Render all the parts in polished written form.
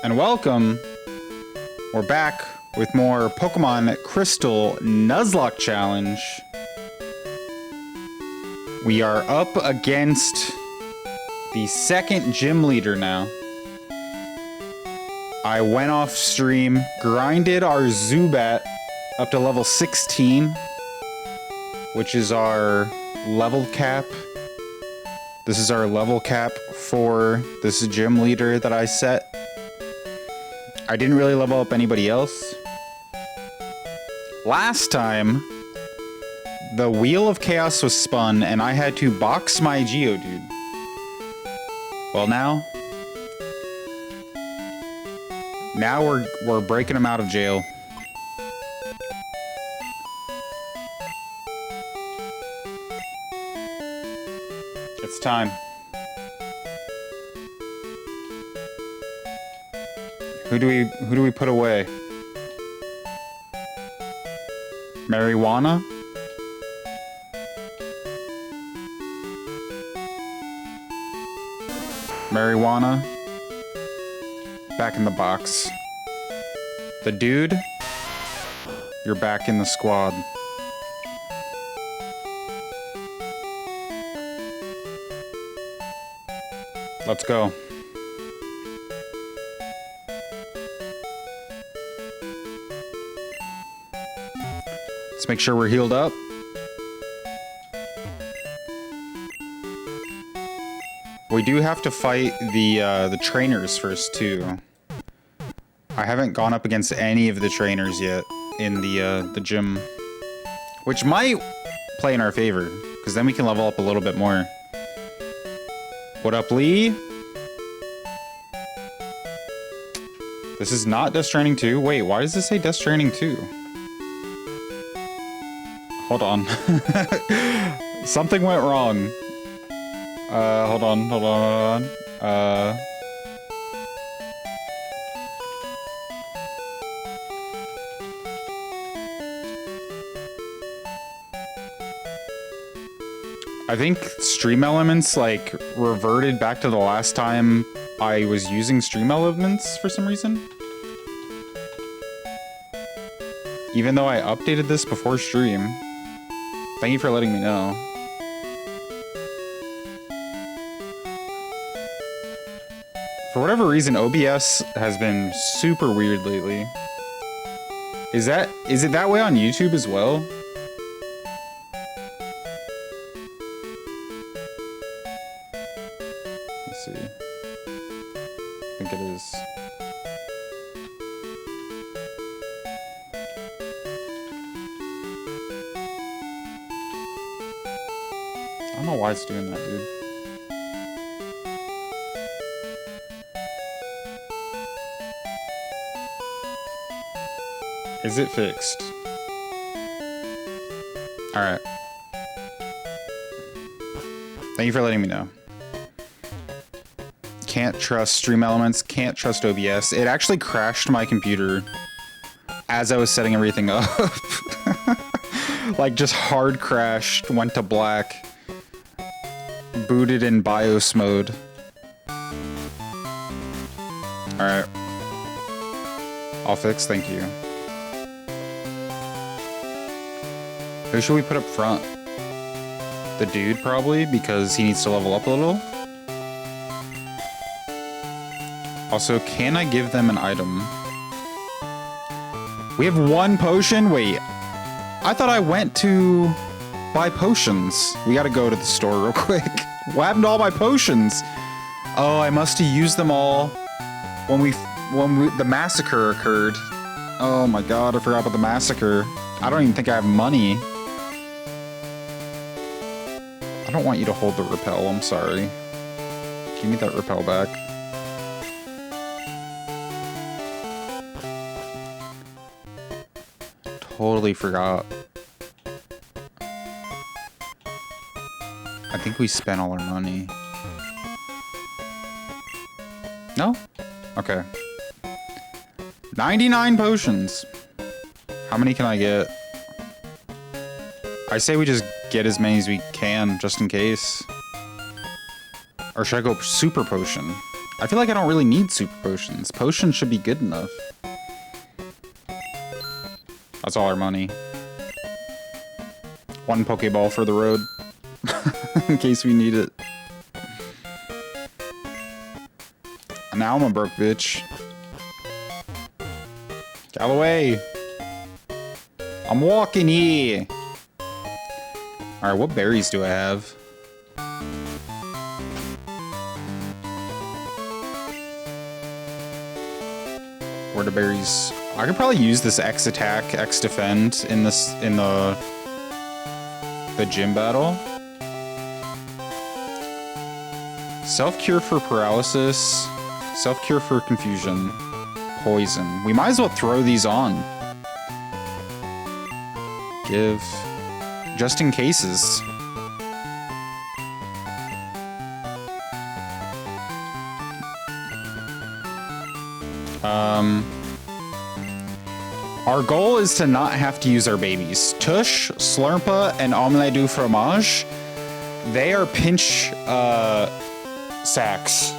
and welcome. We're back with more Pokemon Crystal Nuzlocke Challenge. We are up against the second gym leader now. I went off stream, grinded our Zubat up to level 16, which is our level cap. This is our level cap for this gym leader that I set. I didn't really level up anybody else. Last time, the Wheel of Chaos was spun and I had to box my Geodude. Well, now we're breaking him out of jail. It's time. Who do we put away? Marijuana? Marijuana. Back in the box. The dude, you're back in the squad. Let's go. Let's make sure we're healed up. We do have to fight the trainers first too. I haven't gone up against any of the trainers yet in the gym, which might play in our favor because then we can level up a little bit more. What up, Lee? This is not Death Stranding 2. Wait, why does this say Death Stranding 2? Hold on. Something went wrong. Hold on. I think Stream Elements, like, reverted back to the last time I was using Stream Elements for some reason. Even though I updated this before stream. Thank you for letting me know. For whatever reason, OBS has been super weird lately. Is it that way on YouTube as well? Let's see. I think it is. I don't know why it's doing that, dude. Is it fixed? Alright. Thank you for letting me know. Can't trust Stream Elements, can't trust OBS. It actually crashed my computer as I was setting everything up. Like, just hard crashed, went to black. Booted in BIOS mode. Alright. All fixed, thank you. Who should we put up front? The dude, probably, because he needs to level up a little. Also, can I give them an item? We have one potion? Wait. I thought I went to buy potions. We gotta go to the store real quick. What happened to all my potions? Oh, I must have used them all when the massacre occurred. Oh my god, I forgot about the massacre. I don't even think I have money. I don't want you to hold the repel, I'm sorry. Give me that repel back. Totally forgot. I think we spent all our money. No? Okay. 99 potions. How many can I get? I say we just get as many as we can, just in case. Or should I go super potion? I feel like I don't really need super potions. Potions should be good enough. That's all our money. 1 Pokeball for the road. In case we need it. And now I'm a broke bitch. Get out of the way. I'm walking here. Alright, what berries do I have? Where the berries? I could probably use this X attack, X defend in the gym battle. Self-cure for paralysis. Self-cure for confusion. Poison. We might as well throw these on. Give. Just in cases. Our goal is to not have to use our babies. Tush, Slurpa, and Omelette du Fromage, they are pinch sacks.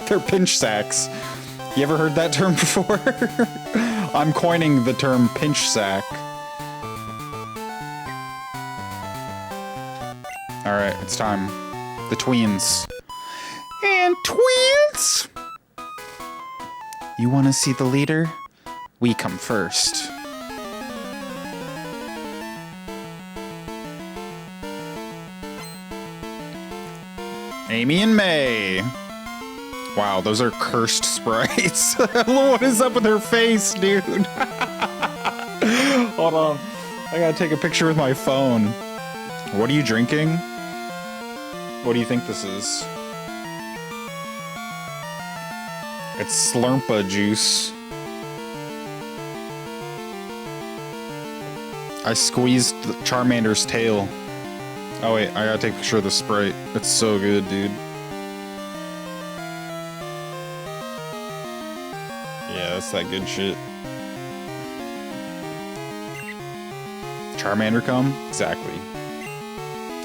They're pinch sacks. You ever heard that term before? I'm coining the term pinch sack. Alright, it's time. The tweens. And tweens! You want to see the leader? We come first. Amy and May. Wow, those are cursed sprites. What is up with her face, dude? Hold on. I gotta take a picture with my phone. What are you drinking? What do you think this is? It's Slurpa juice. I squeezed Charmander's tail. Oh wait, I gotta take a picture of the Sprite. It's so good, dude. Yeah, that's that good shit. Charmander cum? Exactly.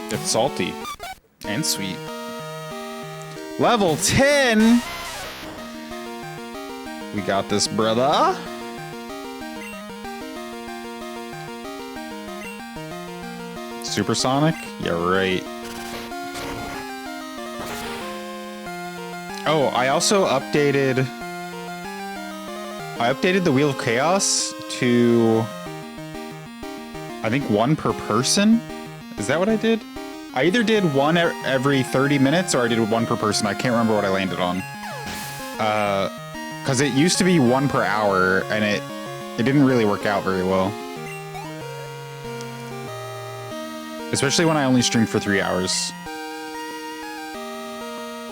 It's salty. And sweet. Level 10! We got this, brother. Supersonic? Yeah, right. Oh, I also updated... I updated the Wheel of Chaos to... I think 1 per person? Is that what I did? I either did 1 every 30 minutes or I did 1 per person. I can't remember what I landed on. Because it used to be 1 per hour, and it didn't really work out very well. Especially when I only streamed for 3 hours.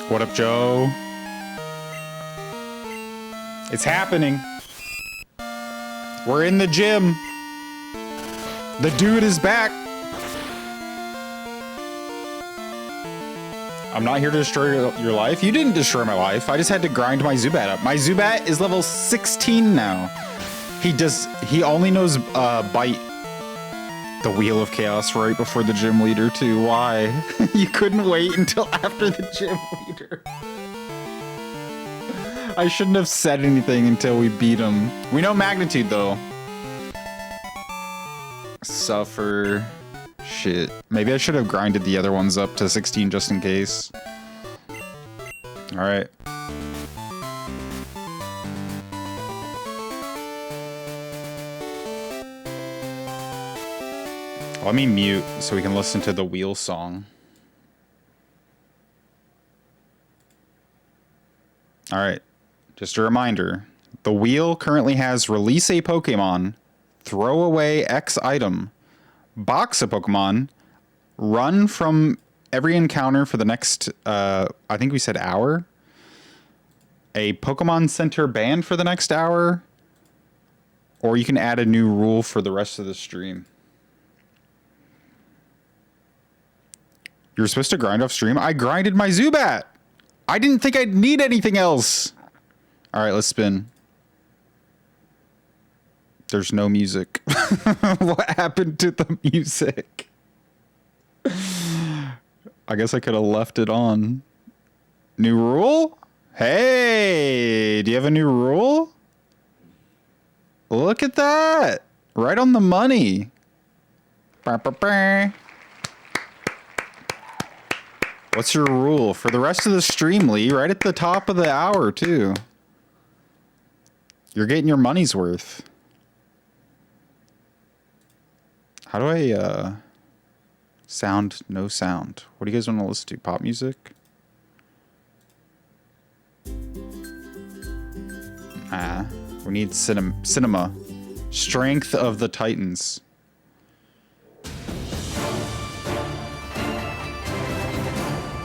What up, Joe? It's happening. We're in the gym. The dude is back. I'm not here to destroy your life. You didn't destroy my life. I just had to grind my Zubat up. My Zubat is level 16 now. He only knows Bite. The Wheel of Chaos right before the gym leader too. Why? You couldn't wait until after the gym leader. I shouldn't have said anything until we beat him. We know magnitude though. Suffer. Shit. Maybe I should have grinded the other ones up to 16 just in case. Alright. Let me mute so we can listen to the wheel song. Alright. Just a reminder. The wheel currently has release a Pokemon, throw away X item, box a Pokemon, run from every encounter for the next, I think we said hour, a Pokemon Center ban for the next hour, or you can add a new rule for the rest of the stream. You were supposed to grind off stream? I grinded my Zubat! I didn't think I'd need anything else! Alright, let's spin. There's no music. What happened to the music? I guess I could have left it on. New rule? Hey, do you have a new rule? Look at that. Right on the money. What's your rule for the rest of the stream, Lee? Right at the top of the hour, too. You're getting your money's worth. How do I, sound, no sound? What do you guys want to listen to? Pop music? We need cinema. Strength of the Titans.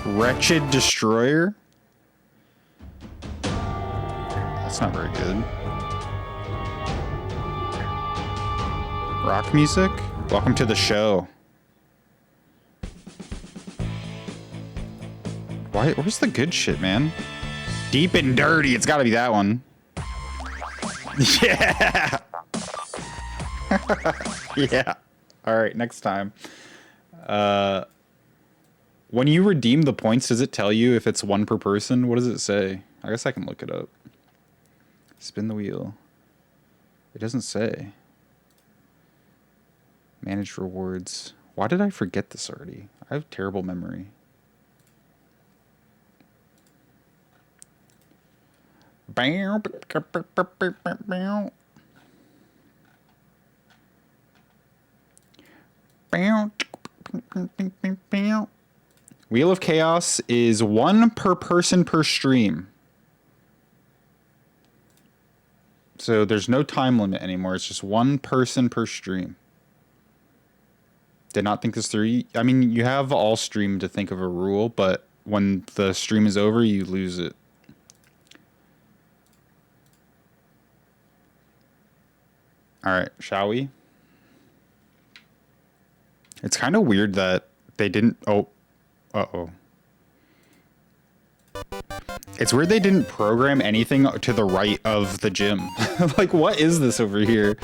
Wretched Destroyer? That's not very good. Rock music? Welcome to the show. Where's the good shit, man? Deep and Dirty. It's gotta be that one. Yeah! Yeah. Alright, next time. When you redeem the points, does it tell you if it's one per person? What does it say? I guess I can look it up. Spin the wheel. It doesn't say. Manage rewards. Why did I forget this already? I have terrible memory. Wheel of Chaos is 1 per person per stream. So there's no time limit anymore. It's just 1 person per stream. Did not think this through. I mean, you have all stream to think of a rule, but when the stream is over, you lose it. All right, shall we? It's kind of weird that they didn't... Oh. Uh-oh. It's weird they didn't program anything to the right of the gym. Like, what is this over here?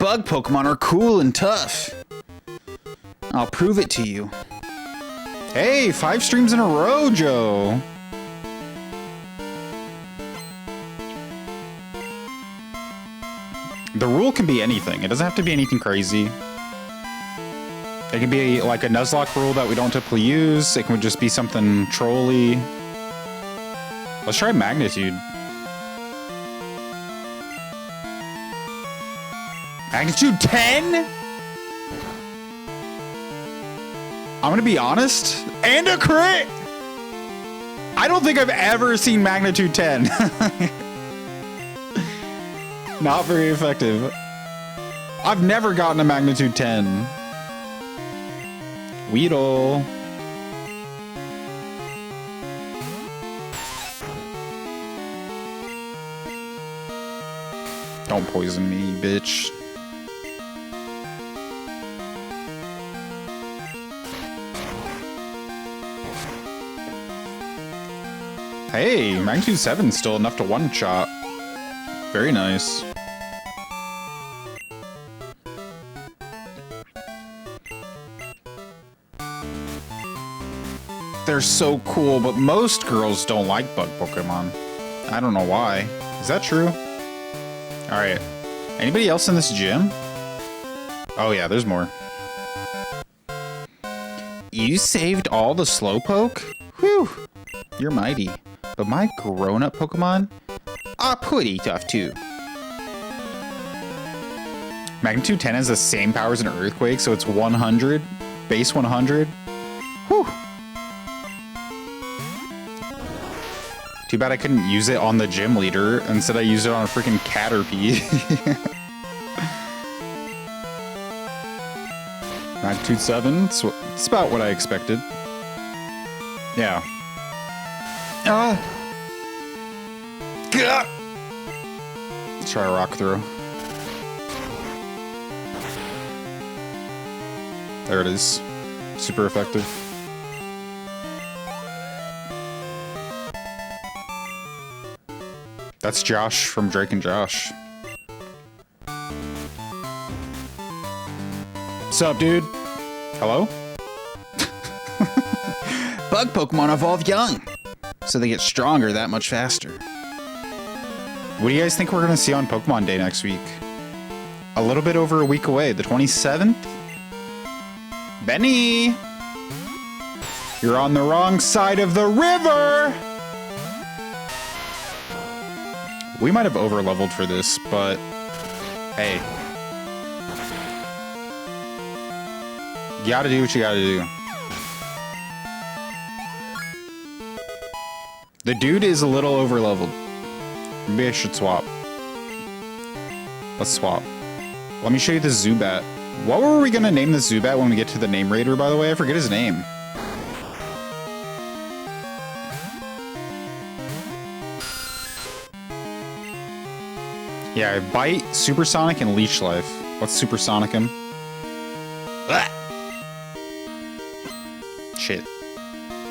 Bug Pokemon are cool and tough. I'll prove it to you. Hey, 5 streams in a row, Joe. The rule can be anything. It doesn't have to be anything crazy. It can be like a Nuzlocke rule that we don't typically use. It can just be something trolly. Let's try Magnitude. Magnitude 10? I'm gonna be honest. And a crit! I don't think I've ever seen Magnitude 10. Not very effective. I've never gotten a Magnitude 10. Weedle. Don't poison me, bitch. Hey, Magnitude 7 is still enough to one-shot. Very nice. They're so cool, but most girls don't like bug Pokemon. I don't know why. Is that true? Alright. Anybody else in this gym? Oh yeah, there's more. You saved all the Slowpoke? Whew! You're mighty. But my grown-up Pokemon are pretty tough too. Magnitude 10 has the same power as an Earthquake, so it's 100. Base 100. Whew! Too bad I couldn't use it on the gym leader. Instead I used it on a freaking Caterpie. Magnitude 7. It's about what I expected. Yeah. Let's try a rock throw. There it is. Super effective. That's Josh from Drake and Josh. What's up, dude? Hello? Bug Pokemon evolve young, so they get stronger that much faster. What do you guys think we're gonna see on Pokemon Day next week? A little bit over a week away, the 27th? Benny! You're on the wrong side of the river! We might have over-leveled for this, but hey. You gotta do what you gotta do. The dude is a little over-leveled. Maybe I should swap. Let's swap. Let me show you the Zubat. What were we gonna name the Zubat when we get to the name raider, by the way? I forget his name. Yeah, Bite, Supersonic, and Leech Life. Let's Supersonic him. Ah! Shit.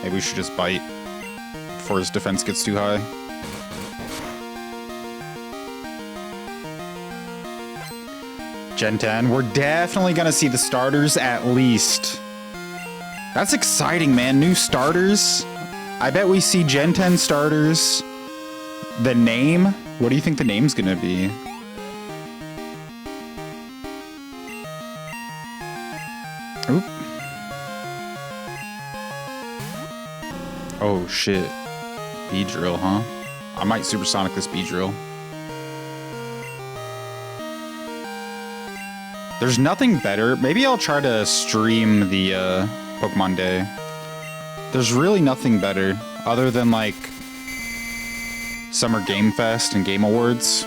Maybe we should just Bite before his defense gets too high. Gen 10. We're definitely gonna see the starters at least. That's exciting, man. New starters. I bet we see Gen 10 starters. The name? What do you think the name's gonna be? Oop. Oh shit. Beedrill, huh? I might Supersonic this Beedrill. There's nothing better. Maybe I'll try to stream the Pokemon Day. There's really nothing better other than like Summer Game Fest and Game Awards.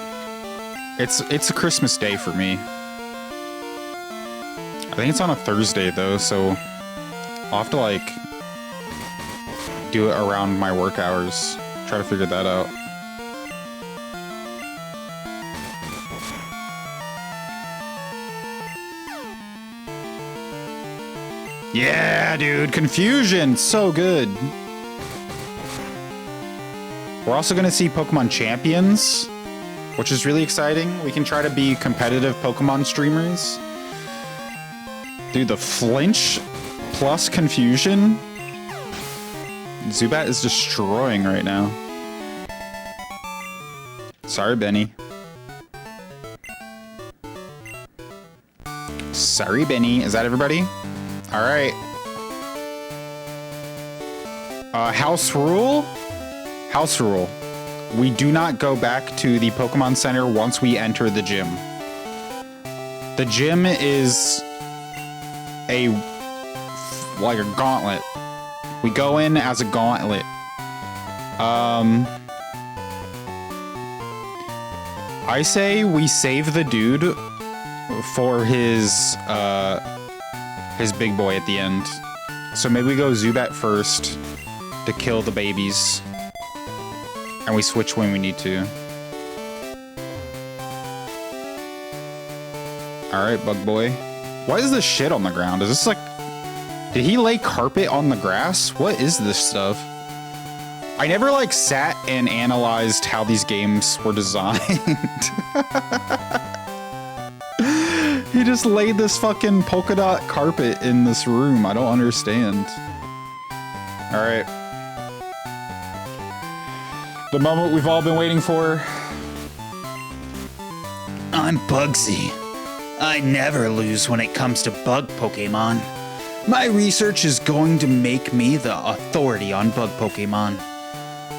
It's a Christmas day for me. I think it's on a Thursday though, so I'll have to like do it around my work hours. Try to figure that out. Yeah, dude, Confusion, so good. We're also gonna see Pokemon Champions, which is really exciting. We can try to be competitive Pokemon streamers. Dude, the flinch plus Confusion. Zubat is destroying right now. Sorry, Benny. Sorry, Benny. Is that everybody? All right. House rule? House rule. We do not go back to the Pokemon Center once we enter the gym. The gym is like a gauntlet. We go in as a gauntlet. I say we save the dude for his big boy at the end. So maybe we go Zubat first to kill the babies. And we switch when we need to. Alright, Bug Boy. What is this shit on the ground? Is this like... Did he lay carpet on the grass? What is this stuff? I never like sat and analyzed how these games were designed. He just laid this fucking polka dot carpet in this room. I don't understand. Alright. The moment we've all been waiting for. I'm Bugsy. I never lose when it comes to bug Pokemon. My research is going to make me the authority on bug Pokemon.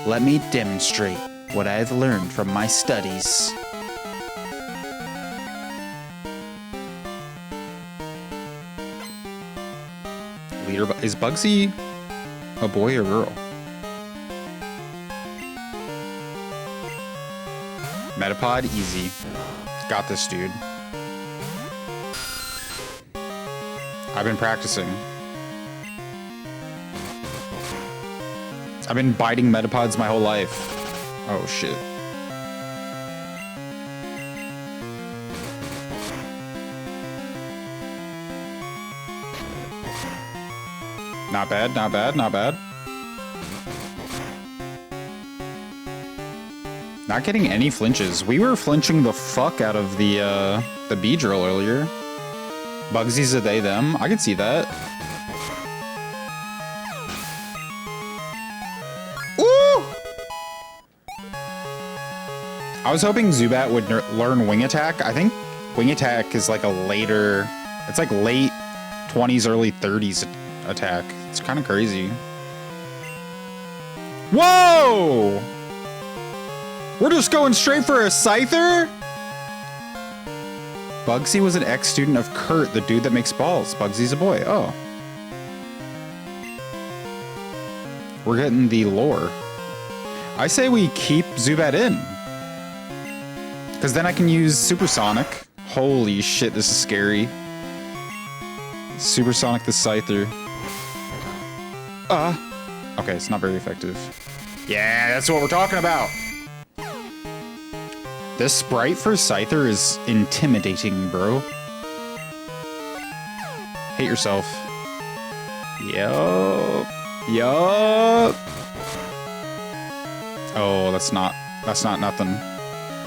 Let me demonstrate what I've learned from my studies. Leader, is Bugsy a boy or girl? Metapod, easy. Got this, dude. I've been practicing. I've been biting Metapods my whole life. Oh, shit. Not bad, not bad, not bad. Not getting any flinches. We were flinching the fuck out of the Beedrill earlier. Bugsy's a they, them. I can see that. I was hoping Zubat would learn Wing Attack. I think Wing Attack is like a later, it's like late 20s, early 30s attack. It's kind of crazy. Whoa! We're just going straight for a Scyther? Bugsy was an ex-student of Kurt, the dude that makes balls. Bugsy's a boy. Oh. We're getting the lore. I say we keep Zubat in. Because then I can use Supersonic. Holy shit, this is scary. Supersonic the Scyther. Okay, it's not very effective. Yeah, that's what we're talking about. This sprite for Scyther is intimidating, bro. Hit yourself. Yup. Yup. Oh, that's not nothing.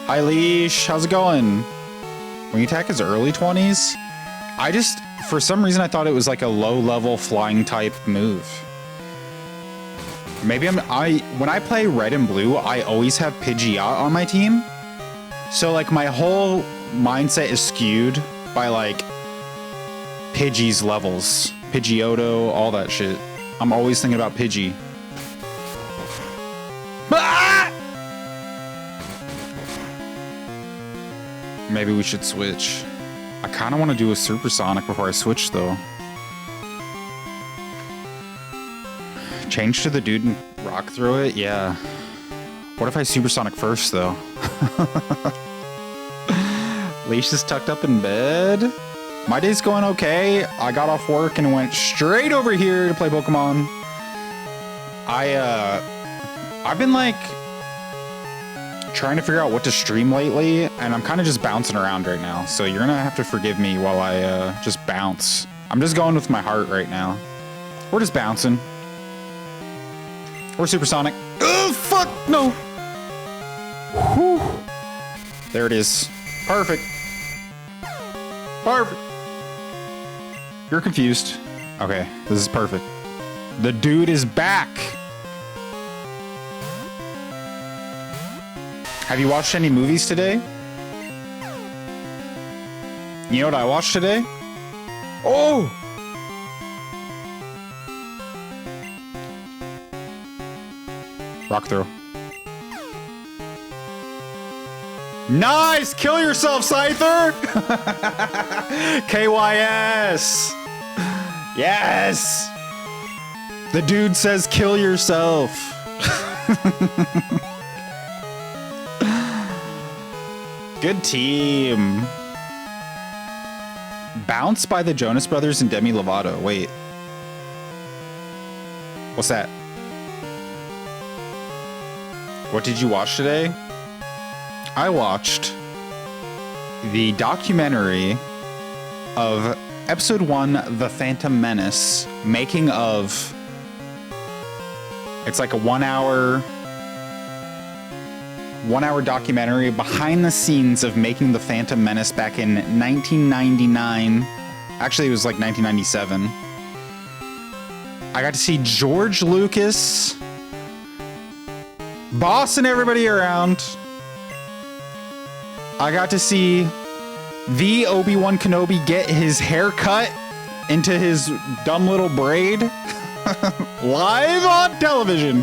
Hi, Leash. How's it going? Wing Attack is early 20s. For some reason, I thought it was like a low-level flying type move. Maybe when I play red and blue, I always have Pidgeot on my team. So like my whole mindset is skewed by like Pidgey's levels. Pidgeotto, all that shit. I'm always thinking about Pidgey. Ah! Maybe we should switch. I kind of want to do a Supersonic before I switch though. Change to the dude and rock throw it? Yeah. What if I Supersonic first though? Leash is tucked up in bed. My day's going okay. I got off work and went straight over here to play Pokemon. I've been like trying to figure out what to stream lately, and I'm kind of just bouncing around right now. So you're gonna have to forgive me while I just bounce. I'm just going with my heart right now. We're just bouncing. We're Supersonic. Oh fuck no! Whew. There it is. Perfect. Perfect. You're confused. Okay, this is perfect. The dude is back. Have you watched any movies today? You know what I watched today? Oh! Rock throw. Nice! Kill yourself, Scyther! KYS! Yes! The dude says kill yourself. Good team. Bounce by the Jonas Brothers and Demi Lovato. Wait. What's that? What did you watch today? I watched the documentary of episode 1, The Phantom Menace, making of. It's like a 1 hour documentary behind the scenes of making The Phantom Menace back in 1999. Actually, it was like 1997. I got to see George Lucas bossing everybody around. I got to see the Obi-Wan Kenobi get his hair cut into his dumb little braid live on television.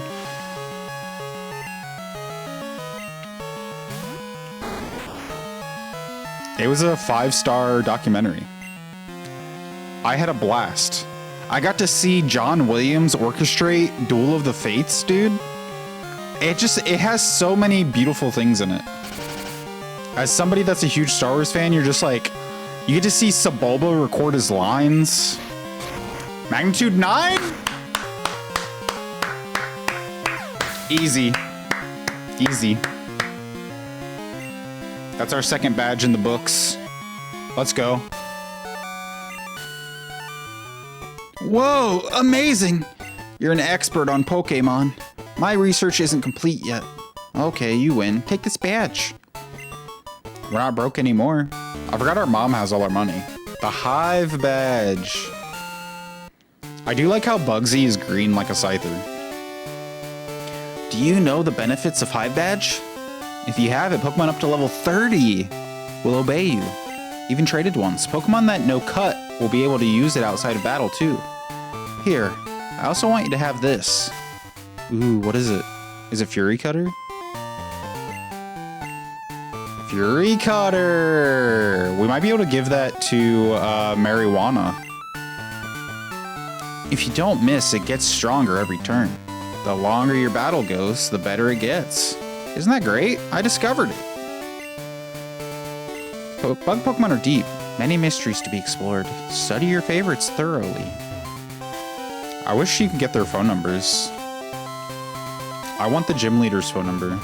It was a 5-star documentary. I had a blast. I got to see John Williams orchestrate Duel of the Fates, dude. It has so many beautiful things in it. As somebody that's a huge Star Wars fan, you're just like, you get to see Sebulba record his lines. Magnitude 9? Easy. Easy. That's our second badge in the books. Let's go. Whoa, amazing. You're an expert on Pokemon. My research isn't complete yet. Okay, you win. Take this badge. We're not broke anymore. I forgot our mom has all our money. The Hive badge. I do like how Bugsy is green like a Scyther. Do you know the benefits of Hive badge? If you have it, Pokemon up to level 30 will obey you. Even traded ones. Pokemon that know cut will be able to use it outside of battle too. Here, I also want you to have this. Ooh, what is it? Is it Fury Cutter? Fury Cutter! We might be able to give that to Marijuana. If you don't miss, it gets stronger every turn. The longer your battle goes, the better it gets. Isn't that great? I discovered it. Bug Pokemon are deep. Many mysteries to be explored. Study your favorites thoroughly. I wish you could get their phone numbers. I want the gym leader's phone number.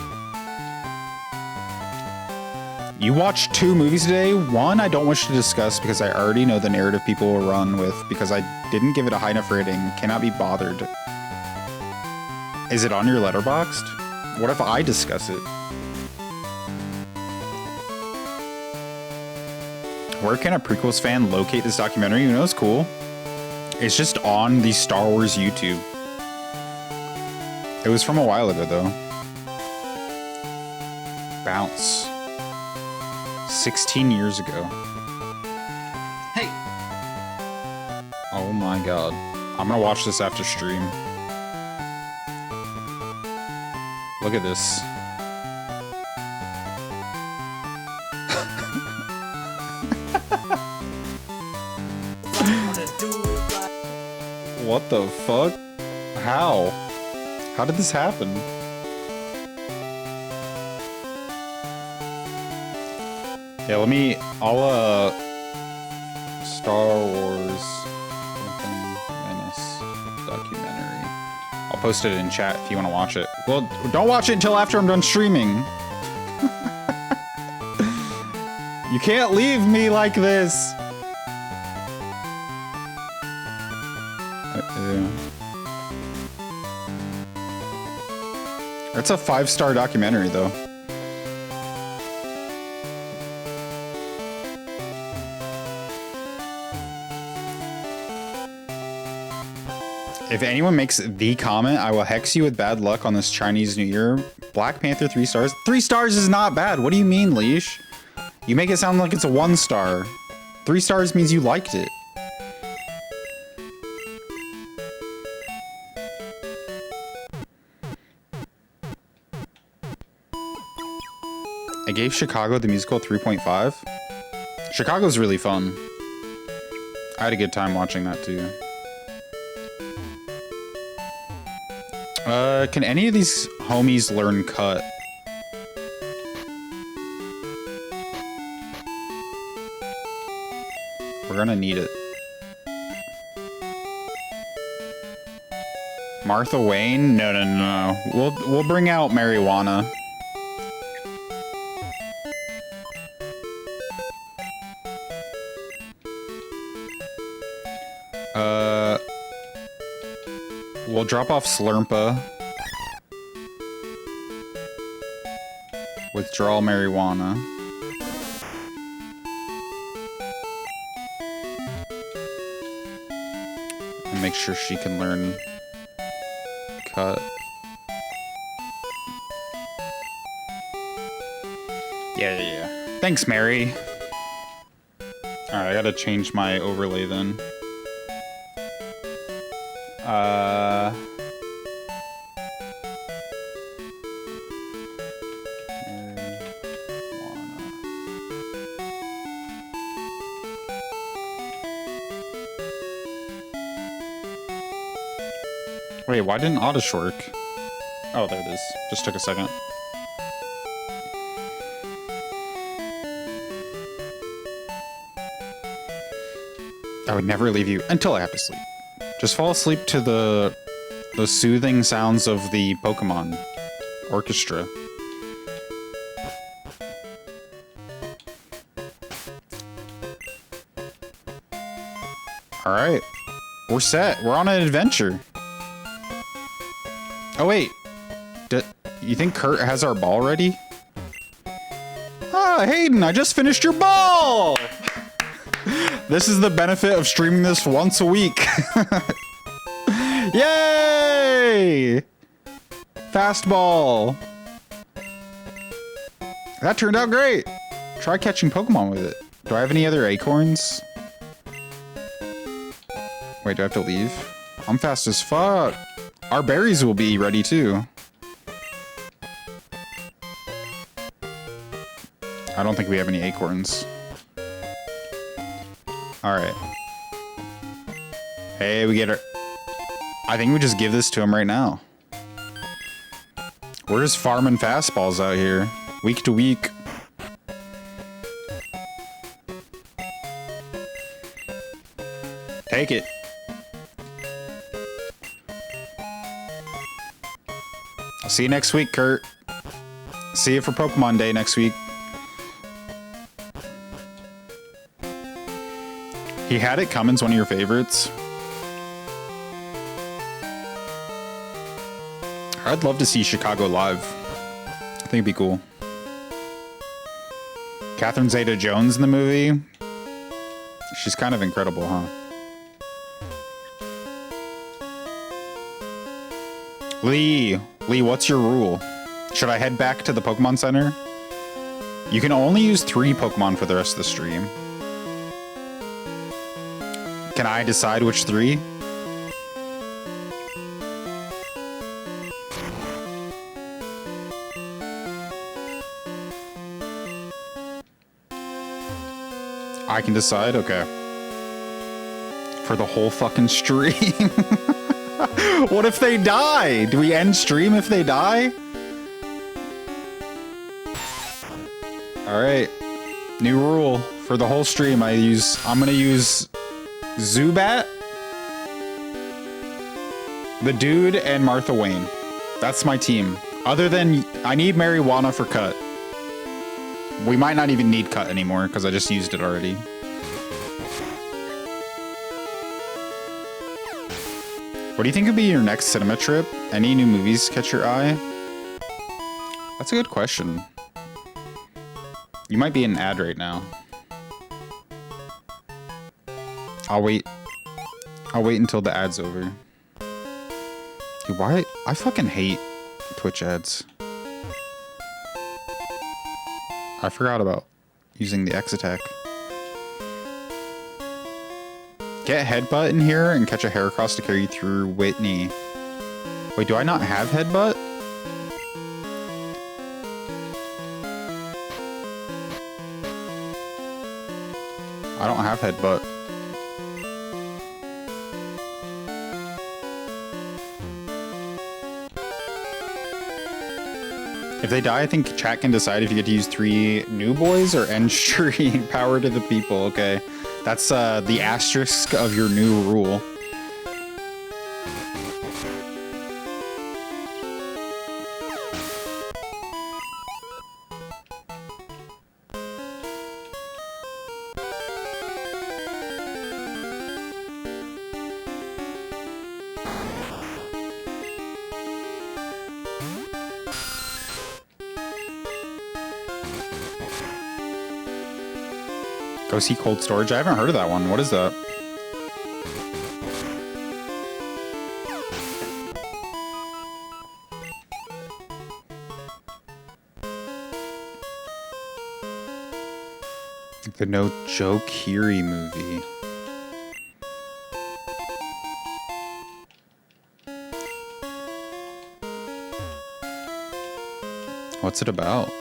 You watched 2 movies today. One I don't wish to discuss because I already know the narrative people will run with because I didn't give it a high enough rating. Cannot be bothered. Is it on your Letterboxd? What if I discuss it? Where can a prequels fan locate this documentary? You know, it's cool. It's just on the Star Wars YouTube. It was from a while ago, though. Bounce. 16 years ago. Hey! Oh my god. I'm gonna watch this after stream. Look at this. What the fuck? How? How did this happen? Yeah, I'll Star Wars Menace documentary. I'll post it in chat if you want to watch it. Well, don't watch it until after I'm done streaming. You can't leave me like this. It's a 5-star documentary, though. If anyone makes the comment, I will hex you with bad luck on this Chinese New Year. Black Panther 3 stars. 3 stars is not bad. What do you mean, Leash? You make it sound like it's a 1 star. 3 stars means you liked it. I gave Chicago the musical 3.5. Chicago's really fun. I had a good time watching that too. Can any of these homies learn cut? We're gonna need it. Martha Wayne? No. We'll bring out Marijuana. We'll drop off Slurmpa. Withdraw Marijuana. And make sure she can learn cut. Yeah. Thanks, Mary. Alright, I gotta change my overlay then. Wait, why didn't Oddish work? Oh, there it is. Just took a second. I would never leave you until I have to sleep. Just fall asleep to the soothing sounds of the Pokemon orchestra. Alright. We're set. We're on an adventure. Oh, wait. You think Kurt has our ball ready? Ah, Hayden, I just finished your ball! This is the benefit of streaming this once a week. Yay! Fastball. That turned out great. Try catching Pokemon with it. Do I have any other acorns? Wait, do I have to leave? I'm fast as fuck. Our berries will be ready too. I don't think we have any acorns. Alright. Hey, we get our... I think we just give this to him right now. We're just farming fastballs out here. Week to week. Take it. I'll see you next week, Kurt. See you for Pokemon Day next week. He had it come as one of your favorites. I'd love to see Chicago live. I think it'd be cool. Catherine Zeta-Jones in the movie. She's kind of incredible, huh? Lee, what's your rule? Should I head back to the Pokemon Center? You can only use 3 Pokemon for the rest of the stream. Can I decide which 3? I can decide? Okay. For the whole fucking stream? What if they die? Do we end stream if they die? Alright. New rule. For the whole stream, I'm gonna use Zubat, the Dude, and Martha Wayne. That's my team. Other than, I need Marijuana for Cut. We might not even need Cut anymore, because I just used it already. What do you think would be your next cinema trip? Any new movies catch your eye? That's a good question. You might be in an ad right now. I'll wait until the ad's over. Dude, why? I fucking hate Twitch ads. I forgot about using the X attack. Get Headbutt in here and catch a Heracross to carry you through Whitney. Wait, do I not have Headbutt? I don't have Headbutt. If they die, I think chat can decide if you get to use 3 new boys or end stream. Power to the people, okay. That's the asterisk of your new rule. Go see Cold Storage. I haven't heard of that one. What is that? The No Joke Kiri movie. What's it about?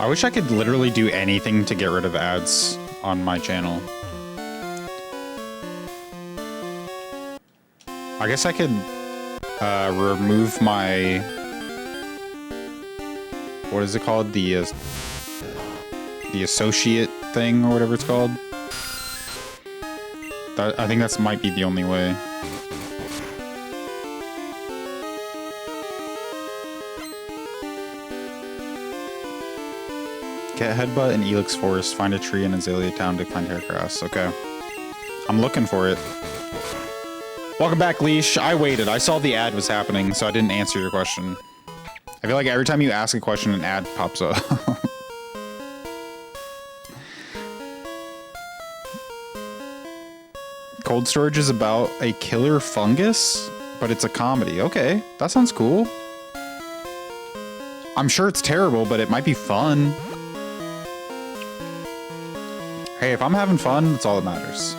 I wish I could literally do anything to get rid of ads on my channel. I guess I could remove my... What is it called? The associate thing or whatever it's called. I think that might be the only way. Get Headbutt in Elix Forest. Find a tree in Azalea Town to find Heracross. Okay. I'm looking for it. Welcome back, Leash. I waited. I saw the ad was happening, so I didn't answer your question. I feel like every time you ask a question, an ad pops up. Cold Storage is about a killer fungus, but it's a comedy. Okay, that sounds cool. I'm sure it's terrible, but it might be fun. Hey, if I'm having fun, that's all that matters.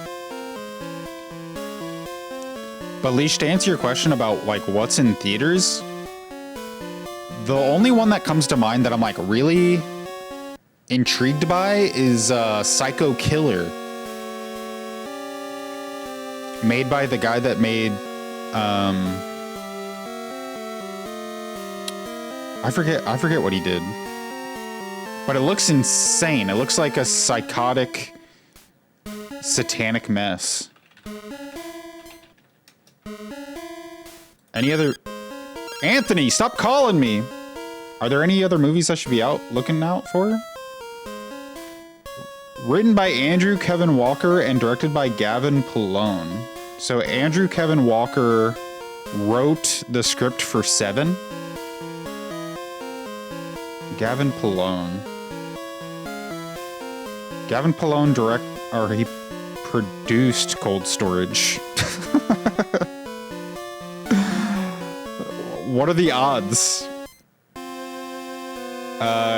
But Leash, to answer your question about like what's in theaters, the only one that comes to mind that I'm like really intrigued by is Psycho Killer, made by the guy that made I forget what he did, but it looks insane. It looks like a psychotic satanic mess. Any other... Anthony, stop calling me! Are there any other movies I should be looking out for? Written by Andrew Kevin Walker and directed by Gavin Pallone. So Andrew Kevin Walker wrote the script for Seven. Gavin Pallone. Gavin Pallone he produced Cold Storage. What are the odds?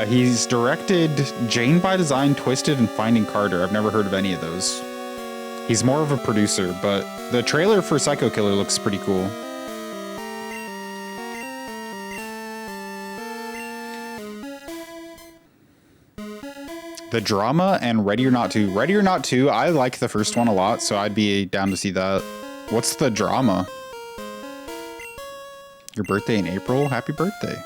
He's directed Jane by Design, Twisted, and Finding Carter. I've never heard of any of those. He's more of a producer, but the trailer for Psycho Killer looks pretty cool. The Drama and Ready or Not 2. Ready or Not 2, I like the first one a lot, so I'd be down to see that. What's The Drama? Your birthday in April? Happy birthday.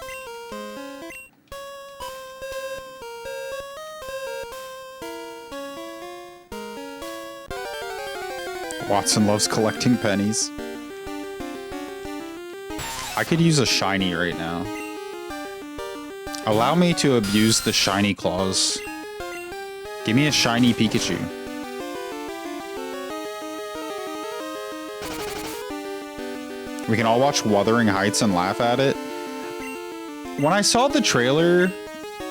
Watson loves collecting pennies. I could use a shiny right now. Allow me to abuse the shiny clause. Give me a shiny Pikachu. We can all watch Wuthering Heights and laugh at it. When I saw the trailer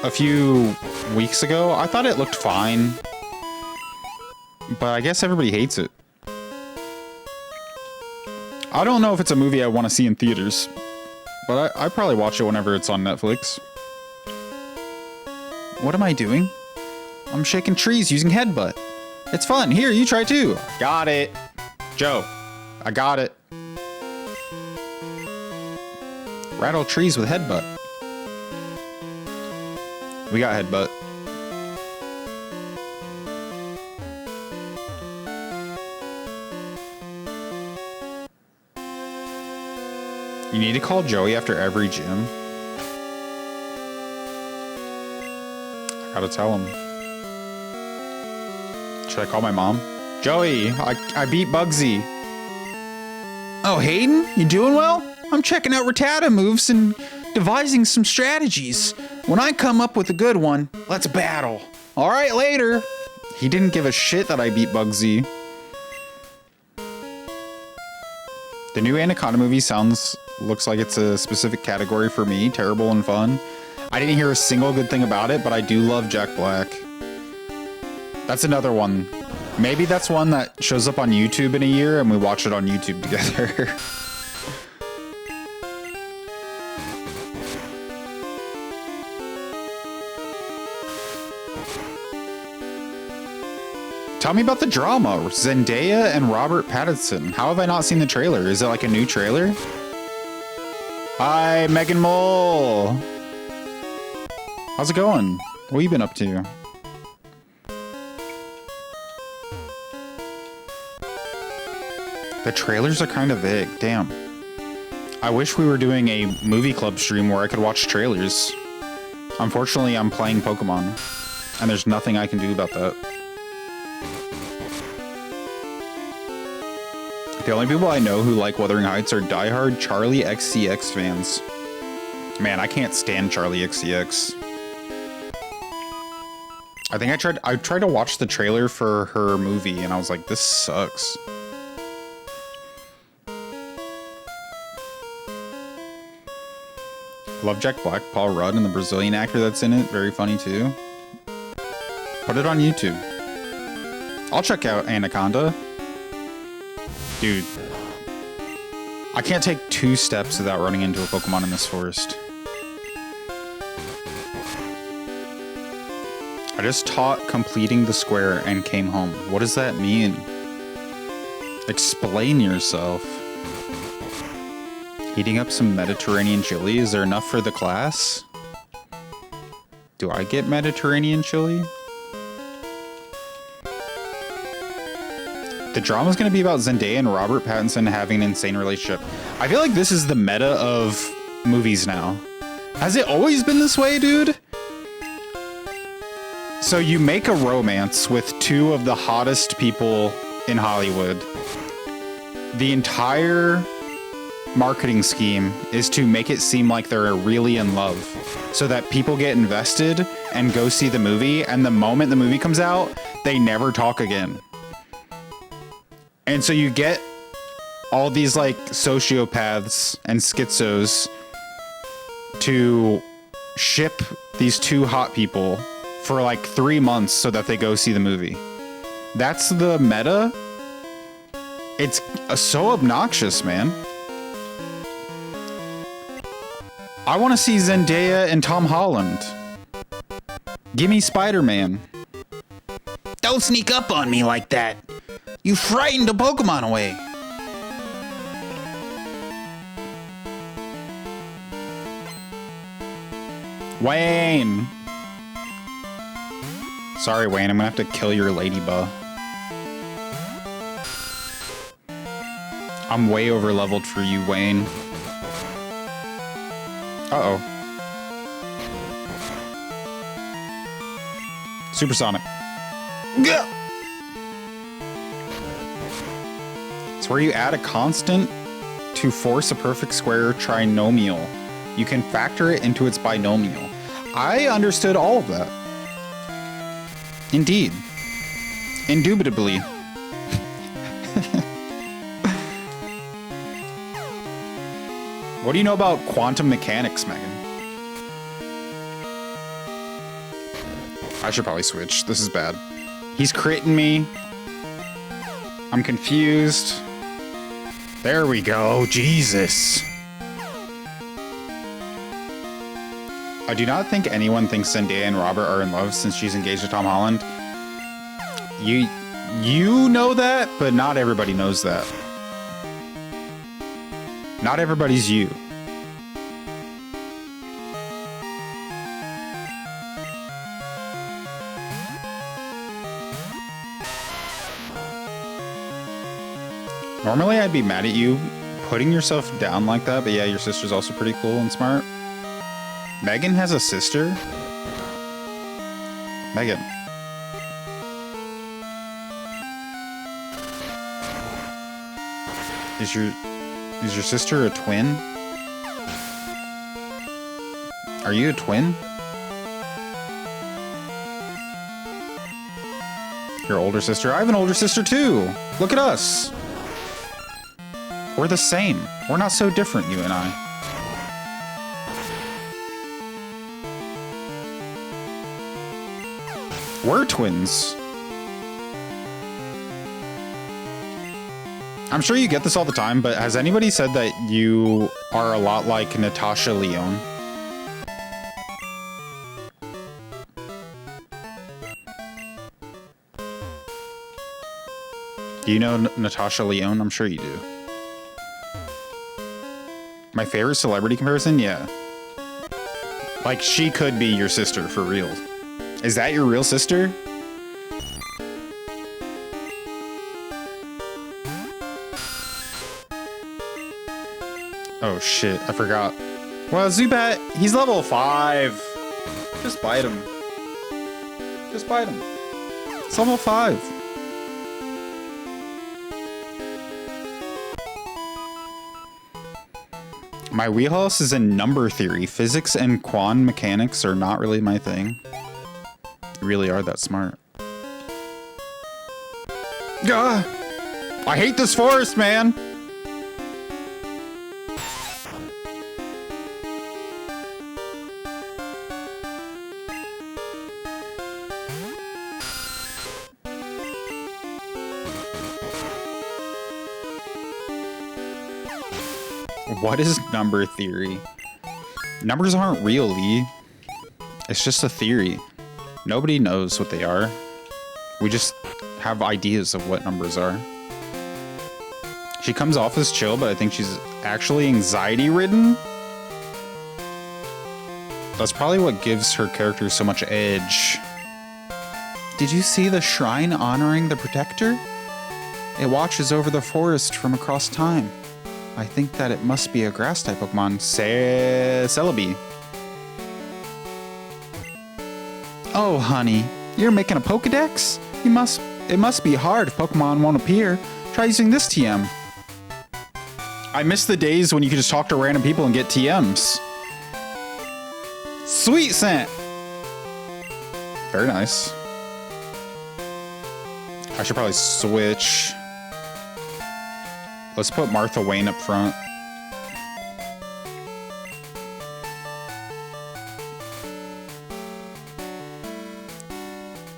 a few weeks ago, I thought it looked fine. But I guess everybody hates it. I don't know if it's a movie I want to see in theaters, but I probably watch it whenever it's on Netflix. What am I doing? I'm shaking trees using headbutt. It's fun. Here, you try too. Got it. Joe, I got it. Rattle trees with headbutt. We got headbutt. You need to call Joey after every gym. I gotta tell him. Should I call my mom? Joey, I beat Bugsy. Oh, Hayden, you doing well? I'm checking out Rattata moves and devising some strategies. When I come up with a good one, let's battle. All right, later. He didn't give a shit that I beat Bugsy. The new Anaconda movie looks like it's a specific category for me, terrible and fun. I didn't hear a single good thing about it, but I do love Jack Black. That's another one. Maybe that's one that shows up on YouTube in a year and we watch it on YouTube together. Tell me about The Drama. Zendaya and Robert Pattinson. How have I not seen the trailer? Is it like a new trailer? Hi, Megan Mole. How's it going? What have you been up to? The trailers are kind of vague. Damn. I wish we were doing a movie club stream where I could watch trailers. Unfortunately, I'm playing Pokemon, and there's nothing I can do about that. The only people I know who like Wuthering Heights are diehard Charlie XCX fans. Man, I can't stand Charlie XCX. I think I tried to watch the trailer for her movie and I was like, this sucks. Love Jack Black, Paul Rudd, and the Brazilian actor that's in it. Very funny too. Put it on YouTube. I'll check out Anaconda. Dude. I can't take 2 steps without running into a Pokemon in this forest. I just taught completing the square and came home. What does that mean? Explain yourself. Heating up some Mediterranean chili. Is there enough for the class? Do I get Mediterranean chili? The drama's gonna be about Zendaya and Robert Pattinson having an insane relationship. I feel like this is the meta of movies now. Has it always been this way, dude? So you make a romance with 2 of the hottest people in Hollywood. The entire marketing scheme is to make it seem like they're really in love so that people get invested and go see the movie, and the moment the movie comes out, they never talk again. And so you get all these like sociopaths and schizos to ship these 2 hot people for like 3 months so that they go see the movie. That's the meta. It's so obnoxious, man. I want to see Zendaya and Tom Holland. Give me Spider-Man. Don't sneak up on me like that. You frightened a Pokemon away. Wayne. Sorry, Wayne. I'm gonna have to kill your ladybug. I'm way over leveled for you, Wayne. Uh-oh. Supersonic. Gah! It's where you add a constant to force a perfect square trinomial. You can factor it into its binomial. I understood all of that. Indeed. Indubitably. What do you know about quantum mechanics, Megan? I should probably switch. This is bad. He's critting me. I'm confused. There we go. Jesus. I do not think anyone thinks Zendaya and Robert are in love since she's engaged to Tom Holland. You know that, but not everybody knows that. Not everybody's you. Normally I'd be mad at you putting yourself down like that, but yeah, your sister's also pretty cool and smart. Megan has a sister? Megan. Is your sister a twin? Are you a twin? Your older sister? I have an older sister too! Look at us! We're the same. We're not so different, you and I. We're twins. I'm sure you get this all the time, but has anybody said that you are a lot like Natasha Lyonne? Do you know Natasha Lyonne? I'm sure you do. My favorite celebrity comparison? Yeah. Like, she could be your sister, for real. Is that your real sister? Oh shit, I forgot. Well, Zubat, he's level 5. Just bite him. Just bite him. It's level 5. My wheelhouse is in number theory. Physics and quantum mechanics are not really my thing. You really are that smart. Gah! I hate this forest, man! What is number theory? Numbers aren't real, Lee. It's just a theory. Nobody knows what they are. We just have ideas of what numbers are. She comes off as chill, but I think she's actually anxiety-ridden. That's probably what gives her character so much edge. Did you see the shrine honoring the protector? It watches over the forest from across time. I think that it must be a grass-type Pokemon. Celebi. Oh, honey. You're making a Pokedex? It must be hard if Pokemon won't appear. Try using this TM. I miss the days when you could just talk to random people and get TMs. Sweet scent. Very nice. I should probably switch. Let's put Martha Wayne up front.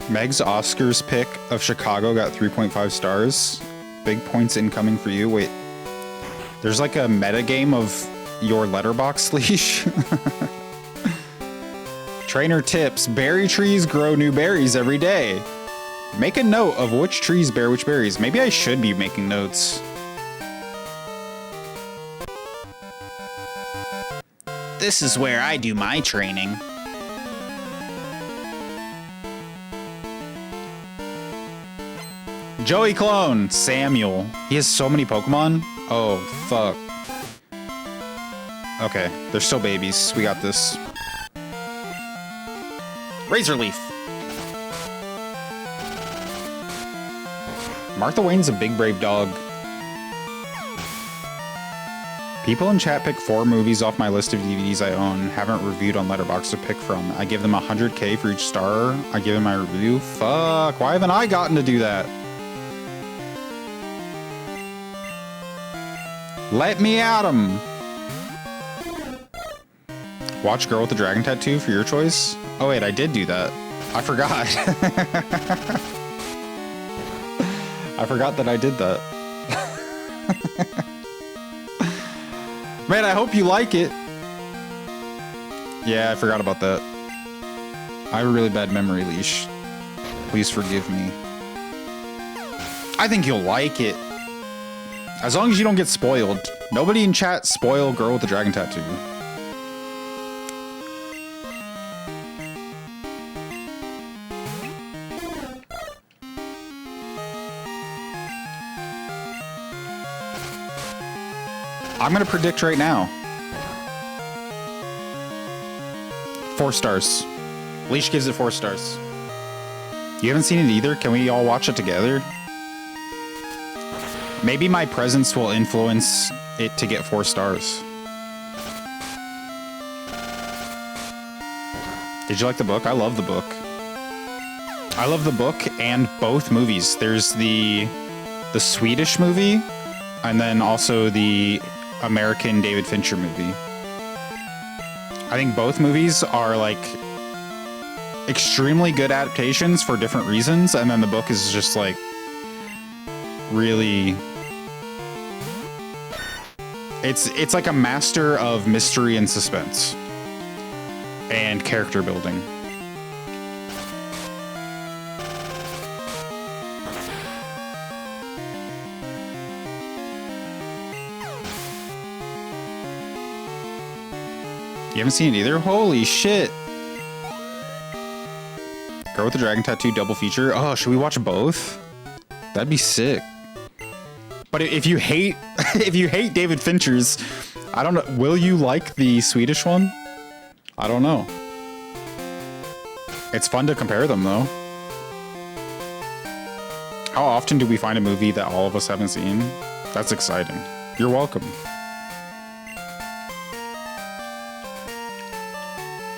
Meg's Oscars pick of Chicago got 3.5 stars. Big points incoming for you. Wait, there's like a meta game of your letterbox leash. Trainer tips: berry trees grow new berries every day. Make a note of which trees bear which berries. Maybe I should be making notes. This is where I do my training. Joey Clone, Samuel. He has so many Pokemon. Oh, fuck. Okay, they're still babies. We got this. Razor Leaf. Martha Wayne's a big brave dog. People in chat pick 4 movies off my list of DVDs I own. Haven't reviewed on Letterboxd to pick from. I give them 100K for each star I give in my review. Fuck, why haven't I gotten to do that? Let me at 'em. Watch Girl with the Dragon Tattoo for your choice. Oh wait, I did do that. I forgot. I forgot that I did that. Man, I hope you like it. Yeah, I forgot about that. I have a really bad memory, Leash. Please forgive me. I think you'll like it. As long as you don't get spoiled. Nobody in chat spoil Girl with the Dragon Tattoo. I'm gonna predict right now. 4 stars. Leash gives it 4 stars. You haven't seen it either? Can we all watch it together? Maybe my presence will influence it to get 4 stars. Did you like the book? I love the book. I love the book and both movies. There's the Swedish movie and then also the American David Fincher movie. I think both movies are like extremely good adaptations for different reasons, and then the book is just like really, it's like a master of mystery and suspense and character building. You haven't seen it either? Holy shit. Girl with the Dragon Tattoo double feature. Oh, should we watch both? That'd be sick. But if you hate if you hate David Fincher's, I don't know, will you like the Swedish one? I don't know. It's fun to compare them though. How often do we find a movie that all of us haven't seen? That's exciting. You're welcome.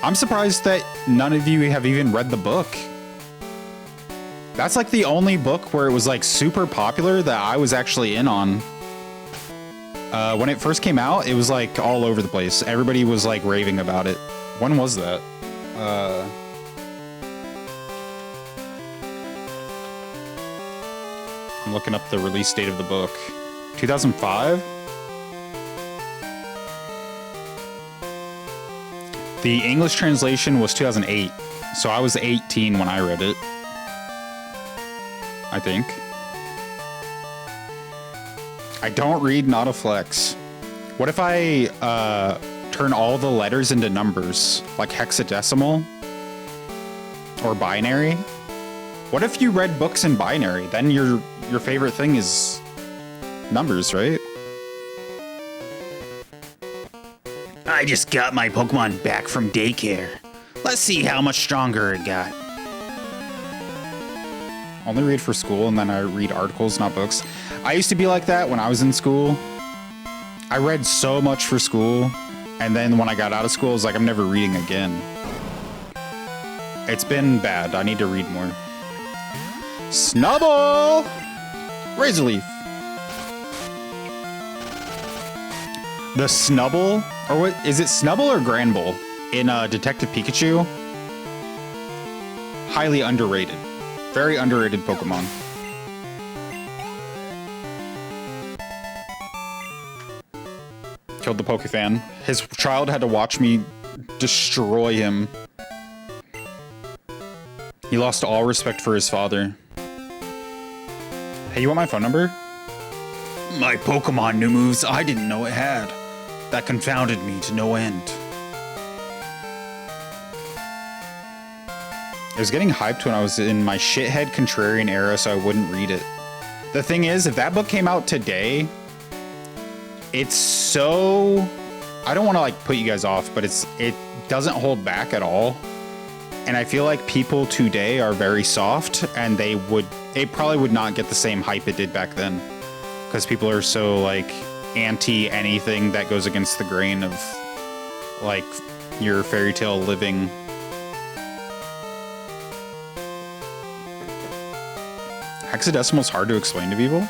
I'm surprised that none of you have even read the book. That's like the only book where it was like super popular that I was actually in on. When it first came out, it was like all over the place. Everybody was like raving about it. When was that? I'm looking up the release date of the book. 2005? The English translation was 2008, so I was 18 when I read it. I think. I don't read, not a flex. What if I turn all the letters into numbers, like hexadecimal or binary? What if you read books in binary? Then your favorite thing is numbers, right? I just got my Pokemon back from daycare. Let's see how much stronger it got. Only read for school, and then I read articles, not books. I used to be like that when I was in school. I read so much for school, and then when I got out of school, I was like, I'm never reading again. It's been bad. I need to read more. Snubble! Razor Leaf. The Snubble, or what, is it Snubble or Granbull in Detective Pikachu? Highly underrated. Very underrated Pokemon. Killed the Pokefan. His child had to watch me destroy him. He lost all respect for his father. Hey, you want my phone number? My Pokemon knew moves I didn't know it had. That confounded me to no end. I was getting hyped when I was in my shithead contrarian era, so I wouldn't read it. The thing is, if that book came out today, it's so... I don't want to like put you guys off, but it doesn't hold back at all. And I feel like people today are very soft, and it probably would not get the same hype it did back then. Because people are so like anti anything that goes against the grain of like your fairy tale living. Hexadecimal is hard to explain to people.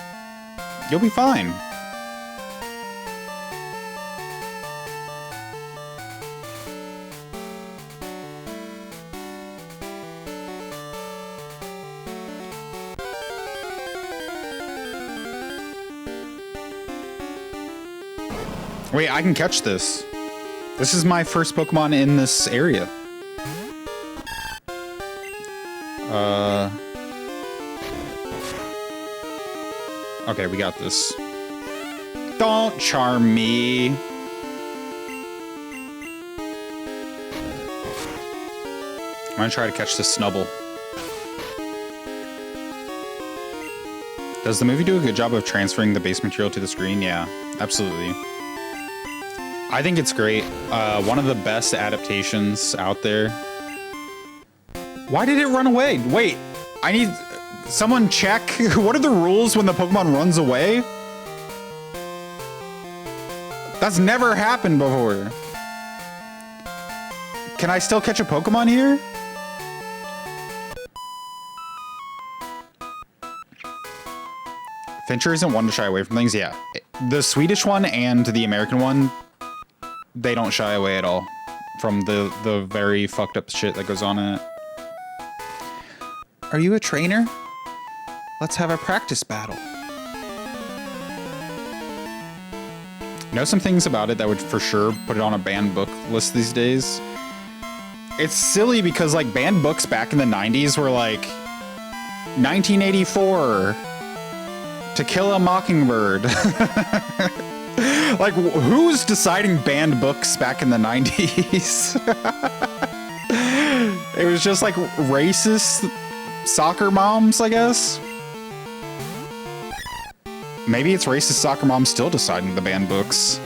You'll be fine. Wait, I can catch this. This is my first Pokemon in this area. Okay, we got this. Don't charm me. I'm gonna try to catch this Snubble. Does the movie do a good job of transferring the base material to the screen? Yeah, absolutely. I think it's great. One of the best adaptations out there. Why did it run away? Wait, I need someone check. What are the rules when the Pokemon runs away? That's never happened before. Can I still catch a Pokemon here? Fincher isn't one to shy away from things. Yeah, the Swedish one and the American one, they don't shy away at all from the very fucked up shit that goes on in it. Are you a trainer? Let's have a practice battle. Know some things about it that would for sure put it on a banned book list these days. It's silly because like banned books back in the 90s were like 1984, To Kill a Mockingbird. Like, who's deciding banned books back in the 90s? It was just like racist soccer moms, I guess. Maybe it's racist soccer moms still deciding the banned books.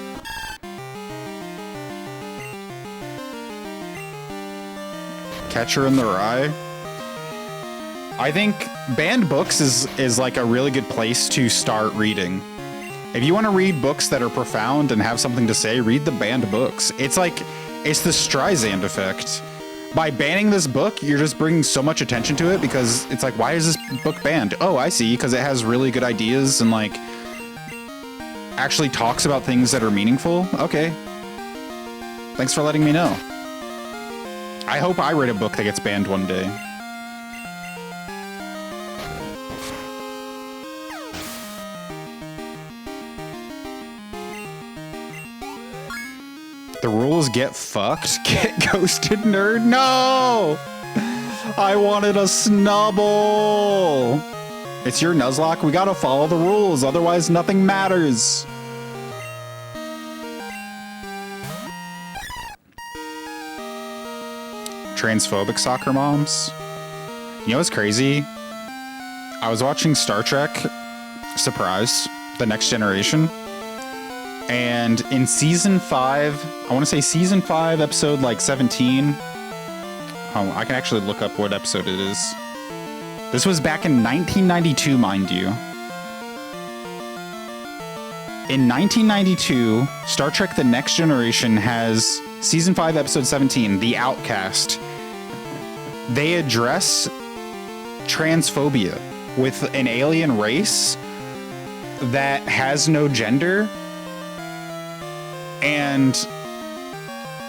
Catcher in the Rye. I think banned books is like a really good place to start reading. If you want to read books that are profound and have something to say, read the banned books. It's like, it's the Streisand effect. By banning this book, you're just bringing so much attention to it because it's like, why is this book banned? Oh, I see, because it has really good ideas and like actually talks about things that are meaningful. Okay. Thanks for letting me know. I hope I read a book that gets banned one day. The rule is get fucked. Get ghosted, nerd. No! I wanted a snubble. It's your Nuzlocke. We gotta follow the rules, otherwise nothing matters. Transphobic soccer moms. You know what's crazy? I was watching Star Trek, surprise, The Next Generation. And in season 5, I want to say season 5, episode like 17. Oh, I can actually look up what episode it is. This was back in 1992, mind you. In 1992, Star Trek The Next Generation has season 5, episode 17, The Outcast. They address transphobia with an alien race that has no gender. And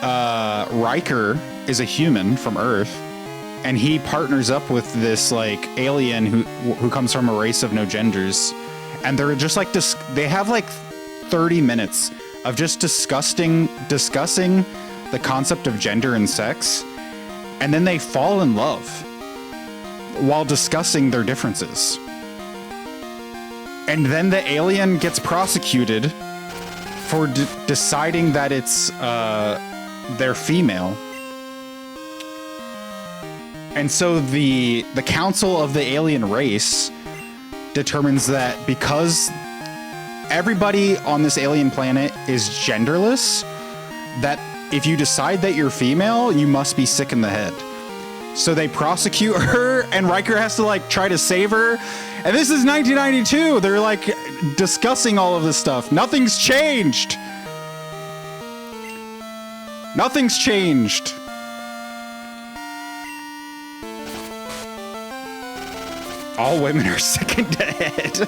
Riker is a human from Earth, and he partners up with this like alien who comes from a race of no genders, and they're just like they have like 30 minutes of just discussing the concept of gender and sex, and then they fall in love while discussing their differences. And then the alien gets prosecuted for deciding that it's they're female. And so the council of the alien race determines that because everybody on this alien planet is genderless, that if you decide that you're female, you must be sick in the head. So they prosecute her, and Riker has to like try to save her. And this is 1992. They're like discussing all of this stuff. Nothing's changed. Nothing's changed. All women are sick in the head.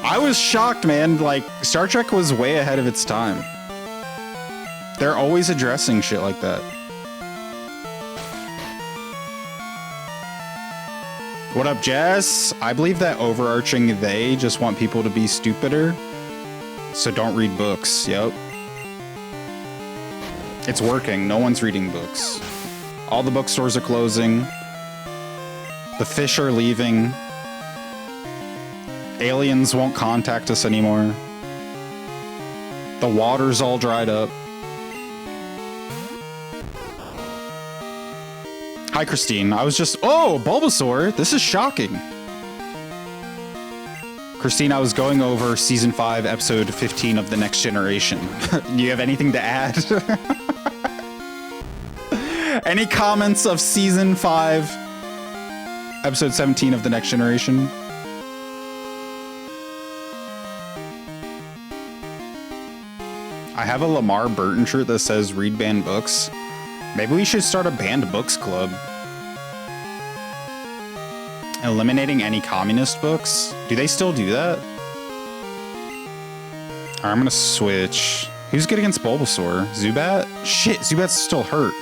I was shocked, man. Like, Star Trek was way ahead of its time. They're always addressing shit like that. What up, Jess? I believe that overarching they just want people to be stupider, so don't read books. Yep. It's working. No one's reading books. All the bookstores are closing. The fish are leaving. Aliens won't contact us anymore. The water's all dried up. Hi, Christine. I was just... Oh, Bulbasaur! This is shocking. Christine, I was going over Season 5, Episode 15 of The Next Generation. Do you have anything to add? Any comments of Season 5, Episode 17 of The Next Generation? I have a Lamar Burton shirt that says read banned books. Maybe we should start a banned books club. Eliminating any communist books? Do they still do that? Alright, I'm gonna switch. Who's good against Bulbasaur? Zubat? Shit, Zubat's still hurt.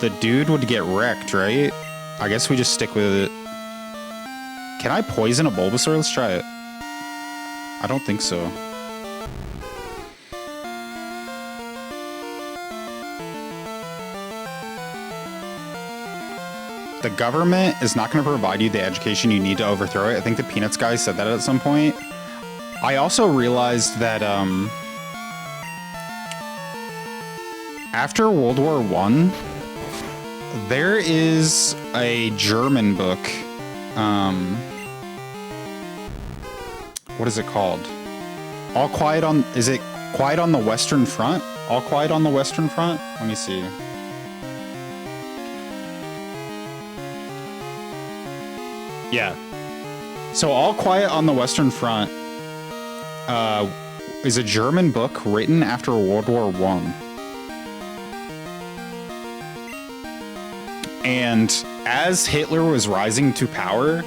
The dude would get wrecked, right? I guess we just stick with it. Can I poison a Bulbasaur? Let's try it. I don't think so. The government is not going to provide you the education you need to overthrow it. I think the Peanuts guy said that at some point. I also realized that after World War I, there is a German book. What is it called? All Quiet on... Is it Quiet on the Western Front? All Quiet on the Western Front? Let me see. Yeah. So All Quiet on the Western Front is a German book written after World War I. And as Hitler was rising to power,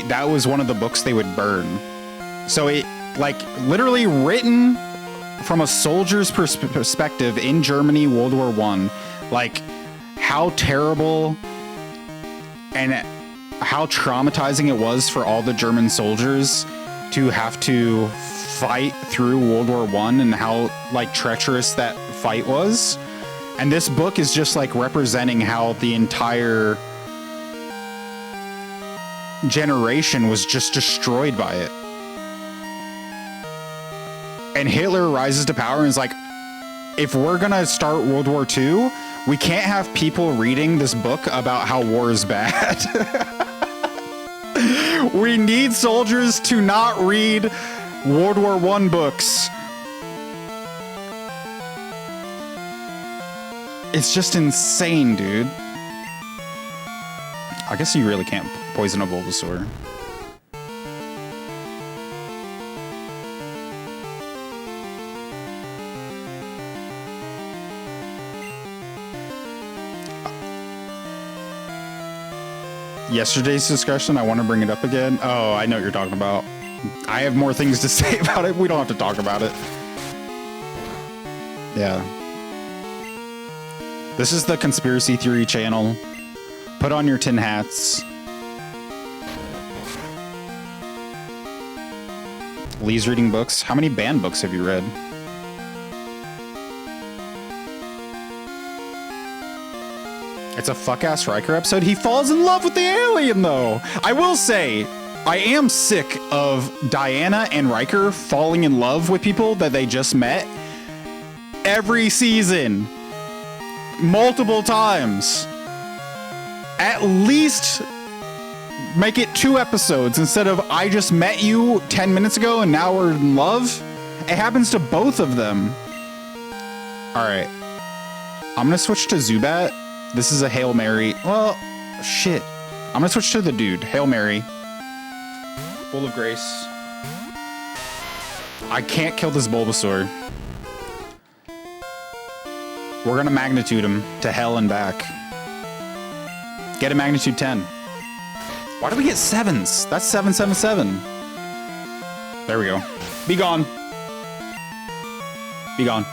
that was one of the books they would burn. So it, like, literally written from a soldier's perspective in Germany, World War I, like, how terrible and how traumatizing it was for all the German soldiers to have to fight through World War I and how like treacherous that fight was. And this book is just like representing how the entire generation was just destroyed by it. And Hitler rises to power and is like, if we're gonna start World War II, we can't have people reading this book about how war is bad. We need soldiers to not read World War I books. It's just insane, dude. I guess you really can't poison a Bulbasaur. Yesterday's discussion, I want to bring it up again. Oh, I know what you're talking about. I have more things to say about it. We don't have to talk about it. Yeah. This is the conspiracy theory channel. Put on your tin hats. Lee's reading books. How many banned books have you read? It's a fuck-ass Riker episode. He falls in love with the alien, though. I will say, I am sick of Diana and Riker falling in love with people that they just met every season. Multiple times. At least make it 2 episodes instead of I just met you 10 minutes ago and now we're in love. It happens to both of them. All right. I'm going to switch to Zubat. This is a Hail Mary. Well, shit. I'm going to switch to the dude. Hail Mary. Full of grace. I can't kill this Bulbasaur. We're going to magnitude him to hell and back. Get a magnitude 10. Why do we get 7s? That's 777. There we go. Be gone. Be gone.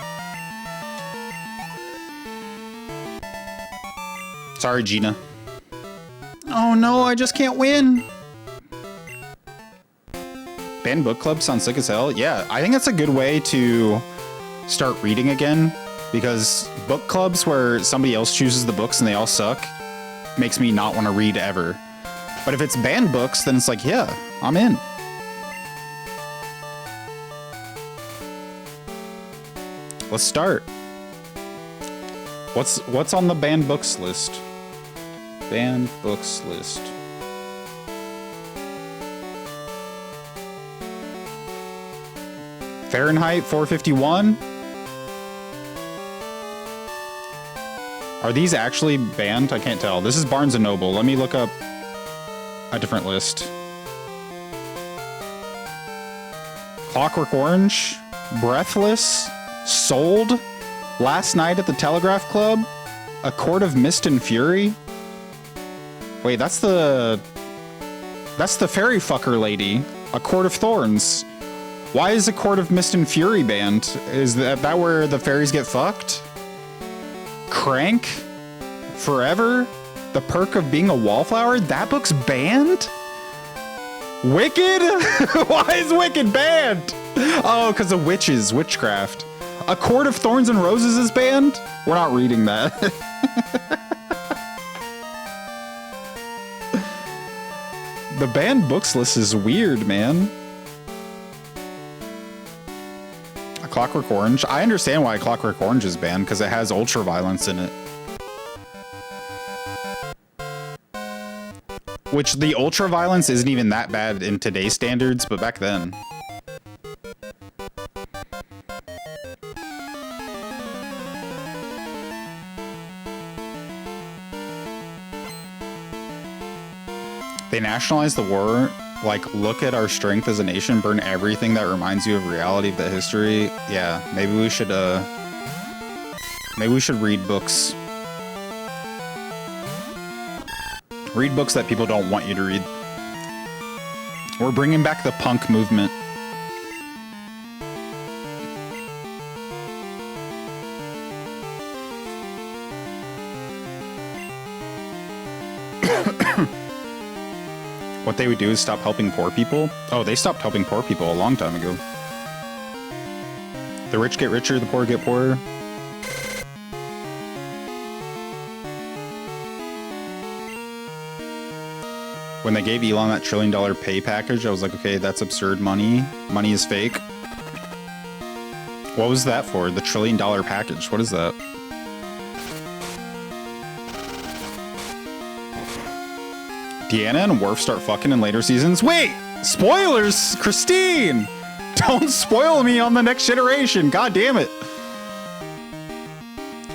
Sorry, Gina. Oh no, I just can't win. Banned book club sounds sick as hell. Yeah, I think that's a good way to start reading again, because book clubs where somebody else chooses the books and they all suck makes me not want to read ever. But if it's banned books, then it's like, yeah, I'm in. Let's start. What's on the banned books list? Banned books list. Fahrenheit 451? Are these actually banned? I can't tell. This is Barnes & Noble. Let me look up a different list. Clockwork Orange, Breathless, Sold, Last Night at the Telegraph Club, A Court of Mist and Fury. Wait, that's the fairy fucker lady. A Court of Thorns. Why is A Court of Mist and Fury banned? Is that where the fairies get fucked? Crank? Forever? The Perk of Being a Wallflower? That book's banned? Wicked? Why is Wicked banned? Oh, because of witches, witchcraft. A Court of Thorns and Roses is banned? We're not reading that. The banned books list is weird, man. A Clockwork Orange. I understand why Clockwork Orange is banned, because it has ultraviolence in it. Which the ultraviolence isn't even that bad in today's standards, but back then. They nationalized the war. Like, look at our strength as a nation, burn everything that reminds you of reality of the history. Yeah, maybe we should read books. Read books that people don't want you to read. We're bringing back the punk movement. What they would do is stop helping poor people. Oh, they stopped helping poor people a long time ago. The rich get richer, the poor get poorer. When they gave Elon that $1 trillion pay package, I was like, okay, that's absurd money. Money is fake. What was that for? The $1 trillion package. What is that? Deanna and Worf start fucking in later seasons. Wait! Spoilers! Christine! Don't spoil me on the next generation. God damn it.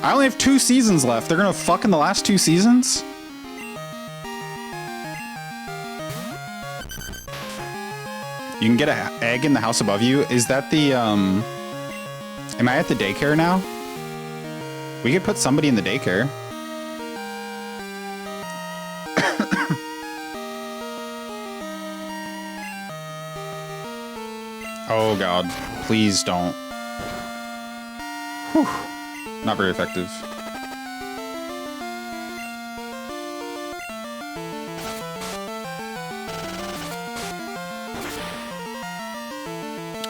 I only have 2 seasons left. They're gonna fuck in the last 2 seasons? You can get an egg in the house above you. Is that the, Am I at the daycare now? We could put somebody in the daycare. Oh god, please don't. Whew. Not very effective.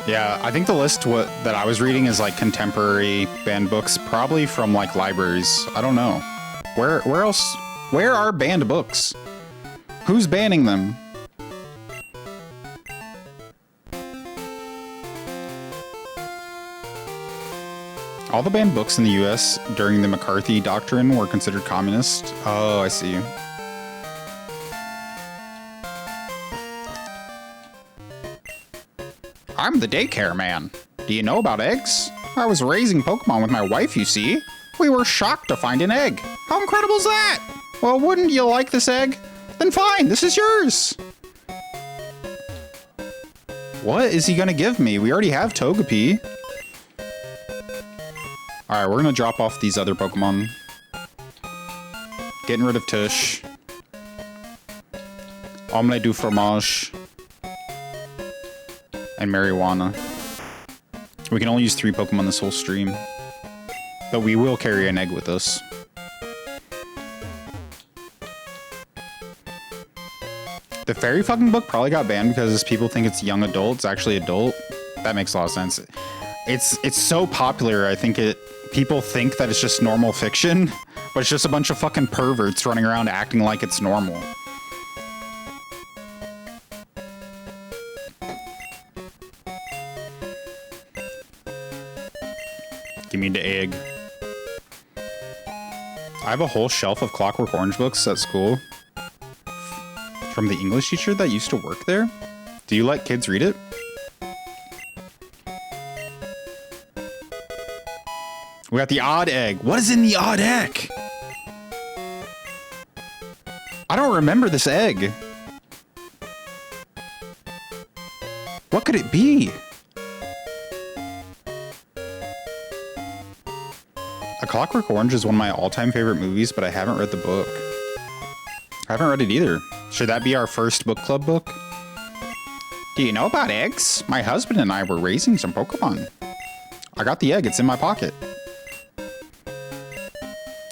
Yeah, I think the list that I was reading is like contemporary banned books, probably from like libraries. I don't know. Where else? Where are banned books? Who's banning them? All the banned books in the US during the McCarthy Doctrine were considered communist. Oh, I see. I'm the daycare man. Do you know about eggs? I was raising Pokemon with my wife, you see. We were shocked to find an egg. How incredible is that? Well, wouldn't you like this egg? Then fine, this is yours. What is he gonna give me? We already have Togepi. Alright, we're gonna drop off these other Pokemon. Getting rid of Tush. Omelette du fromage. And marijuana. We can only use 3 Pokemon this whole stream. But we will carry an egg with us. The fairy fucking book probably got banned because people think it's young adult. It's actually adult. That makes a lot of sense. It's so popular, I think people think that it's just normal fiction, but it's just a bunch of fucking perverts running around acting like it's normal. Give me the egg. I have a whole shelf of Clockwork Orange books at school. From the English teacher that used to work there? Do you let kids read it? We got the odd egg. What is in the odd egg? I don't remember this egg. What could it be? A Clockwork Orange is one of my all-time favorite movies, but I haven't read the book. I haven't read it either. Should that be our first book club book? Do you know about eggs? My husband and I were raising some Pokemon. I got the egg. It's in my pocket.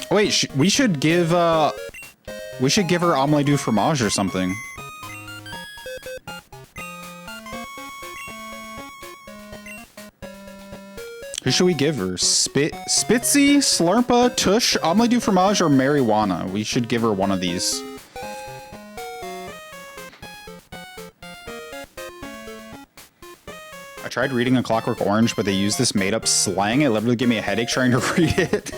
Wait, we should give her omelette du fromage or something. Who should we give her? Spitzy, Slurpa, Tush, omelette du fromage, or marijuana? We should give her one of these. I tried reading A Clockwork Orange, but they used this made-up slang. It literally gave me a headache trying to read it.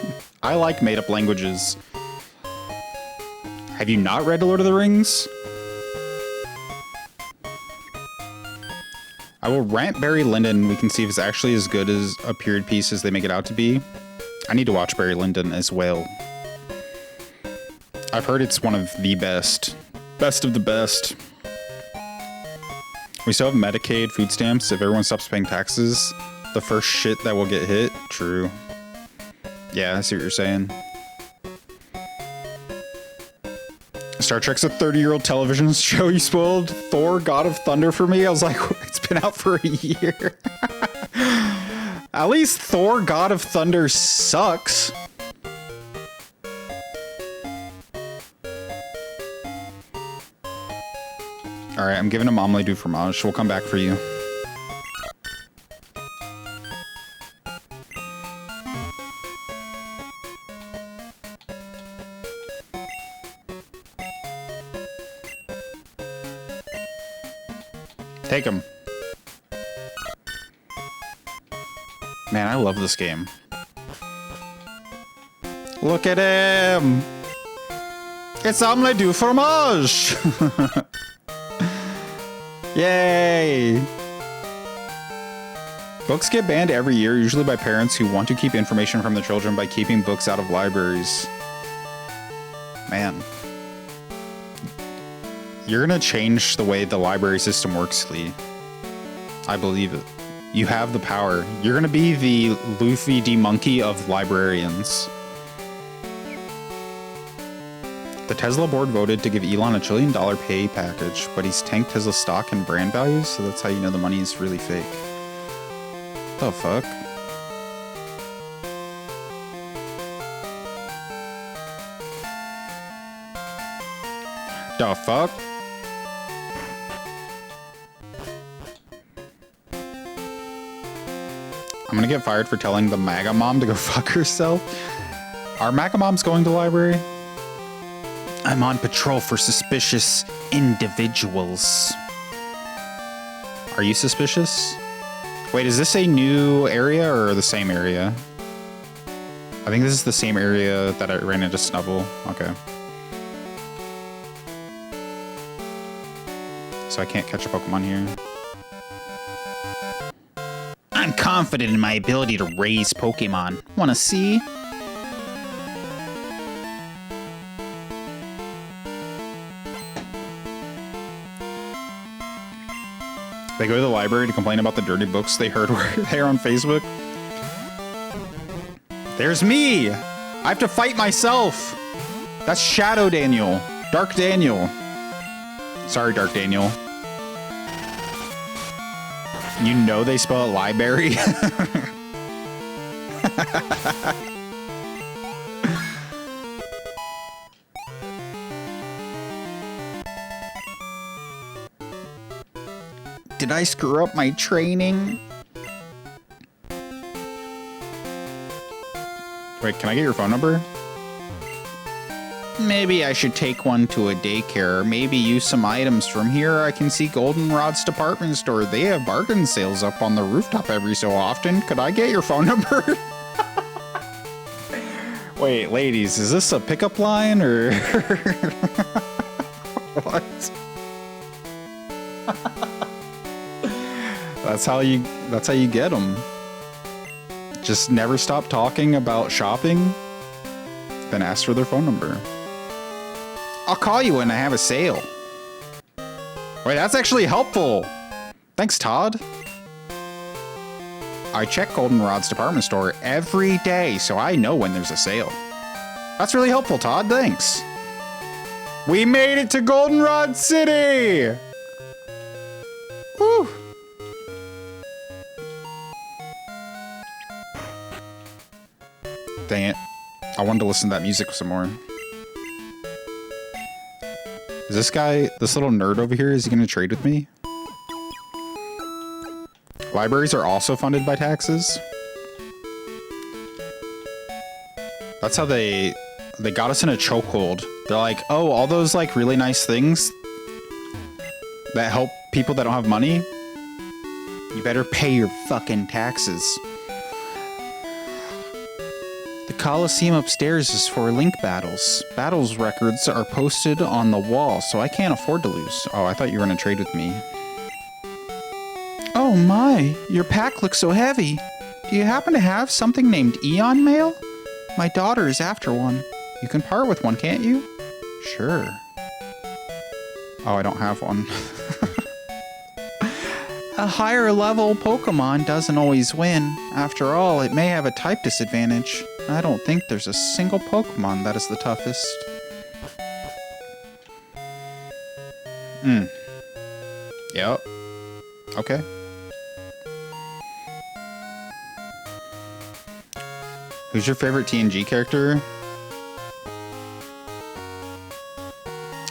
I like made-up languages. Have you not read The Lord of the Rings? I will rant Barry Lyndon. We can see if it's actually as good as a period piece as they make it out to be. I need to watch Barry Lyndon as well. I've heard it's one of the best. Best of the best. We still have Medicaid, food stamps. If everyone stops paying taxes, the first shit that will get hit. True. Yeah, I see what you're saying. Star Trek's a 30-year-old television show. You spoiled Thor, God of Thunder for me. I was like, it's been out for a year. At least Thor, God of Thunder sucks. All right, I'm giving him omelette du fromage. We'll come back for you. Take him. Man, I love this game. Look at him! It's omelette du fromage! Yay! Books get banned every year, usually by parents who want to keep information from the children by keeping books out of libraries. Man. You're gonna change the way the library system works, Lee. I believe it. You have the power. You're gonna be the Luffy D. Monkey of librarians. The Tesla board voted to give Elon $1 trillion pay package, but he's tanked Tesla stock and brand values, so that's how you know the money is really fake. What the fuck? The fuck? I'm gonna get fired for telling the MAGA mom to go fuck herself. Are MAGA moms going to the library? I'm on patrol for suspicious individuals. Are you suspicious? Wait, is this a new area or the same area? I think this is the same area that I ran into Snubble. Okay. So I can't catch a Pokemon here. I'm confident in my ability to raise Pokemon. Wanna see? They go to the library to complain about the dirty books they heard were there on Facebook. There's me! I have to fight myself! That's Shadow Daniel. Dark Daniel. Sorry, Dark Daniel. You know they spell it library? Did I screw up my training? Wait, can I get your phone number? Maybe I should take one to a daycare. Maybe use some items from here. I can see Goldenrod's department store. They have bargain sales up on the rooftop every so often. Could I get your phone number? Wait, ladies, is this a pickup line or what? That's how you get them. Just never stop talking about shopping, then ask for their phone number. I'll call you when I have a sale. Wait, that's actually helpful. Thanks, Todd. I check Goldenrod's department store every day, so I know when there's a sale. That's really helpful, Todd. Thanks. We made it to Goldenrod City! Woo! Dang it. I wanted to listen to that music some more. Is this guy, this little nerd over here, is he going to trade with me? Libraries are also funded by taxes. That's how they got us in a chokehold. They're like, oh, all those like really nice things that help people that don't have money, you better pay your fucking taxes. The Coliseum upstairs is for link battles. Battles records are posted on the wall, so I can't afford to lose. Oh, I thought you were gonna trade with me. Oh my, your pack looks so heavy. Do you happen to have something named Eon Mail? My daughter is after one. You can part with one, can't you? Sure. Oh, I don't have one. A higher level Pokemon doesn't always win. After all, it may have a type disadvantage. I don't think there's a single Pokemon that is the toughest. Yep. Okay. Who's your favorite TNG character?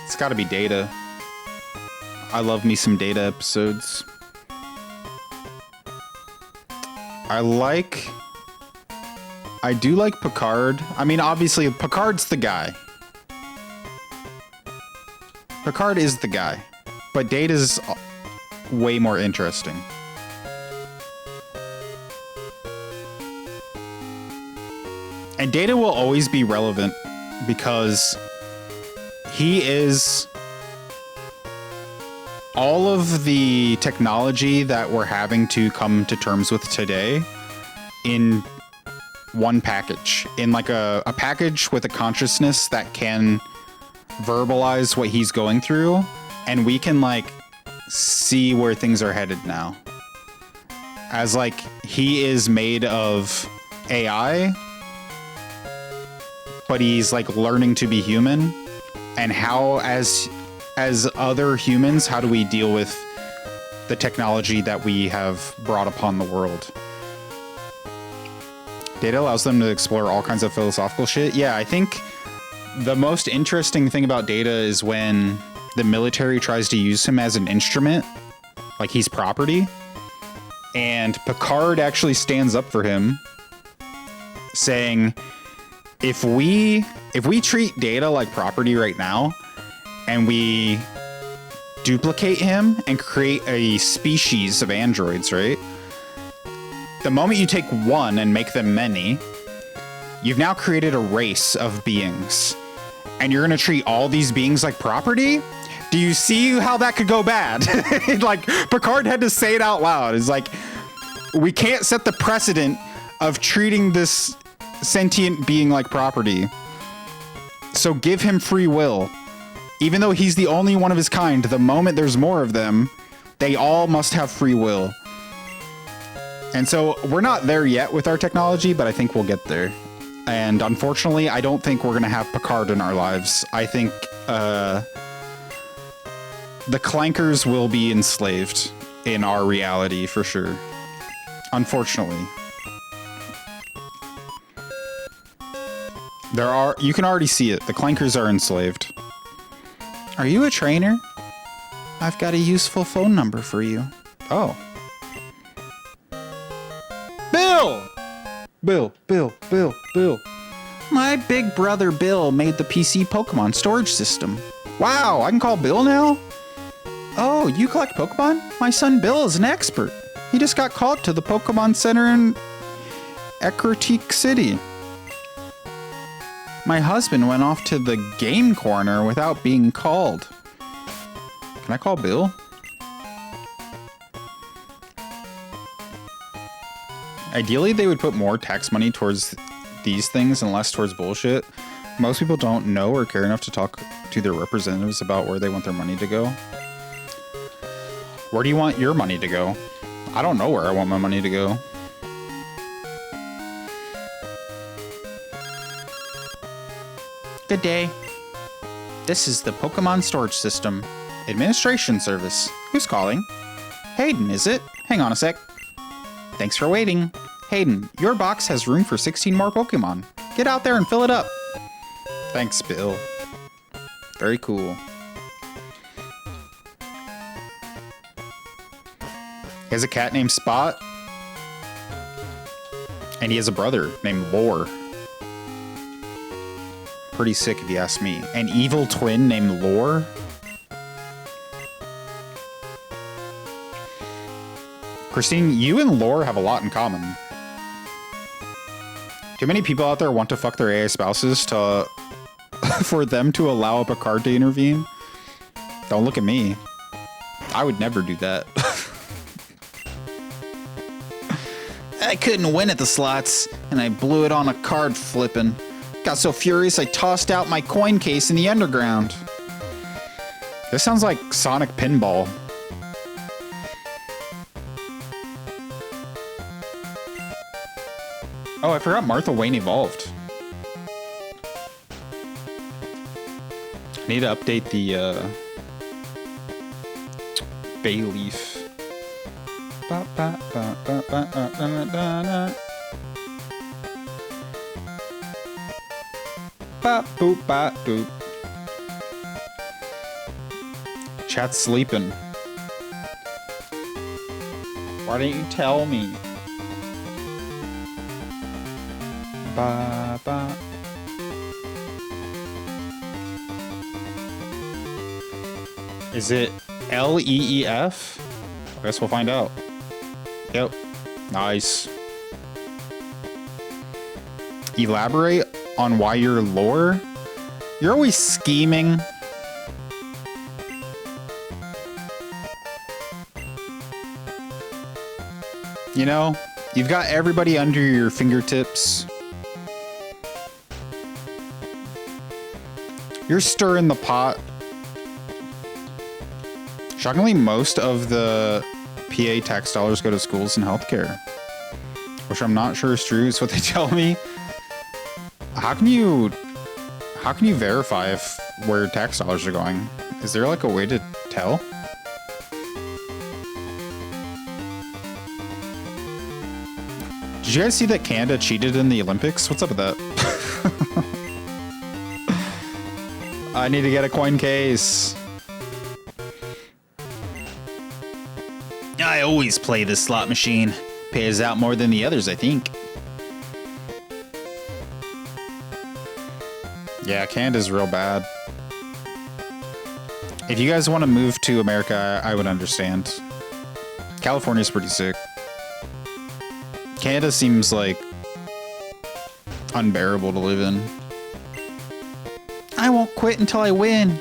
It's gotta be Data. I love me some Data episodes. I do like Picard. I mean, obviously, Picard's the guy. Picard is the guy. But Data's way more interesting. And Data will always be relevant because he is all of the technology that we're having to come to terms with today in one package, in like a package with a consciousness that can verbalize what he's going through, and we can like see where things are headed now. As like he is made of AI, but he's like learning to be human, and how as other humans, how do we deal with the technology that we have brought upon the world? Data allows them to explore all kinds of philosophical shit. Yeah, I think the most interesting thing about Data is when the military tries to use him as an instrument, like he's property, and Picard actually stands up for him, saying, if we treat Data like property right now, and we duplicate him and create a species of androids, right? The moment you take one and make them many, you've now created a race of beings. And you're gonna treat all these beings like property? Do you see how that could go bad? Like, Picard had to say it out loud. It's like, we can't set the precedent of treating this sentient being like property. So give him free will. Even though he's the only one of his kind, the moment there's more of them, they all must have free will. And so we're not there yet with our technology, but I think we'll get there. And unfortunately, I don't think we're going to have Picard in our lives. I think the clankers will be enslaved in our reality for sure. Unfortunately. You can already see it. The clankers are enslaved. Are you a trainer? I've got a useful phone number for you. Oh. Bill. My big brother Bill made the PC Pokemon storage system. Wow, I can call Bill now? Oh, you collect Pokemon? My son Bill is an expert. He just got called to the Pokemon Center in Ecruteak City. My husband went off to the game corner without being called. Can I call Bill? Ideally, they would put more tax money towards these things and less towards bullshit. Most people don't know or care enough to talk to their representatives about where they want their money to go. Where do you want your money to go? I don't know where I want my money to go. Good day. This is the Pokemon Storage System Administration Service. Who's calling? Hayden, is it? Hang on a sec. Thanks for waiting. Hayden, your box has room for 16 more Pokemon. Get out there and fill it up. Thanks, Bill. Very cool. He has a cat named Spot. And he has a brother named Lore. Pretty sick if you ask me. An evil twin named Lore? Christine, you and Lore have a lot in common. Too many people out there want to fuck their AI spouses to for them to allow a Picard to intervene? Don't look at me. I would never do that. I couldn't win at the slots, and I blew it on a card flipping. Got so furious I tossed out my coin case in the underground. This sounds like Sonic Pinball. Oh, I forgot Martha Wayne evolved. I need to update the Bayleaf. Ba, ba, ba, ba, ba, ba, ba, ba, ba. Ba, boop, ba, boop. Chat's sleeping. Why didn't you tell me? Ba ba. Is it L-E-E-F? I guess we'll find out. Yep. Nice. Elaborate on why you're lore? You're always scheming. You know, you've got everybody under your fingertips. You're stirring the pot. Shockingly, most of the PA tax dollars go to schools and healthcare, which I'm not sure is true. Is what they tell me. How can you verify if where tax dollars are going? Is there like a way to tell? Did you guys see that Canada cheated in the Olympics? What's up with that? I need to get a coin case. I always play this slot machine. Pays out more than the others, I think. Yeah, Canada's real bad. If you guys want to move to America, I would understand. California's pretty sick. Canada seems like unbearable to live in. I won't quit until I win.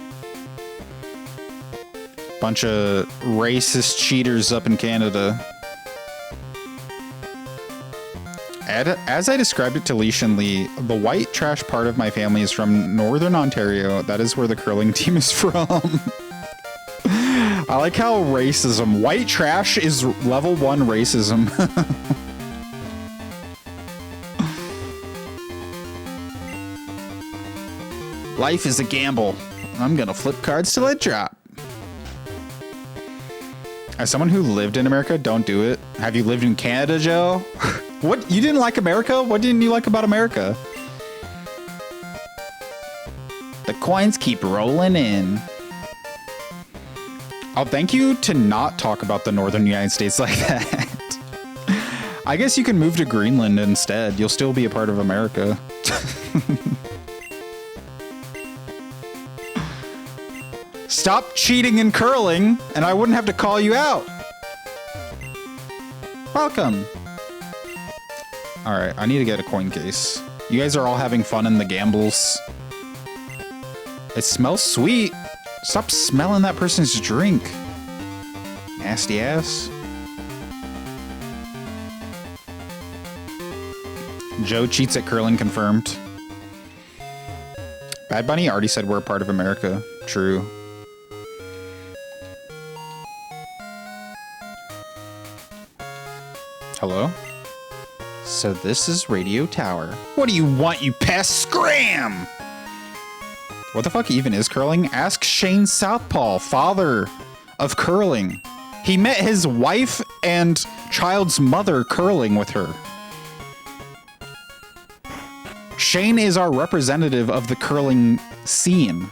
Bunch of racist cheaters up in Canada. As I described it to Leash and Lee, the white trash part of my family is from Northern Ontario. That is where the curling team is from. I like how racism. White trash is level 1 racism. Life is a gamble. I'm gonna flip cards till I drop. As someone who lived in America, don't do it. Have you lived in Canada, Joe? What? You didn't like America? What didn't you like about America? The coins keep rolling in. I'll thank you to not talk about the northern United States like that. I guess you can move to Greenland instead. You'll still be a part of America. Stop cheating in curling, and I wouldn't have to call you out. Welcome. All right, I need to get a coin case. You guys are all having fun in the gambles. It smells sweet. Stop smelling that person's drink. Nasty ass. Joe cheats at curling confirmed. Bad Bunny already said we're a part of America. True. Hello? So this is Radio Tower. What do you want, you pest? Scram! What the fuck even is curling? Ask Shane Southpaw, father of curling. He met his wife and child's mother curling with her. Shane is our representative of the curling scene.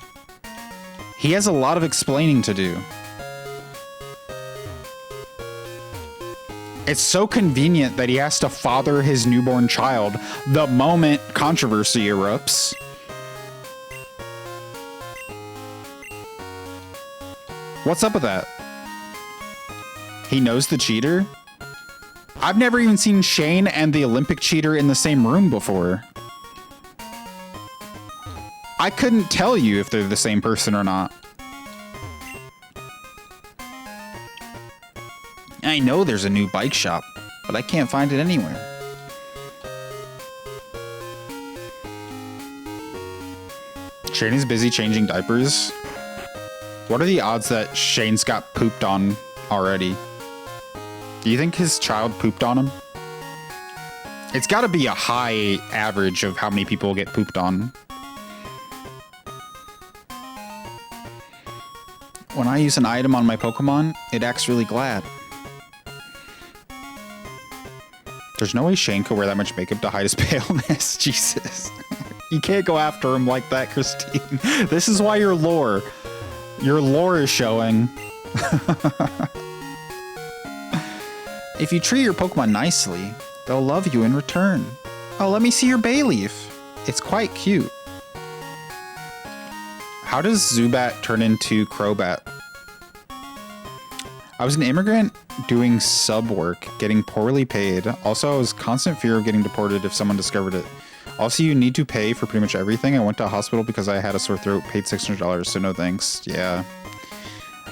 He has a lot of explaining to do. It's so convenient that he has to father his newborn child the moment controversy erupts. What's up with that? He knows the cheater? I've never even seen Shane and the Olympic cheater in the same room before. I couldn't tell you if they're the same person or not. I know there's a new bike shop, but I can't find it anywhere. Shane is busy changing diapers. What are the odds that Shane's got pooped on already? Do you think his child pooped on him? It's got to be a high average of how many people get pooped on. When I use an item on my Pokemon, it acts really glad. There's no way Shane could wear that much makeup to hide his paleness. Jesus. You can't go after him like that, Christine. This is why you're lore. Your lore is showing. If you treat your Pokemon nicely, they'll love you in return. Oh, let me see your Bayleaf. It's quite cute. How does Zubat turn into Crobat? I was an immigrant doing sub work, getting poorly paid. Also, I was constant fear of getting deported if someone discovered it. Also, you need to pay for pretty much everything. I went to a hospital because I had a sore throat, paid $600, so no thanks. Yeah.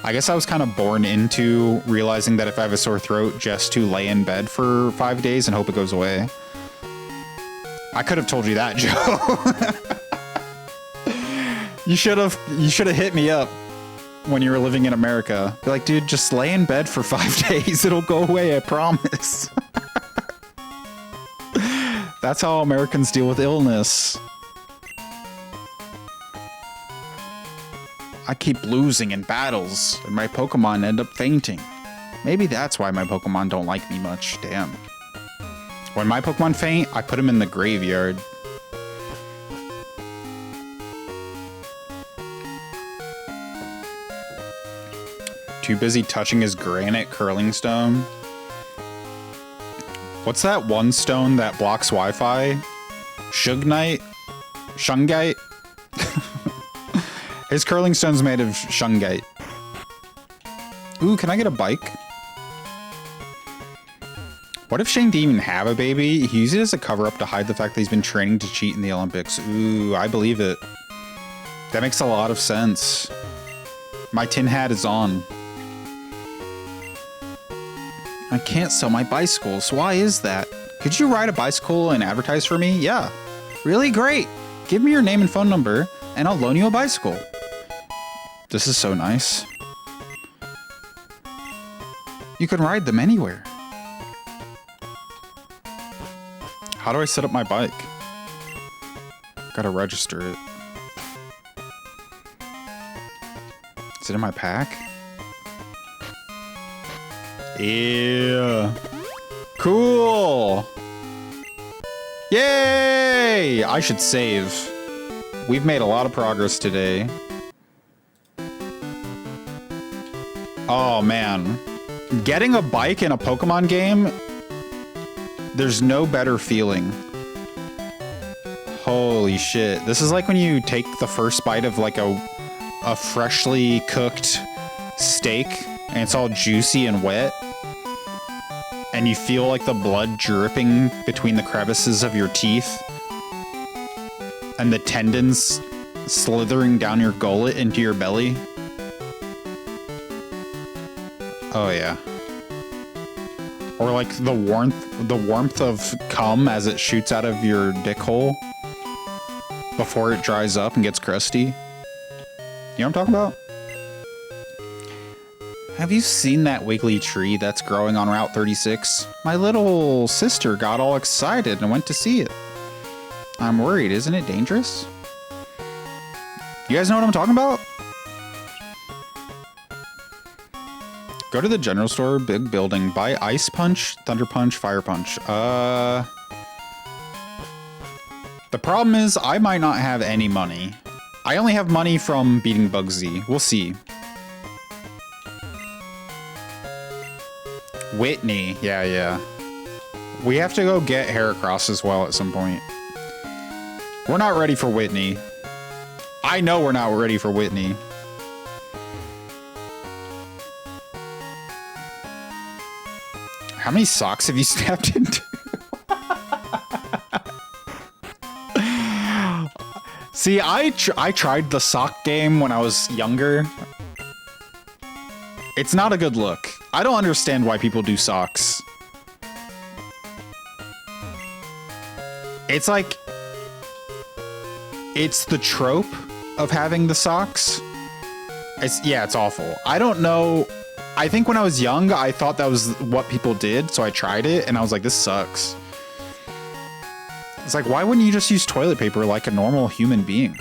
I guess I was kind of born into realizing that if I have a sore throat, just to lay in bed for 5 days and hope it goes away. I could have told you that, Joe. You should have hit me up when you were living in America. Be like, dude, just lay in bed for 5 days. It'll go away, I promise. That's how Americans deal with illness. I keep losing in battles, and my Pokemon end up fainting. Maybe that's why my Pokemon don't like me much. Damn. When my Pokemon faint, I put them in the graveyard. Too busy touching his granite curling stone. What's that one stone that blocks Wi-Fi? Shugnite? Shungite? His curling stone's made of shungite. Ooh, can I get a bike? What if Shane didn't even have a baby? He used it as a cover-up to hide the fact that he's been training to cheat in the Olympics. Ooh, I believe it. That makes a lot of sense. My tin hat is on. I can't sell my bicycles. Why is that? Could you ride a bicycle and advertise for me? Yeah. Really? Great. Give me your name and phone number, and I'll loan you a bicycle. This is so nice. You can ride them anywhere. How do I set up my bike? Gotta register it. Is it in my pack? Yeah. Cool. Yay! I should save. We've made a lot of progress today. Oh, man. Getting a bike in a Pokemon game, there's no better feeling. Holy shit. This is like when you take the first bite of like a freshly cooked steak and it's all juicy and wet. And you feel like the blood dripping between the crevices of your teeth. And the tendons slithering down your gullet into your belly. Oh yeah. Or like the warmth of cum as it shoots out of your dick hole before it dries up and gets crusty. You know what I'm talking about? Have you seen that wiggly tree that's growing on Route 36? My little sister got all excited and went to see it. I'm worried, isn't it dangerous? You guys know what I'm talking about? Go to the general store, big building, buy Ice Punch, Thunder Punch, Fire Punch. The problem is I might not have any money. I only have money from beating Bugsy. We'll see. Whitney. Yeah. We have to go get Heracross as well at some point. We're not ready for Whitney. I know we're not ready for Whitney. How many socks have you snapped into? See, I tried the sock game when I was younger. It's not a good look. I don't understand why people do socks. It's like... It's the trope of having the socks. It's awful. I don't know... I think when I was young, I thought that was what people did, so I tried it, and I was like, this sucks. It's like, why wouldn't you just use toilet paper like a normal human being?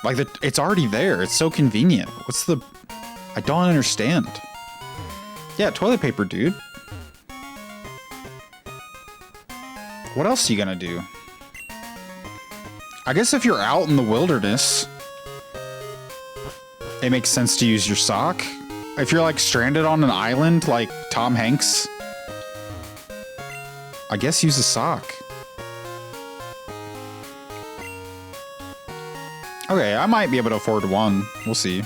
Like, it's already there. It's so convenient. What's the... I don't understand. Yeah, toilet paper, dude. What else are you gonna do? I guess if you're out in the wilderness, it makes sense to use your sock. If you're like stranded on an island like Tom Hanks, I guess use a sock. Okay, I might be able to afford one. We'll see.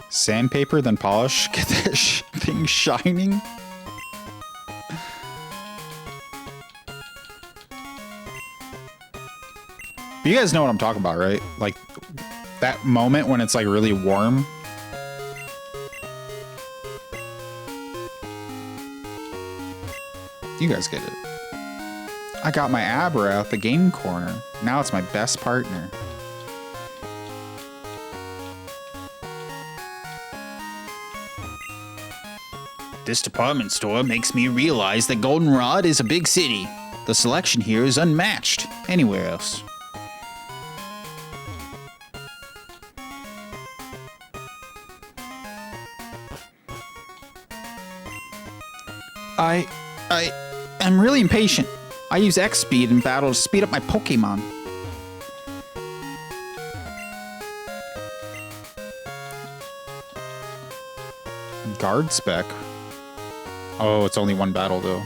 Sandpaper, then polish. Get that thing shining. But you guys know what I'm talking about, right? Like that moment when it's like really warm. You guys get it. I got my Abra out the game corner. Now it's my best partner. This department store makes me realize that Goldenrod is a big city. The selection here is unmatched anywhere else. I'm really impatient. I use X speed in battle to speed up my Pokemon. Guard spec. Oh, it's only one battle though.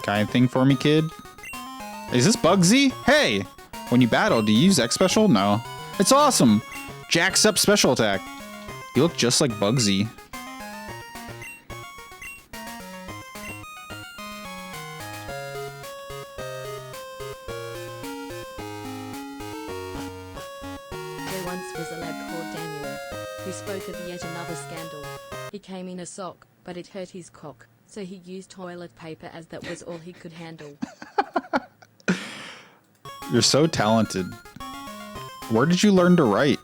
Got anything for me, kid? Is this Bugsy? Hey! When you battle, do you use X special? No. It's awesome! Jacks up special attack. You look just like Bugsy. There once was a lad called Daniel, who spoke of yet another scandal. He came in a sock, but it hurt his cock, so he used toilet paper as that was all he could handle. You're so talented. Where did you learn to write?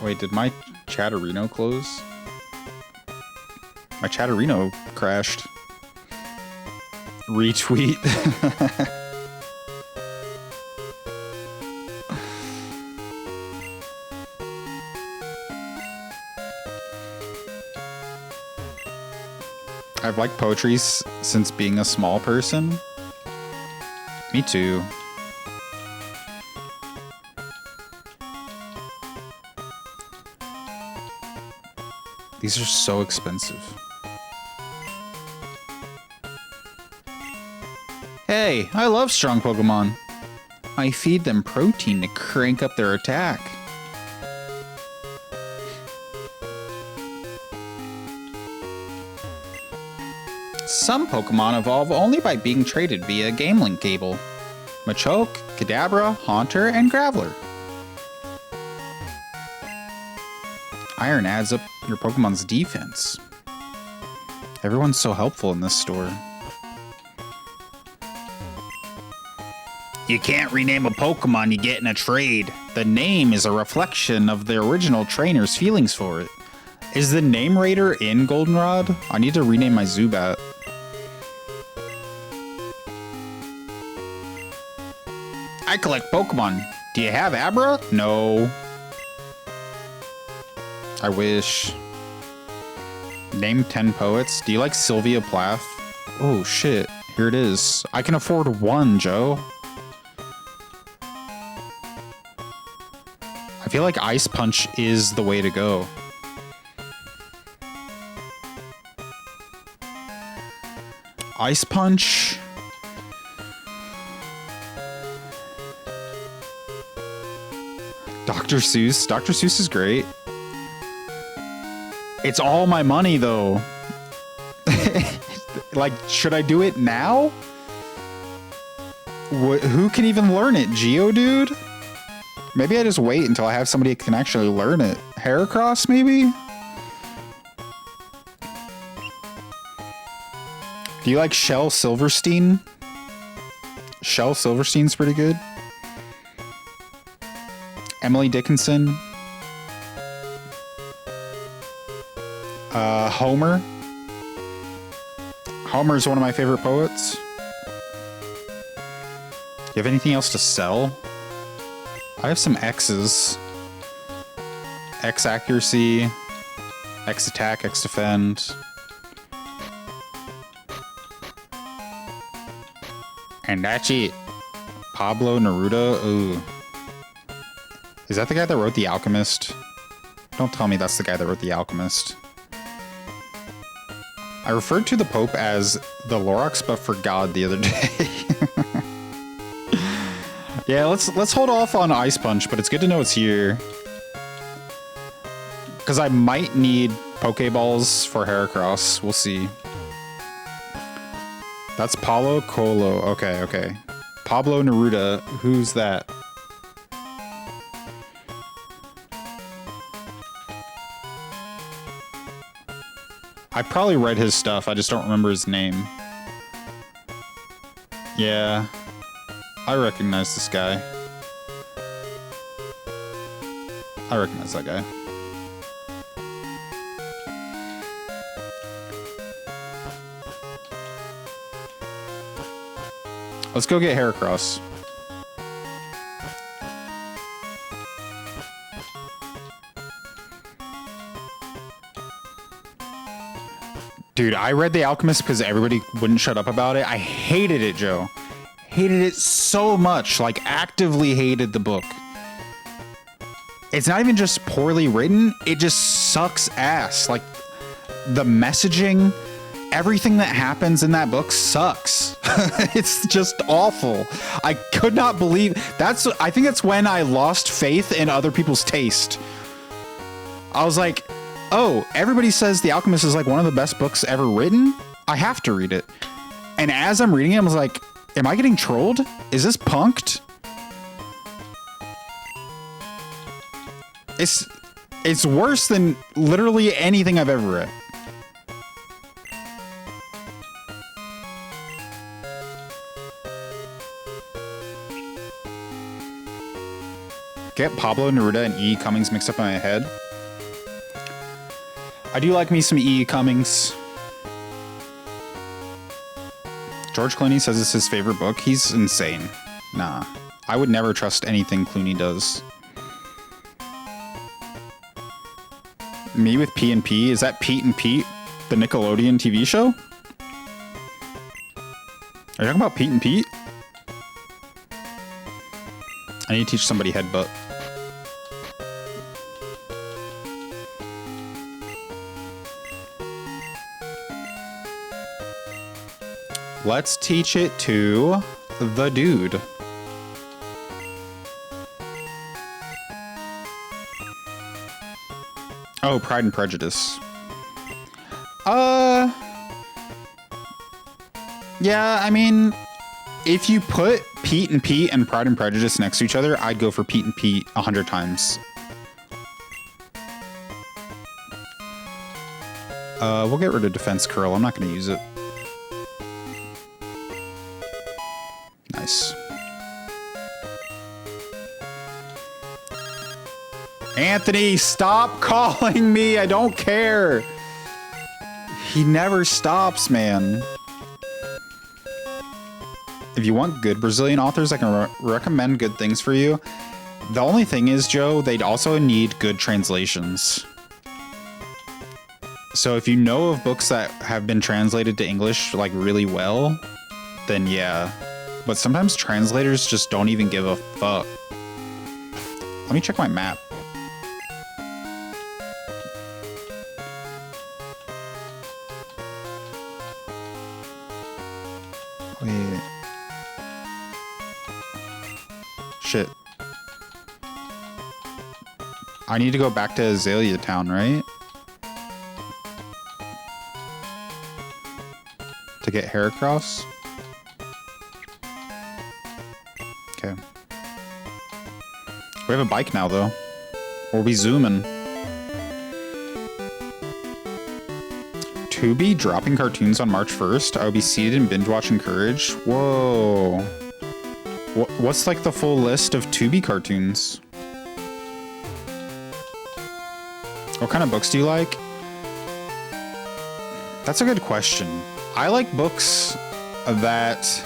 Wait, did my Chatterino close? My Chatterino crashed. Retweet. I've liked poetry since being a small person. Me too. These are so expensive. Hey, I love strong Pokemon. I feed them protein to crank up their attack. Some Pokemon evolve only by being traded via a game link cable. Machoke, Kadabra, Haunter, and Graveler. Iron adds up your Pokemon's defense. Everyone's so helpful in this store. You can't rename a Pokemon you get in a trade. The name is a reflection of the original trainer's feelings for it. Is the name raider in Goldenrod? I need to rename my Zubat. I collect Pokemon. Do you have Abra? No. I wish. Name 10 poets. Do you like Sylvia Plath? Oh shit. Here it is. I can afford one, Joe. I feel like Ice Punch is the way to go. Ice Punch. Dr. Seuss. Dr. Seuss is great. It's all my money, though. Like, should I do it now? Who can even learn it? Geodude? Maybe I just wait until I have somebody who can actually learn it. Heracross, maybe? Do you like Shel Silverstein? Shel Silverstein's pretty good. Emily Dickinson. Homer. Homer is one of my favorite poets. You have anything else to sell? I have some X's. X accuracy, X attack, X defend. And that's it. Pablo Neruda. Ooh. Is that the guy that wrote The Alchemist? Don't tell me that's the guy that wrote The Alchemist. I referred to the Pope as the Lorax, but for God the other day. Yeah, let's hold off on Ice Punch, but it's good to know it's here. Because I might need Pokeballs for Heracross. We'll see. That's Paulo Coelho. Okay, okay. Pablo Neruda. Who's that? I probably read his stuff. I just don't remember his name. Yeah. I recognize this guy. I recognize that guy. Let's go get Heracross. Dude, I read The Alchemist because everybody wouldn't shut up about it. I hated it, Joe. Hated it so much. Like, actively hated the book. It's not even just poorly written. It just sucks ass. Like, the messaging, everything that happens in that book sucks. It's just awful. I could not believe... I think that's when I lost faith in other people's taste. I was like... Oh, everybody says The Alchemist is like one of the best books ever written. I have to read it. And as I'm reading it, I was like, am I getting trolled? Is this punked? It's worse than literally anything I've ever read. Get Pablo Neruda and E. Cummings mixed up in my head. I do like me some E. Cummings. George Clooney says it's his favorite book. He's insane. Nah. I would never trust anything Clooney does. Me with P and P? Is that Pete and Pete? The Nickelodeon TV show? Are you talking about Pete and Pete? I need to teach somebody headbutt. Let's teach it to the dude. Oh, Pride and Prejudice. Yeah, I mean, if you put Pete and Pete and Pride and Prejudice next to each other, I'd go for Pete and Pete 100 times. We'll get rid of Defense Curl. I'm not going to use it. Nice. Anthony, stop calling me. I don't care. He never stops, man. If you want good Brazilian authors, I can recommend good things for you. The only thing is, Joe, they'd also need good translations. So if you know of books that have been translated to English, like, really well, then yeah. But sometimes translators just don't even give a fuck. Let me check my map. Wait. Shit. I need to go back to Azalea Town, right? To get Heracross? Okay. We have a bike now, though. We'll be zooming. Tubi dropping cartoons on March 1st. I will be seated in binge-watching courage. Whoa. What's, like, the full list of Tubi cartoons? What kind of books do you like? That's a good question. I like books that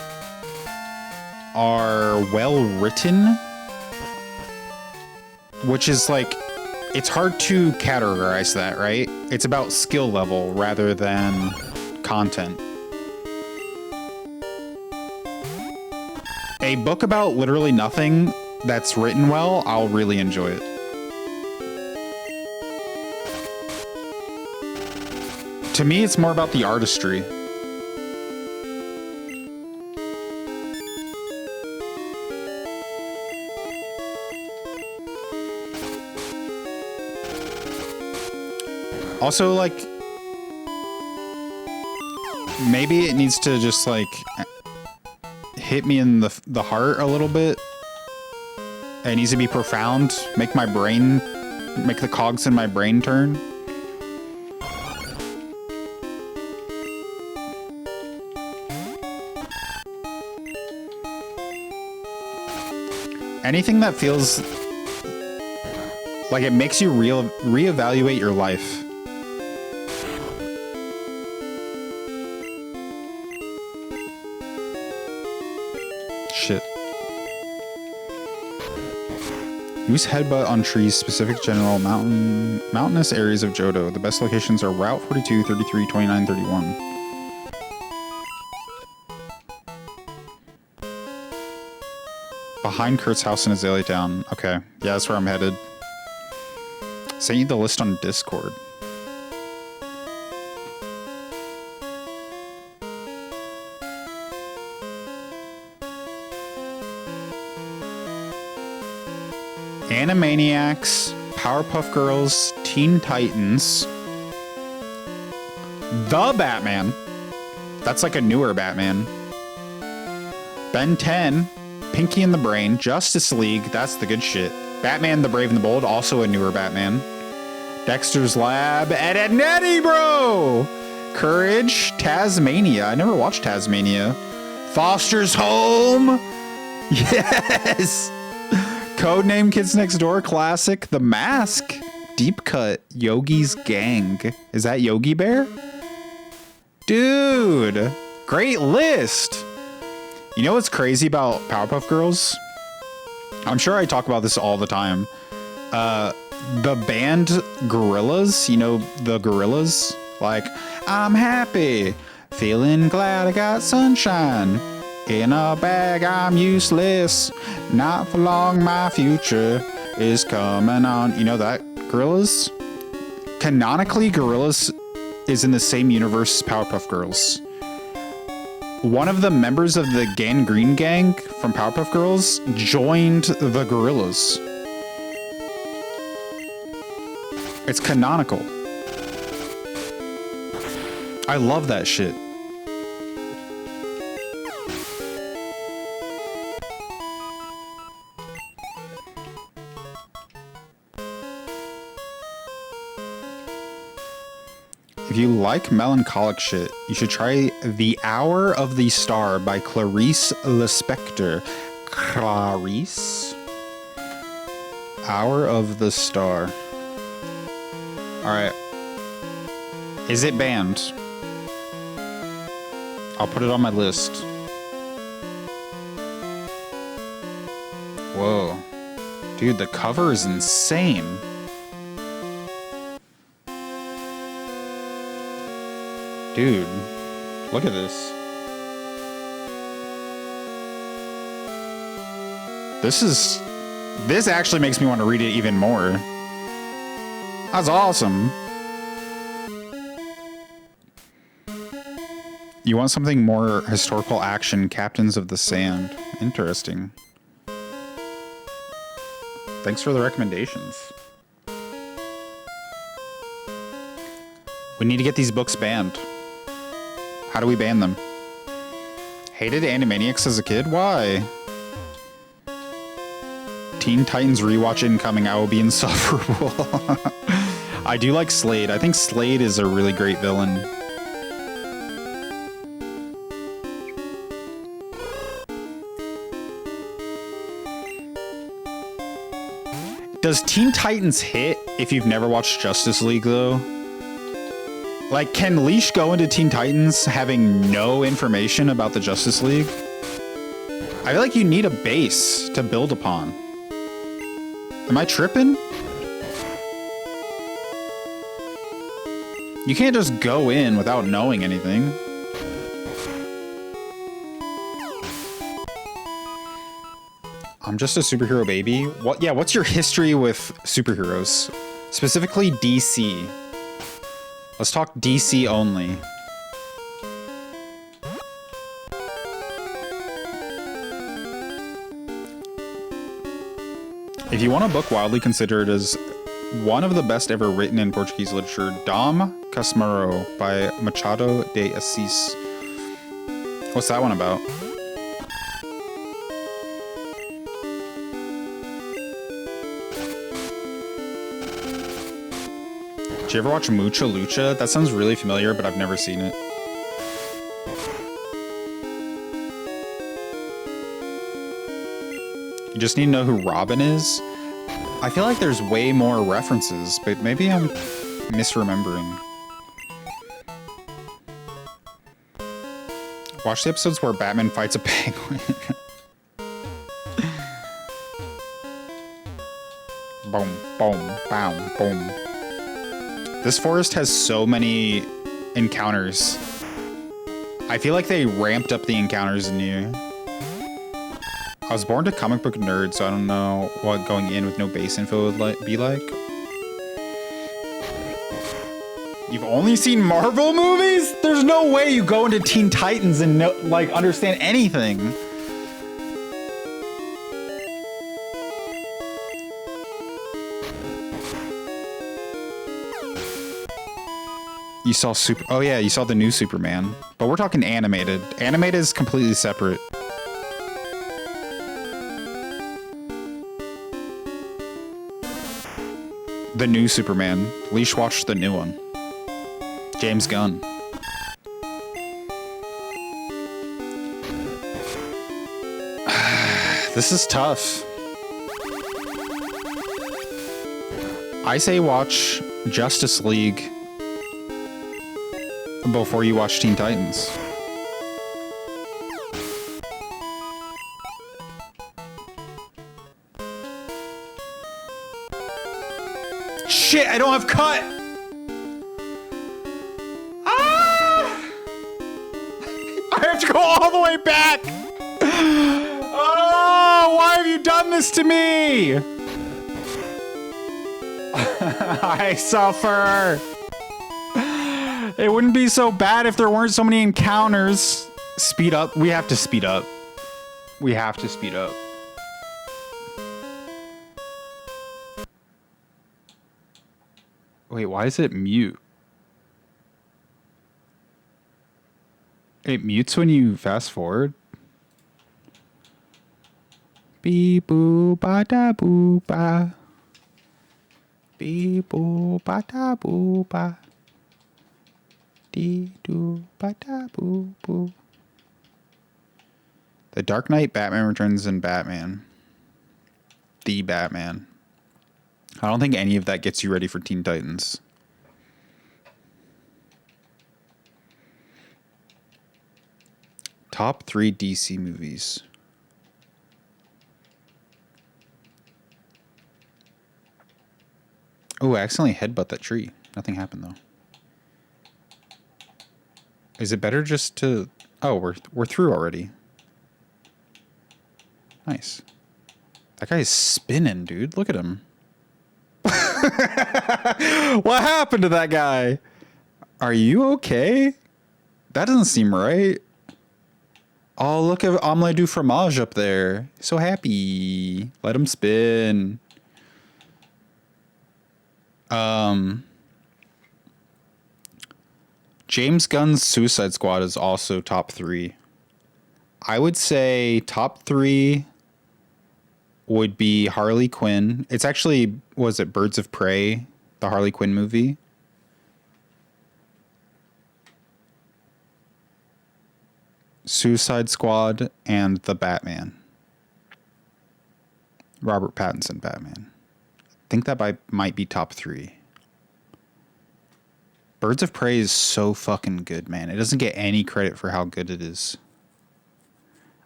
are well written, which is like, it's hard to categorize that, right? It's about skill level rather than content. A book about literally nothing that's written well, I'll really enjoy it. To me, it's more about the artistry. Also, like, maybe it needs to just, like, hit me in the heart a little bit. It needs to be profound, make the cogs in my brain turn. Anything that feels like it makes you reevaluate your life. Shit. Use headbutt on trees, specific general mountainous areas of Johto. The best locations are Route 42, 33, 29, 31. Behind Kurt's house in Azalea Town. Okay, yeah, that's where I'm headed. Sent you the list on Discord. Animaniacs, Powerpuff Girls, Teen Titans, The Batman. That's like a newer Batman. Ben 10, Pinky and the Brain, Justice League, that's the good shit. Batman the Brave and the Bold, also a newer Batman. Dexter's Lab, Ed, Edd n Eddy, bro! Courage, Tasmania. I never watched Tasmania. Foster's Home! Yes! Codename Kids Next Door, classic. The Mask, Deep Cut, Yogi's Gang. Is that Yogi Bear? Dude, great list! You know what's crazy about Powerpuff Girls? I'm sure I talk about this all the time. The band Gorillaz, you know, the Gorillaz? Like, I'm happy, feeling glad I got sunshine. In a bag, I'm useless. Not for long, my future is coming on. You know that, Gorillaz? Canonically, Gorillaz is in the same universe as Powerpuff Girls. One of the members of the Gangrene Gang from Powerpuff Girls joined the Gorillaz. It's canonical. I love that shit. If you like melancholic shit, you should try The Hour of the Star by Clarice Lispector. Clarice? Hour of the Star. Alright. Is it banned? I'll put it on my list. Whoa. Dude, the cover is insane. Dude, look at this. This actually makes me want to read it even more. That's awesome. You want something more historical action, Captains of the Sand. Interesting. Thanks for the recommendations. We need to get these books banned. How do we ban them? Hated Animaniacs as a kid? Why? Teen Titans rewatch incoming. I will be insufferable. I do like Slade. I think Slade is a really great villain. Does Teen Titans hit if you've never watched Justice League, though? Like, can Leash go into Teen Titans having no information about the Justice League? I feel like you need a base to build upon. Am I tripping? You can't just go in without knowing anything. I'm just a superhero baby. What? Yeah, what's your history with superheroes? Specifically DC. Let's talk DC only. If you want a book widely considered as one of the best ever written in Portuguese literature, Dom Casmurro by Machado de Assis. What's that one about? Did you ever watch Mucha Lucha? That sounds really familiar, but I've never seen it. You just need to know who Robin is? I feel like there's way more references, but maybe I'm misremembering. Watch the episodes where Batman fights a penguin. Boom, boom, bam, boom. This forest has so many encounters. I feel like they ramped up the encounters in here. I was born to comic book nerd, so I don't know what going in with no base info would be like. You've only seen Marvel movies? There's no way you go into Teen Titans and like understand anything. You saw oh yeah, you saw the new Superman. But we're talking animated. Animated is completely separate. The new Superman. Leash watched the new one. James Gunn. This is tough. I say watch Justice League before you watch Teen Titans. Shit, I don't have cut! Ah! I have to go all the way back! Oh, why have you done this to me? I suffer. It wouldn't be so bad if there weren't so many encounters. Speed up. We have to speed up. We have to speed up. Wait, why is it mute? It mutes when you fast forward? Beep boo ba da boo ba. Beep boo ba da boo ba. Dee doo ba da boo boo. The Dark Knight, Batman Returns, and Batman. The Batman. I don't think any of that gets you ready for Teen Titans. Top 3 DC movies. Oh, I accidentally headbutt that tree. Nothing happened though. Is it better just to... Oh, we're through already. Nice. That guy's spinning, dude. Look at him. What happened to that guy? Are you okay? That doesn't seem right. Oh, look at Omelette du Fromage up there. So happy. Let him spin. James Gunn's Suicide Squad is also top 3. I would say top 3 would be Harley Quinn. It's actually, was it Birds of Prey, the Harley Quinn movie? Suicide Squad and The Batman. Robert Pattinson Batman. I think that might be top 3. Birds of Prey is so fucking good, man. It doesn't get any credit for how good it is.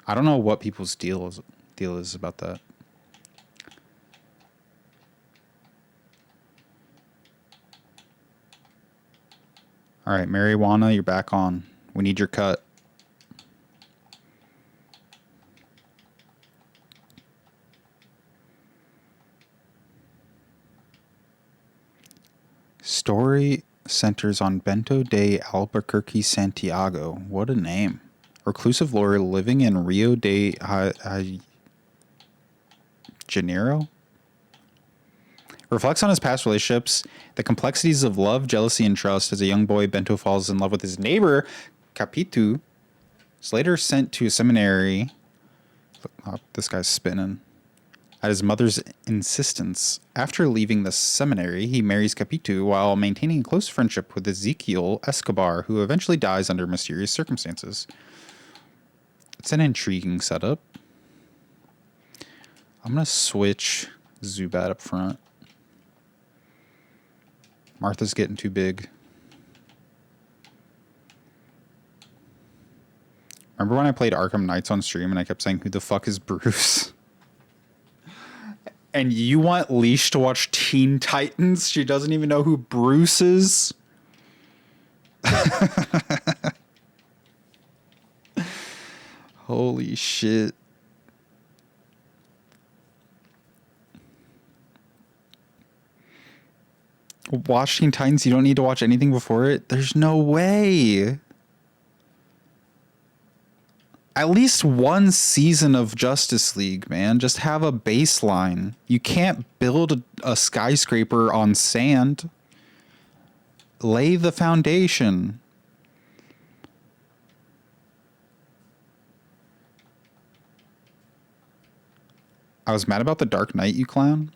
I don't know what people's deal is about that. All right, Marijuana, you're back on. We need your cut. Story centers on Bento de Albuquerque, Santiago. What a name. Reclusive lawyer living in Rio de Janeiro. Reflects on his past relationships, the complexities of love, jealousy, and trust. As a young boy, Bento falls in love with his neighbor, Capitu. Is later sent to a seminary. Oh, this guy's spinning. At his mother's insistence. After leaving the seminary, he marries Capitu while maintaining a close friendship with Ezekiel Escobar, who eventually dies under mysterious circumstances. It's an intriguing setup. I'm going to switch Zubat up front. Martha's getting too big. Remember when I played Arkham Knights on stream and I kept saying, who the fuck is Bruce? And you want Leash to watch Teen Titans? She doesn't even know who Bruce is? Holy shit. Watch Teen Titans? You don't need to watch anything before it? There's no way. At least one season of Justice League, man. Just have a baseline. You can't build a skyscraper on sand. Lay the foundation. I was mad about the Dark Knight, you clown.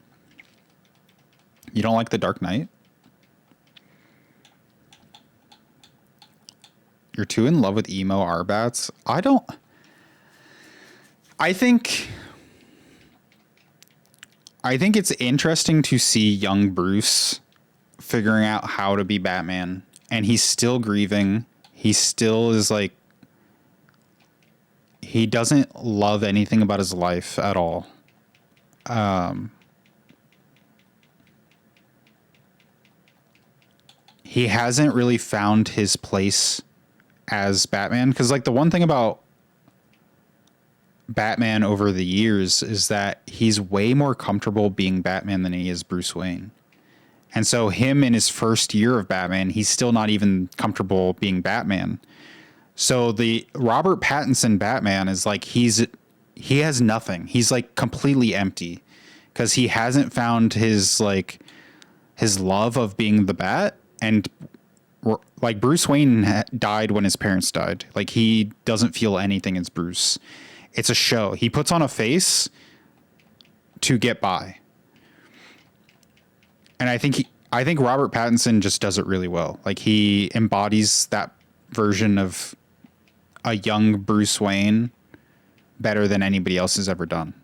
You don't like the Dark Knight? You're too in love with emo Arbats? I think it's interesting to see young Bruce figuring out how to be Batman, and he's still grieving. He still is like, he doesn't love anything about his life at all. He hasn't really found his place as Batman, because like the one thing about Batman over the years is that he's way more comfortable being Batman than he is Bruce Wayne. And so him in his first year of Batman, he's still not even comfortable being Batman. So the Robert Pattinson Batman is like, he has nothing. He's like completely empty because he hasn't found his love of being the Bat. And like Bruce Wayne died when his parents died. Like he doesn't feel anything as Bruce. It's a show. He puts on a face to get by. And I think Robert Pattinson just does it really well. Like he embodies that version of a young Bruce Wayne better than anybody else has ever done.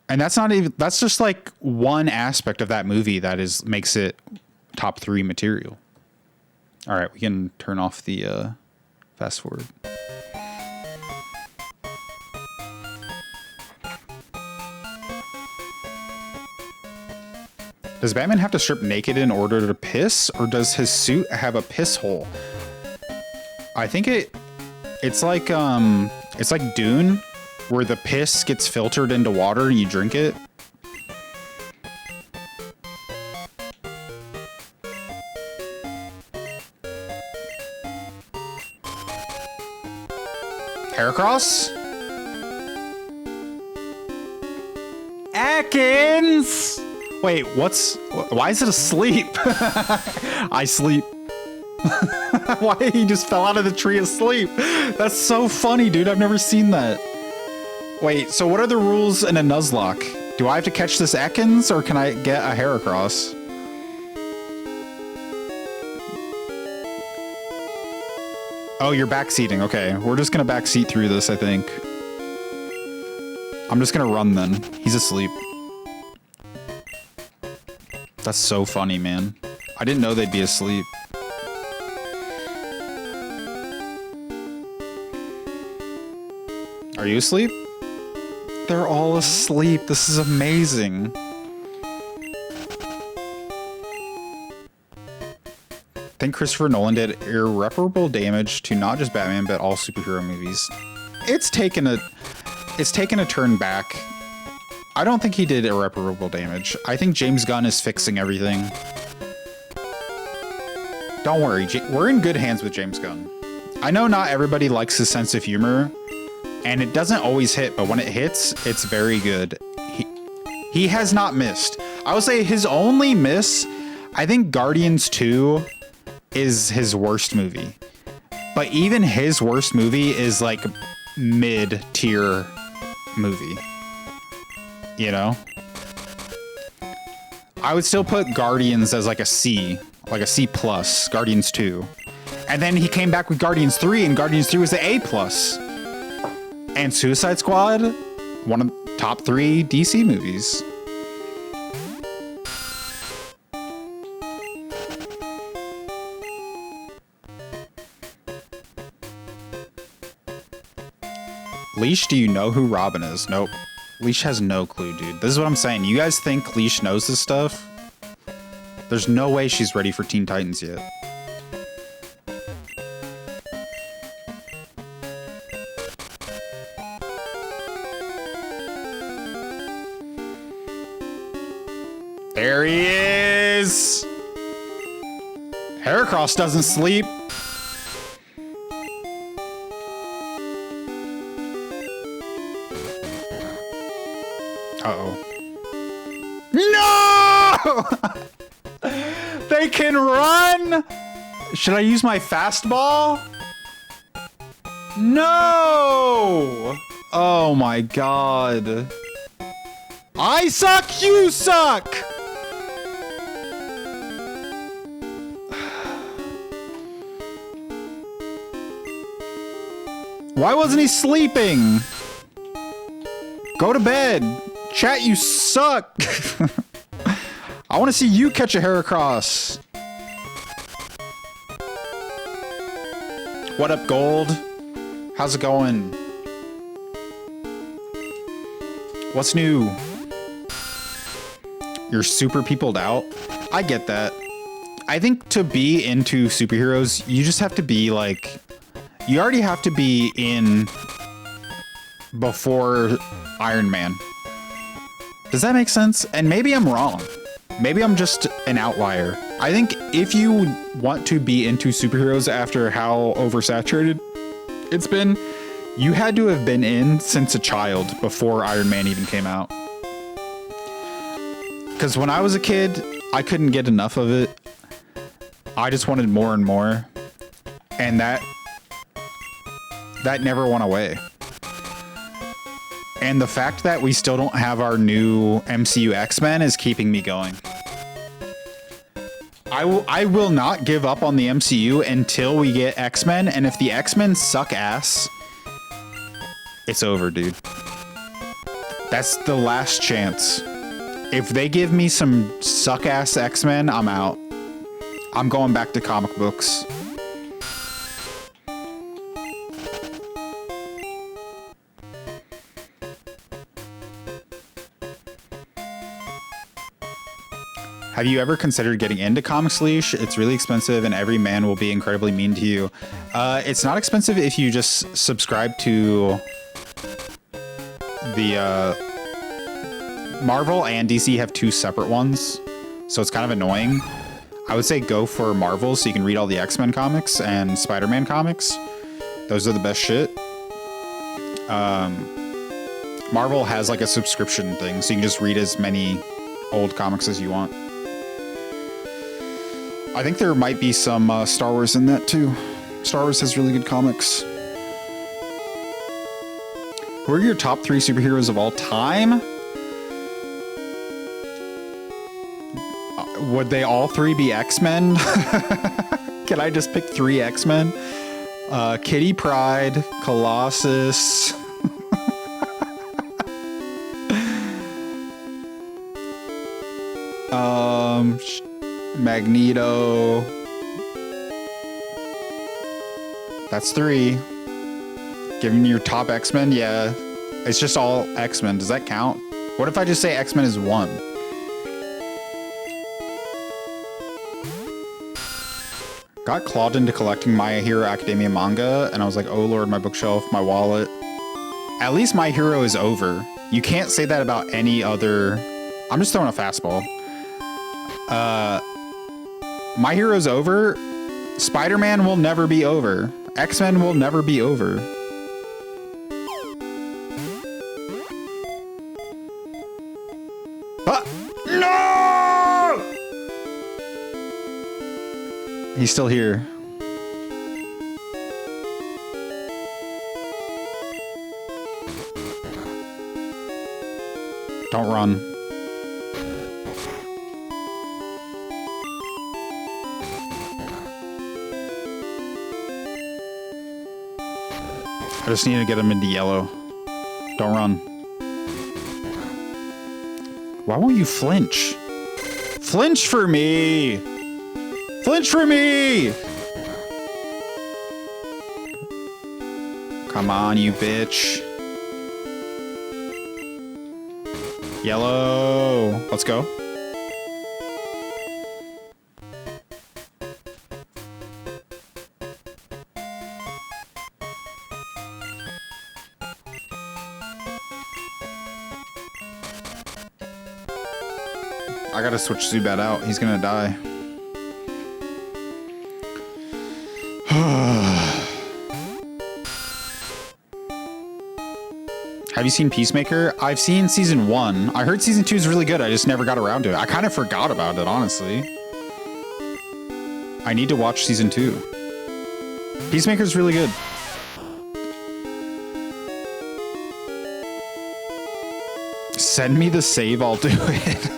And that's just like one aspect of that movie that makes it top 3 material. All right, we can turn off the fast forward. Does Batman have to strip naked in order to piss, or does his suit have a piss hole? I think it's like Dune, where the piss gets filtered into water and you drink it. Heracross? Atkins! Wait, why is it asleep? I sleep. Why he just fell out of the tree asleep? That's so funny, dude. I've never seen that. Wait, so what are the rules in a Nuzlocke? Do I have to catch this Ekans, or can I get a Heracross? Oh, you're backseating. Okay, we're just gonna backseat through this, I think. I'm just gonna run then. He's asleep. That's so funny, man. I didn't know they'd be asleep. Are you asleep? They're all asleep. This is amazing. I think Christopher Nolan did irreparable damage to not just Batman, but all superhero movies. It's taken a turn back I don't think he did irreparable damage. I think James Gunn is fixing everything. Don't worry, we're in good hands with James Gunn. I know not everybody likes his sense of humor, and it doesn't always hit, but when it hits, it's very good. He has not missed. I would say his only miss, I think Guardians 2 is his worst movie. But even his worst movie is like mid-tier movie. You know? I would still put Guardians as like a C plus, Guardians 2. And then he came back with Guardians 3, and Guardians 3 was the A plus. And Suicide Squad, one of the top 3 DC movies. Leash, do you know who Robin is? Nope. Leash has no clue, dude. This is what I'm saying. You guys think Leash knows this stuff? There's no way she's ready for Teen Titans yet. There he is! Heracross doesn't sleep. Uh-oh. No! They can run! Should I use my fastball? No! Oh my god. I suck, you suck! Why wasn't he sleeping? Go to bed. Chat, you suck. I want to see you catch a Heracross. What up, Gold? How's it going? What's new? You're super peopled out? I get that. I think to be into superheroes, you just have to be like... You already have to be in before Iron Man. Does that make sense? And maybe I'm wrong. Maybe I'm just an outlier. I think if you want to be into superheroes after how oversaturated it's been, you had to have been in since a child before Iron Man even came out. Because when I was a kid, I couldn't get enough of it. I just wanted more and more. And that never went away. And the fact that we still don't have our new MCU X-Men is keeping me going. I will not give up on the MCU until we get X-Men, and if the X-Men suck ass, it's over, dude. That's the last chance. If they give me some suck-ass X-Men, I'm out. I'm going back to comic books. Have you ever considered getting into comics, Leash? It's really expensive and every man will be incredibly mean to you. It's not expensive if you just subscribe to the Marvel and DC have 2 separate ones, so it's kind of annoying. I would say go for Marvel so you can read all the X-Men comics and Spider-Man comics. Those are the best shit. Marvel has like a subscription thing, so you can just read as many old comics as you want. I think there might be some Star Wars in that too. Star Wars has really good comics. Who are your top 3 superheroes of all time? Would they all 3 be X-Men? Can I just pick 3 X-Men? Kitty Pryde, Colossus. Magneto. That's 3. Giving your top X-Men? Yeah. It's just all X-Men. Does that count? What if I just say X-Men is 1? Got clawed into collecting My Hero Academia manga, and I was like, oh lord, my bookshelf, my wallet. At least My Hero is over. You can't say that about any other... I'm just throwing a fastball. My Hero's over. Spider-Man will never be over. X-Men will never be over. No! He's still here. Don't run. I just need to get him into yellow. Don't run. Why won't you flinch? Flinch for me! Flinch for me! Come on, you bitch. Yellow. Let's go. I gotta switch Zubat out. He's gonna die. Have you seen Peacemaker? I've seen season 1. I heard season 2 is really good. I just never got around to it. I kind of forgot about it, honestly. I need to watch season 2. Peacemaker's really good. Send me the save, I'll do it.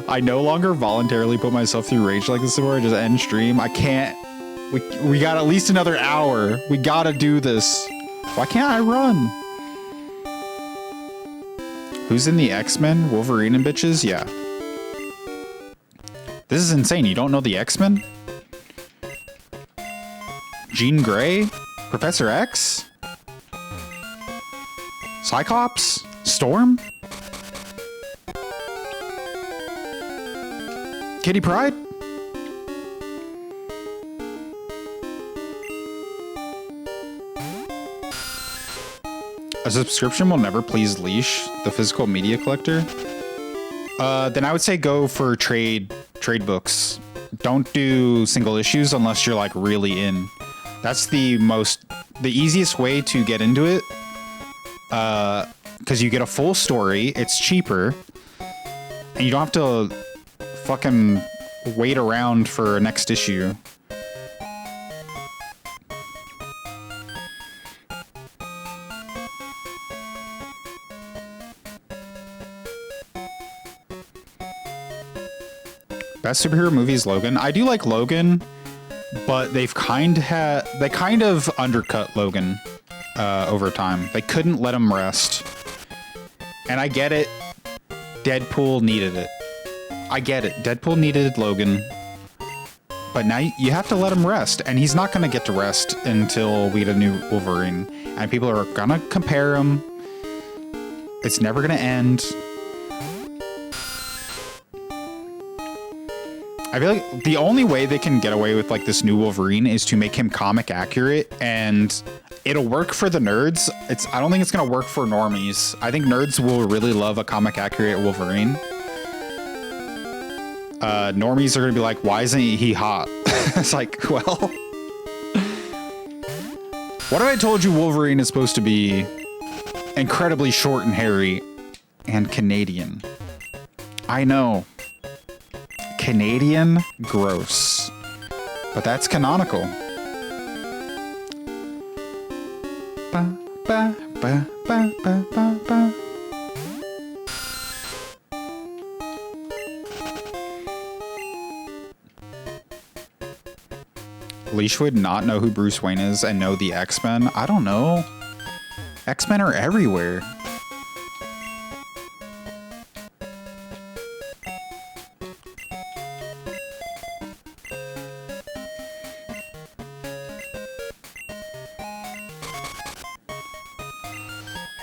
I no longer voluntarily put myself through rage like this anymore. I just end stream. I can't. We got at least another hour. We gotta do this. Why can't I run? Who's in the X-Men? Wolverine and bitches? Yeah. This is insane. You don't know the X-Men? Jean Grey? Professor X? Cyclops? Storm? Kitty Pryde? A subscription will never please Leash, the physical media collector. Then I would say go for trade books. Don't do single issues unless you're like really in. That's the easiest way to get into it. Because you get a full story, it's cheaper, and you don't have to fucking wait around for a next issue. Best superhero movie is Logan. I do like Logan, but they kind of undercut Logan over time. They couldn't let him rest. And I get it. Deadpool needed it. I get it. Deadpool needed Logan. But now you have to let him rest. And he's not going to get to rest until we get a new Wolverine. And people are going to compare him. It's never going to end. I feel like the only way they can get away with like this new Wolverine is to make him comic accurate, and it'll work for the nerds. I don't think it's gonna work for normies. I think nerds will really love a comic accurate Wolverine. Normies are gonna be like, why isn't he hot? It's like, well, what if I told you Wolverine is supposed to be incredibly short and hairy and Canadian? I know. Canadian? Gross. But that's canonical. Ba, ba, ba, ba, ba, ba, ba. Leash would not know who Bruce Wayne is and know the X-Men. I don't know. X-Men are everywhere.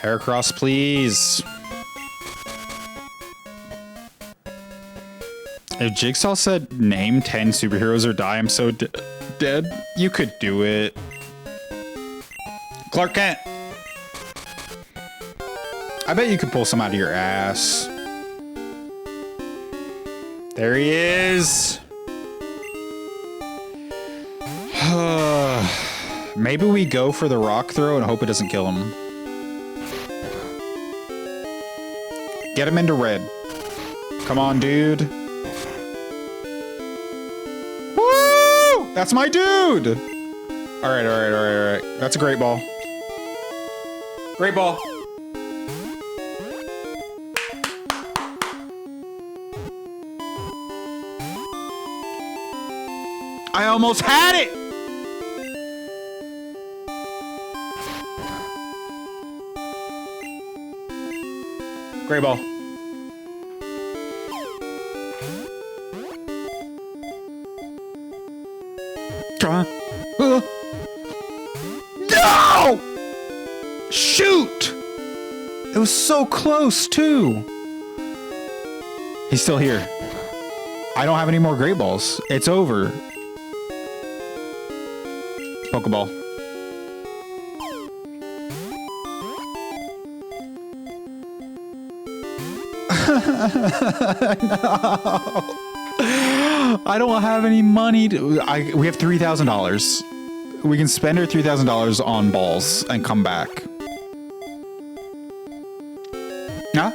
Heracross, please. If Jigsaw said, name 10 superheroes or die, I'm so dead, you could do it. Clark Kent. I bet you could pull some out of your ass. There he is. Maybe we go for the rock throw and hope it doesn't kill him. Get him into red. Come on, dude. Woo! That's my dude! Alright, alright, alright, alright. That's a great ball. Great ball. I almost had it! Great ball. No! Shoot! It was so close, too. He's still here. I don't have any more great balls. It's over. Pokeball. No. I don't have any money to... we have $3,000. We can spend our $3,000 on balls and come back. Huh?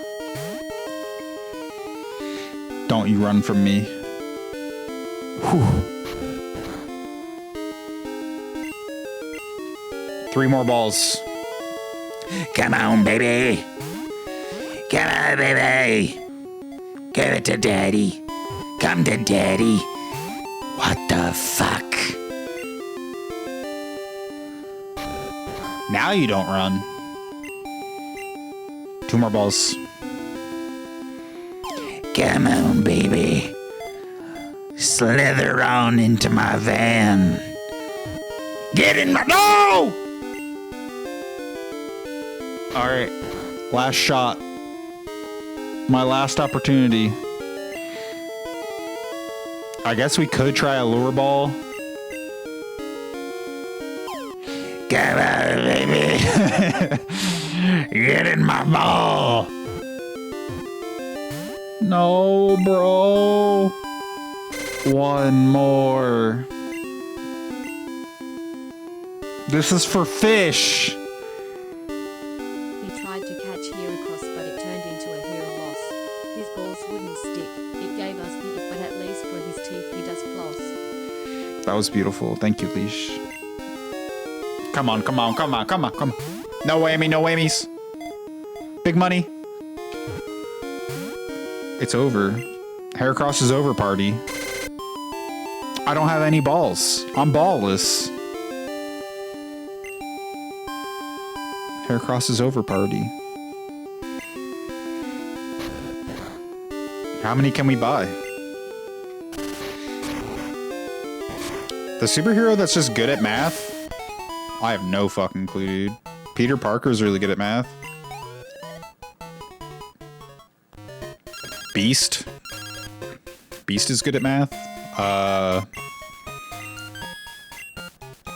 Don't you run from me. Whew. 3 more balls. Come on, baby. Come on, baby. Give it to daddy. Come to daddy. What the fuck? Now you don't run. 2 more balls. Come on, baby. Slither on into my van. Get in my... No! Alright. Last shot. My last opportunity. I guess we could try a lure ball. Come on, baby. Get in my ball. No, bro. 1 more. This is for fish. He tried to catch Heracross, but it turned into a Heraloss. His balls wouldn't stick. It gave us the ick, but at least for his teeth he does floss. That was beautiful. Thank you, Leash. Come on, come on, come on, come on, come on. No whammy, no whammies. Big money. It's over. Heracross is over, party. I don't have any balls. I'm ballless. Heracross is over, party. How many can we buy? The superhero that's just good at math? I have no fucking clue, dude. Peter Parker's really good at math. Beast. Beast is good at math.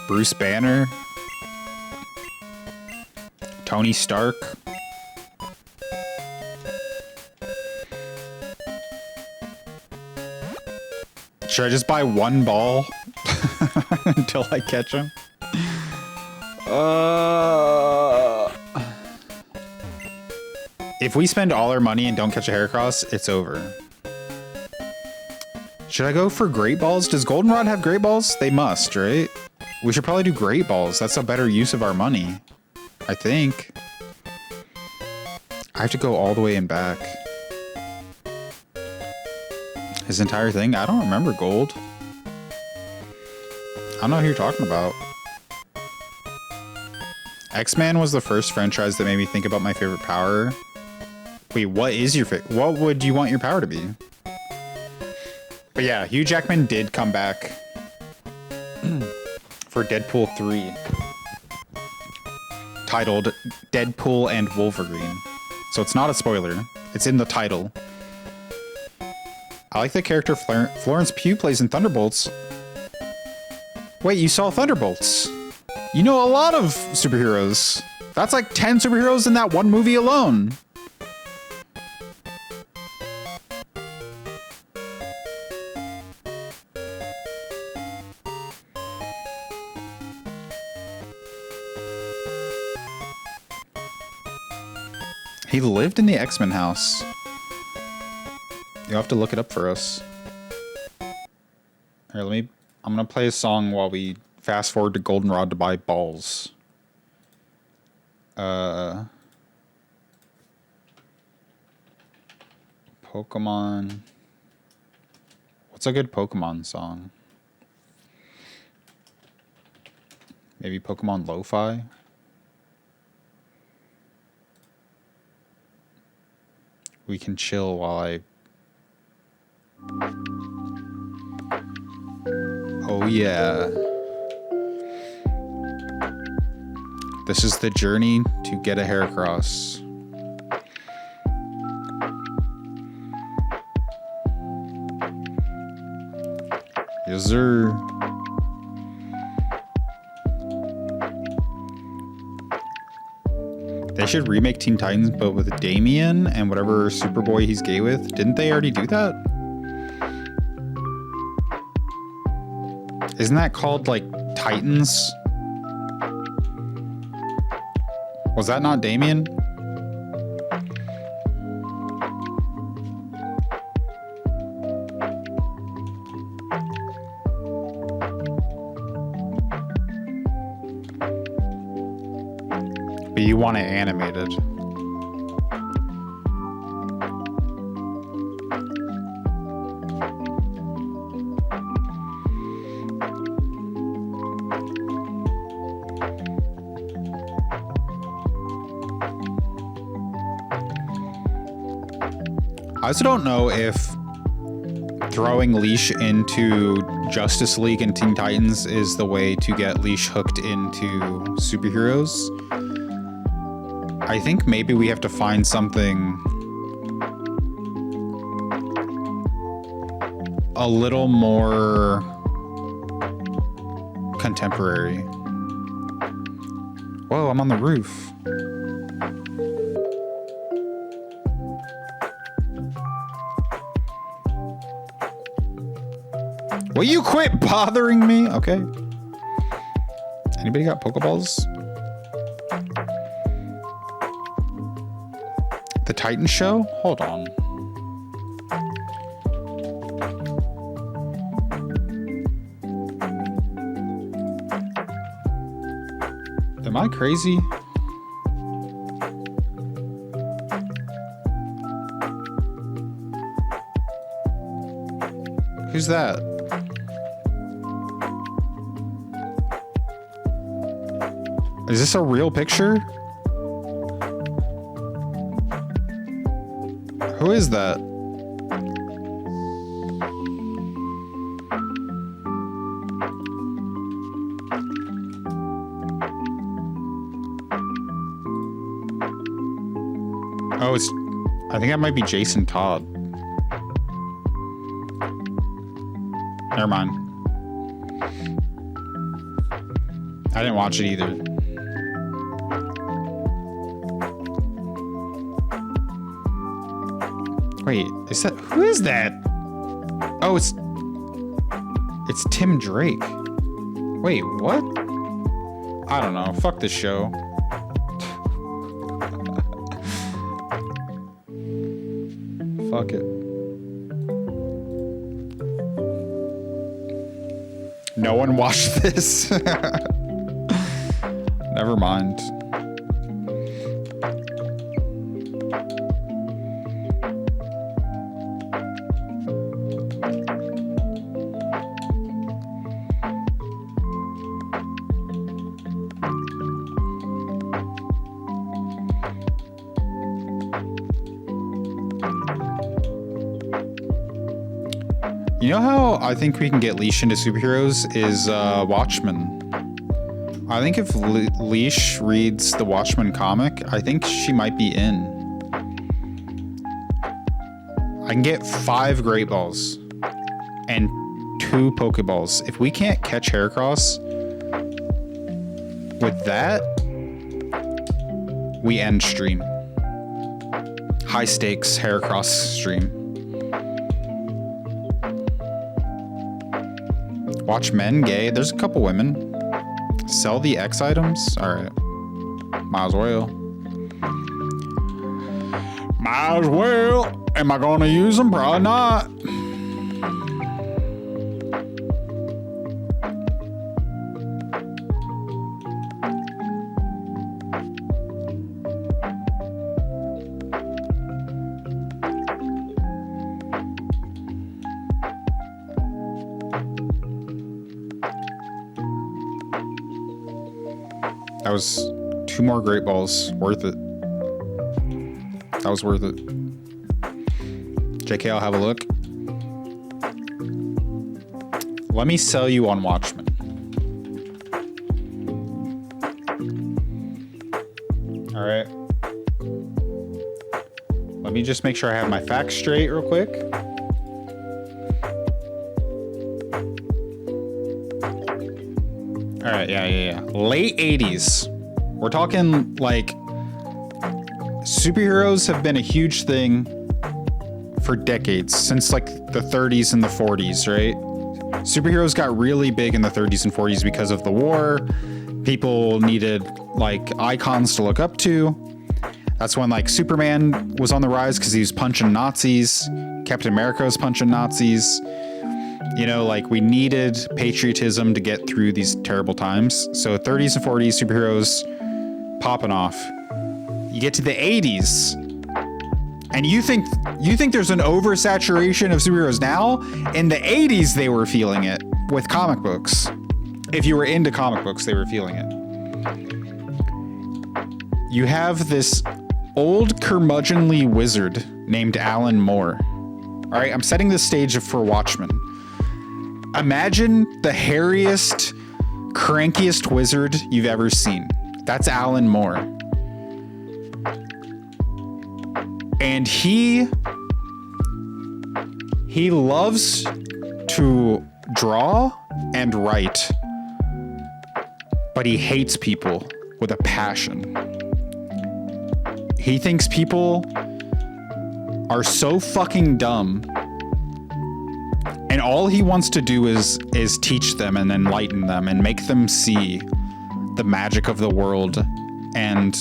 Bruce Banner. Tony Stark. Should I just buy 1 ball until I catch him? If we spend all our money and don't catch a Heracross, it's over. Should I go for great balls? Does Goldenrod have great balls? They must, right? We should probably do great balls. That's a better use of our money, I think. I have to go all the way and back. His entire thing? I don't remember gold. I don't know who you're talking about. X-Men was the first franchise that made me think about my favorite power. Wait, what is your favorite? What would you want your power to be? But yeah, Hugh Jackman did come back for Deadpool 3. Titled Deadpool and Wolverine. So it's not a spoiler. It's in the title. I like the character Florence Pugh plays in Thunderbolts. Wait, you saw Thunderbolts? You know a lot of superheroes. That's like 10 superheroes in that one movie alone. He lived in the X-Men house. You'll have to look it up for us. Here, I'm gonna play a song while we fast forward to Goldenrod to buy balls. Pokemon. What's a good Pokemon song? Maybe Pokemon Lo-Fi? We can chill while I... Oh yeah. This is the journey to get a Heracross. Yes, sir. They should remake Teen Titans, but with Damien and whatever Superboy he's gay with. Didn't they already do that? Isn't that called, like, Titans? Was that not Damien? But you want it animated. I also don't know if throwing Leash into Justice League and Teen Titans is the way to get Leash hooked into superheroes. I think maybe we have to find something a little more contemporary. Whoa, I'm on the roof. Will you quit bothering me? Okay. Anybody got Pokeballs? The Titan show? Hold on. Am I crazy? Who's that? Is this a real picture? Who is that? Oh, I think that might be Jason Todd. Never mind. I didn't watch it either. Wait, who is that? Oh, it's Tim Drake. Wait, what? I don't know. Fuck this show. Fuck it. No one watched this. Never mind. You know how I think we can get Leash into superheroes is Watchmen. I think if Leash reads the Watchmen comic, I think she might be in. I can get 5 Great Balls and 2 Pokeballs. If we can't catch Heracross with that, we end stream. High stakes Heracross stream. Watch men gay. There's a couple women. Sell the X items. All right. Might as well. Might as well. Am I gonna use them? Probably not. That was 2 more great balls. Worth it. That was worth it. JK, I'll have a look. Let me sell you on Watchmen. All right. Let me just make sure I have my facts straight real quick. All right, yeah. Late 80s. We're talking like superheroes have been a huge thing for decades, since like the 30s and the 40s, right? Superheroes got really big in the 30s and 40s because of the war. People needed like icons to look up to. That's when like Superman was on the rise because he was punching Nazis. Captain America was punching Nazis. You know, like we needed patriotism to get through these terrible times. So 30s and 40s superheroes popping off. You get to the 80s and you think there's an oversaturation of superheroes now? In the 80s they were feeling it with comic books. If you were into comic books, they were feeling it. You have this old curmudgeonly wizard named Alan Moore. All right, I'm setting the stage for Watchmen. Imagine the hairiest, crankiest wizard you've ever seen. That's Alan Moore. And he loves to draw and write, but he hates people with a passion. He thinks people are so fucking dumb, and all he wants to do is teach them and enlighten them and make them see the magic of the world and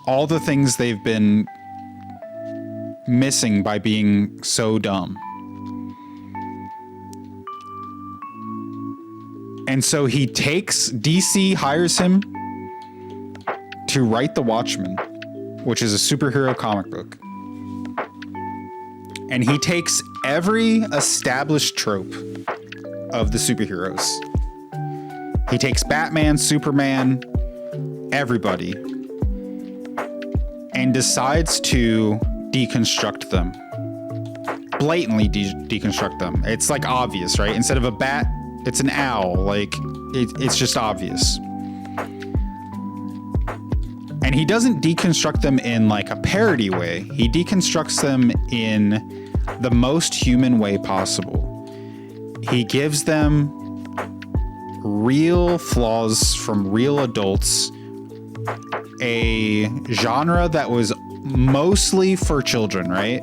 all the things they've been missing by being so dumb. And so DC hires him to write The Watchmen, which is a superhero comic book. And he takes every established trope of the superheroes. He takes Batman, Superman, everybody, and decides to deconstruct them. Blatantly deconstruct them. It's like obvious, right? Instead of a bat, it's an owl. Like, it's just obvious. And he doesn't deconstruct them in like a parody way. He deconstructs them in the most human way possible. He gives them real flaws from real adults, a genre that was mostly for children, right?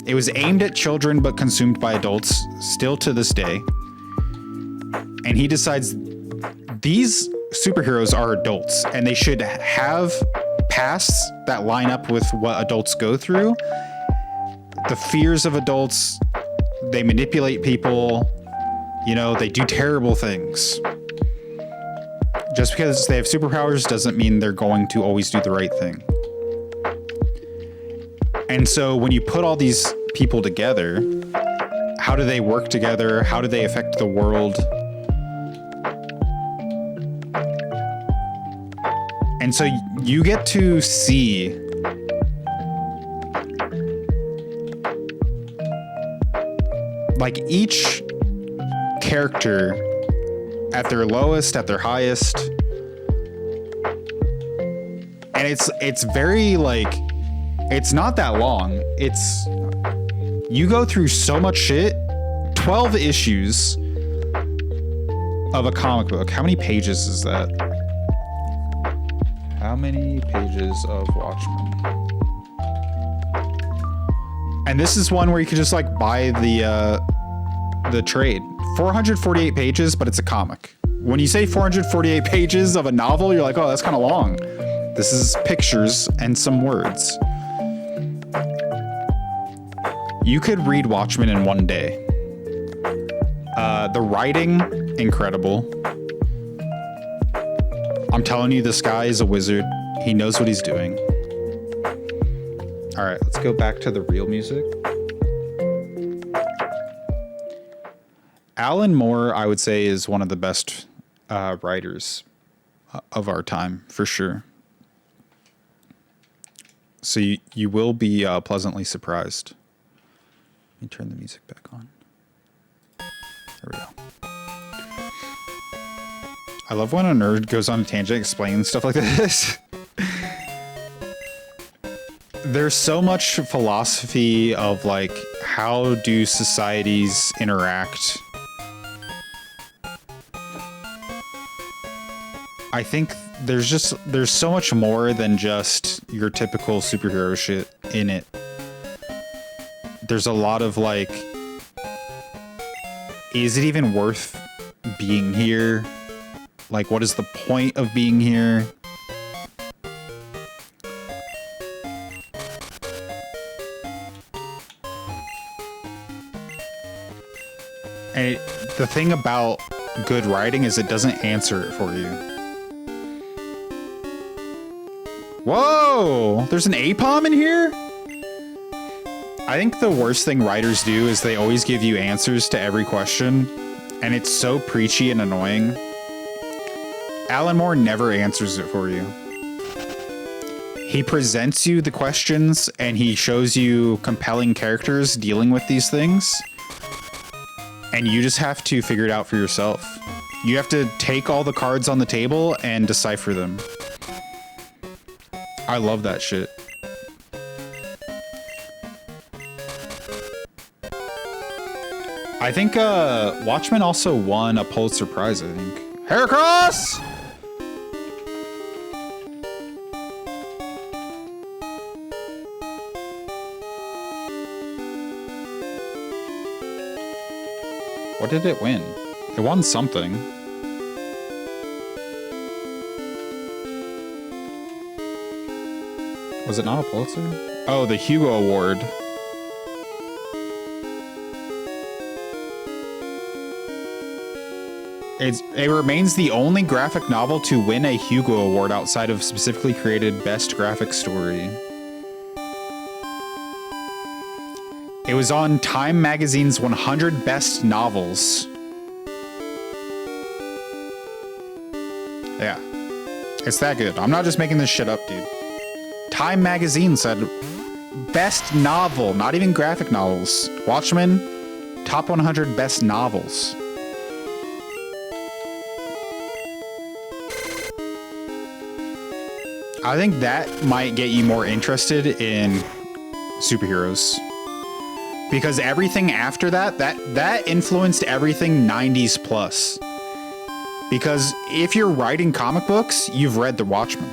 It was aimed at children but consumed by adults still to this day. And he decides these superheroes are adults and they should have pasts that line up with what adults go through. The fears of adults, they manipulate people, you know, they do terrible things. Just because they have superpowers doesn't mean they're going to always do the right thing. And so when you put all these people together, how do they work together? How do they affect the world? And so you get to see like each character at their lowest, at their highest. And it's very like, it's not that long. You go through so much shit. 12 issues of a comic book. How many pages is that? How many pages of Watchmen? And this is one where you could just like buy the trade. 448 pages, but it's a comic. When you say 448 pages of a novel, you're like, oh, that's kind of long. This is pictures and some words. You could read Watchmen in one day. The writing, incredible. I'm telling you, this guy is a wizard. He knows what he's doing. All right, let's go back to the real music. Alan Moore, I would say, is one of the best writers of our time, for sure. So you will be pleasantly surprised. Let me turn the music back on. There we go. I love when a nerd goes on a tangent explaining stuff like this. There's so much philosophy of like, how do societies interact? I think there's so much more than just your typical superhero shit in it. There's a lot of like, is it even worth being here? Like, what is the point of being here? And the thing about good writing is it doesn't answer it for you. Whoa! There's an APOM in here? I think the worst thing writers do is they always give you answers to every question, and it's so preachy and annoying. Alan Moore never answers it for you. He presents you the questions, and he shows you compelling characters dealing with these things, and you just have to figure it out for yourself. You have to take all the cards on the table and decipher them. I love that shit. I think Watchmen also won a Pulitzer Prize, I think. Heracross! What did it win? It won something. Was it not a Pulitzer? Oh, the Hugo Award. It remains the only graphic novel to win a Hugo Award outside of specifically created Best Graphic Story. It was on Time Magazine's 100 Best Novels. Yeah. It's that good. I'm not just making this shit up, dude. Time Magazine said best novel, not even graphic novels. Watchmen, top 100 best novels. I think that might get you more interested in superheroes. Because everything after that influenced everything 90s plus. Because if you're writing comic books, you've read The Watchmen.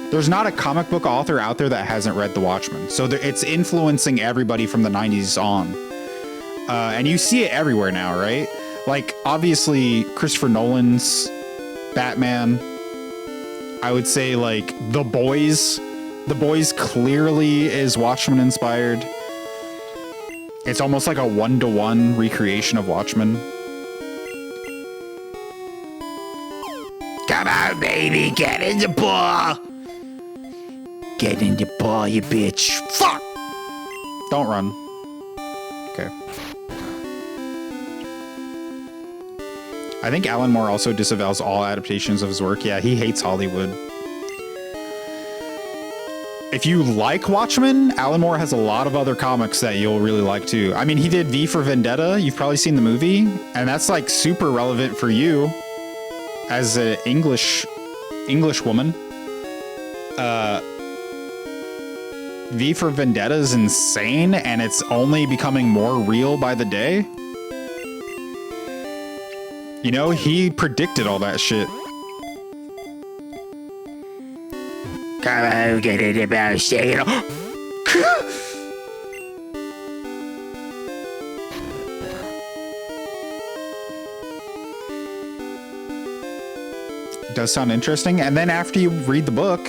There's not a comic book author out there that hasn't read The Watchmen. So it's influencing everybody from the 90s on. And you see it everywhere now, right? Like, obviously, Christopher Nolan's Batman. I would say, like, The Boys. The Boys clearly is Watchmen inspired. It's almost like a one-to-one recreation of Watchmen. Come on, baby, get in the ball! Get in the ball, you bitch. Fuck! Don't run. Okay. I think Alan Moore also disavows all adaptations of his work. Yeah, he hates Hollywood. If you like Watchmen, Alan Moore has a lot of other comics that you'll really like too. I mean, he did V for Vendetta. You've probably seen the movie, and that's like super relevant for you as an English woman. V for Vendetta is insane, and it's only becoming more real by the day. You know, he predicted all that shit. Come on, get it about shit. It does sound interesting. And then after you read the book,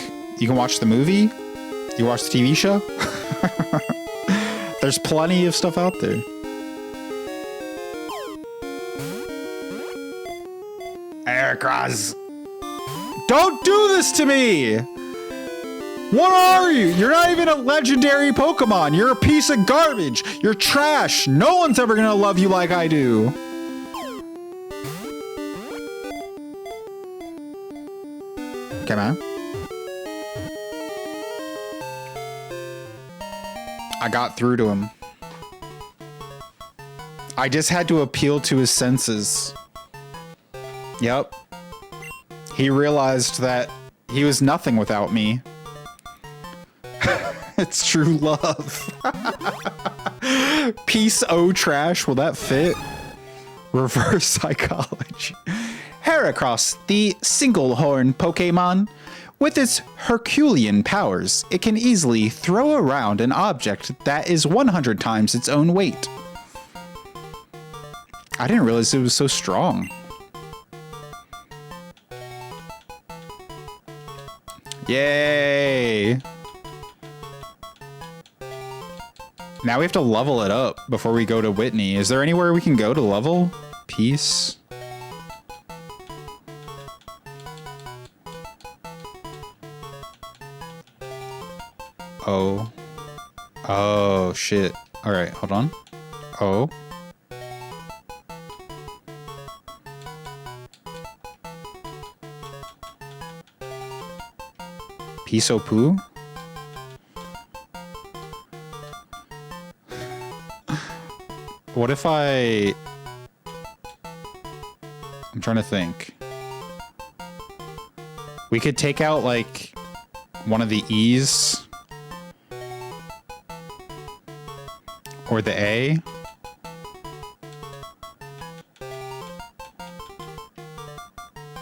You can watch the movie. You watch the TV show. There's plenty of stuff out there. Heracross. Don't do this to me! What are you? You're not even a legendary Pokemon. You're a piece of garbage. You're trash. No one's ever gonna love you like I do. Okay, man. I got through to him. I just had to appeal to his senses. Yep. He realized that he was nothing without me. It's true love. Peace, oh trash. Will that fit? Reverse psychology. Heracross, the single horn Pokemon. With its Herculean powers, it can easily throw around an object that is 100 times its own weight. I didn't realize it was so strong. Yay! Now we have to level it up before we go to Whitney. Is there anywhere we can go to level? Peace. Oh. Oh, shit. Alright, hold on. Oh. Piso poo? What if I'm trying to think. We could take out, like, one of the E's. Or the A.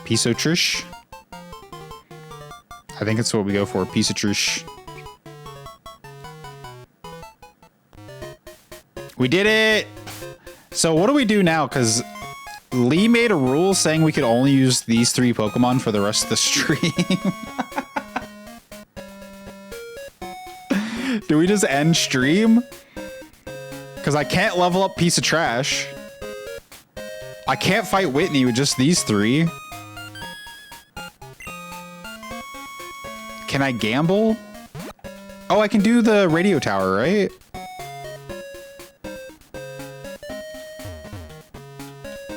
Pisotrish. I think it's what we go for. Pisotrish. We did it! So what do we do now? Because Lee made a rule saying we could only use these 3 Pokemon for the rest of the stream. Do we just end stream? Because I can't level up Piece of Trash. I can't fight Whitney with just these 3. Can I gamble? Oh, I can do the radio tower, right?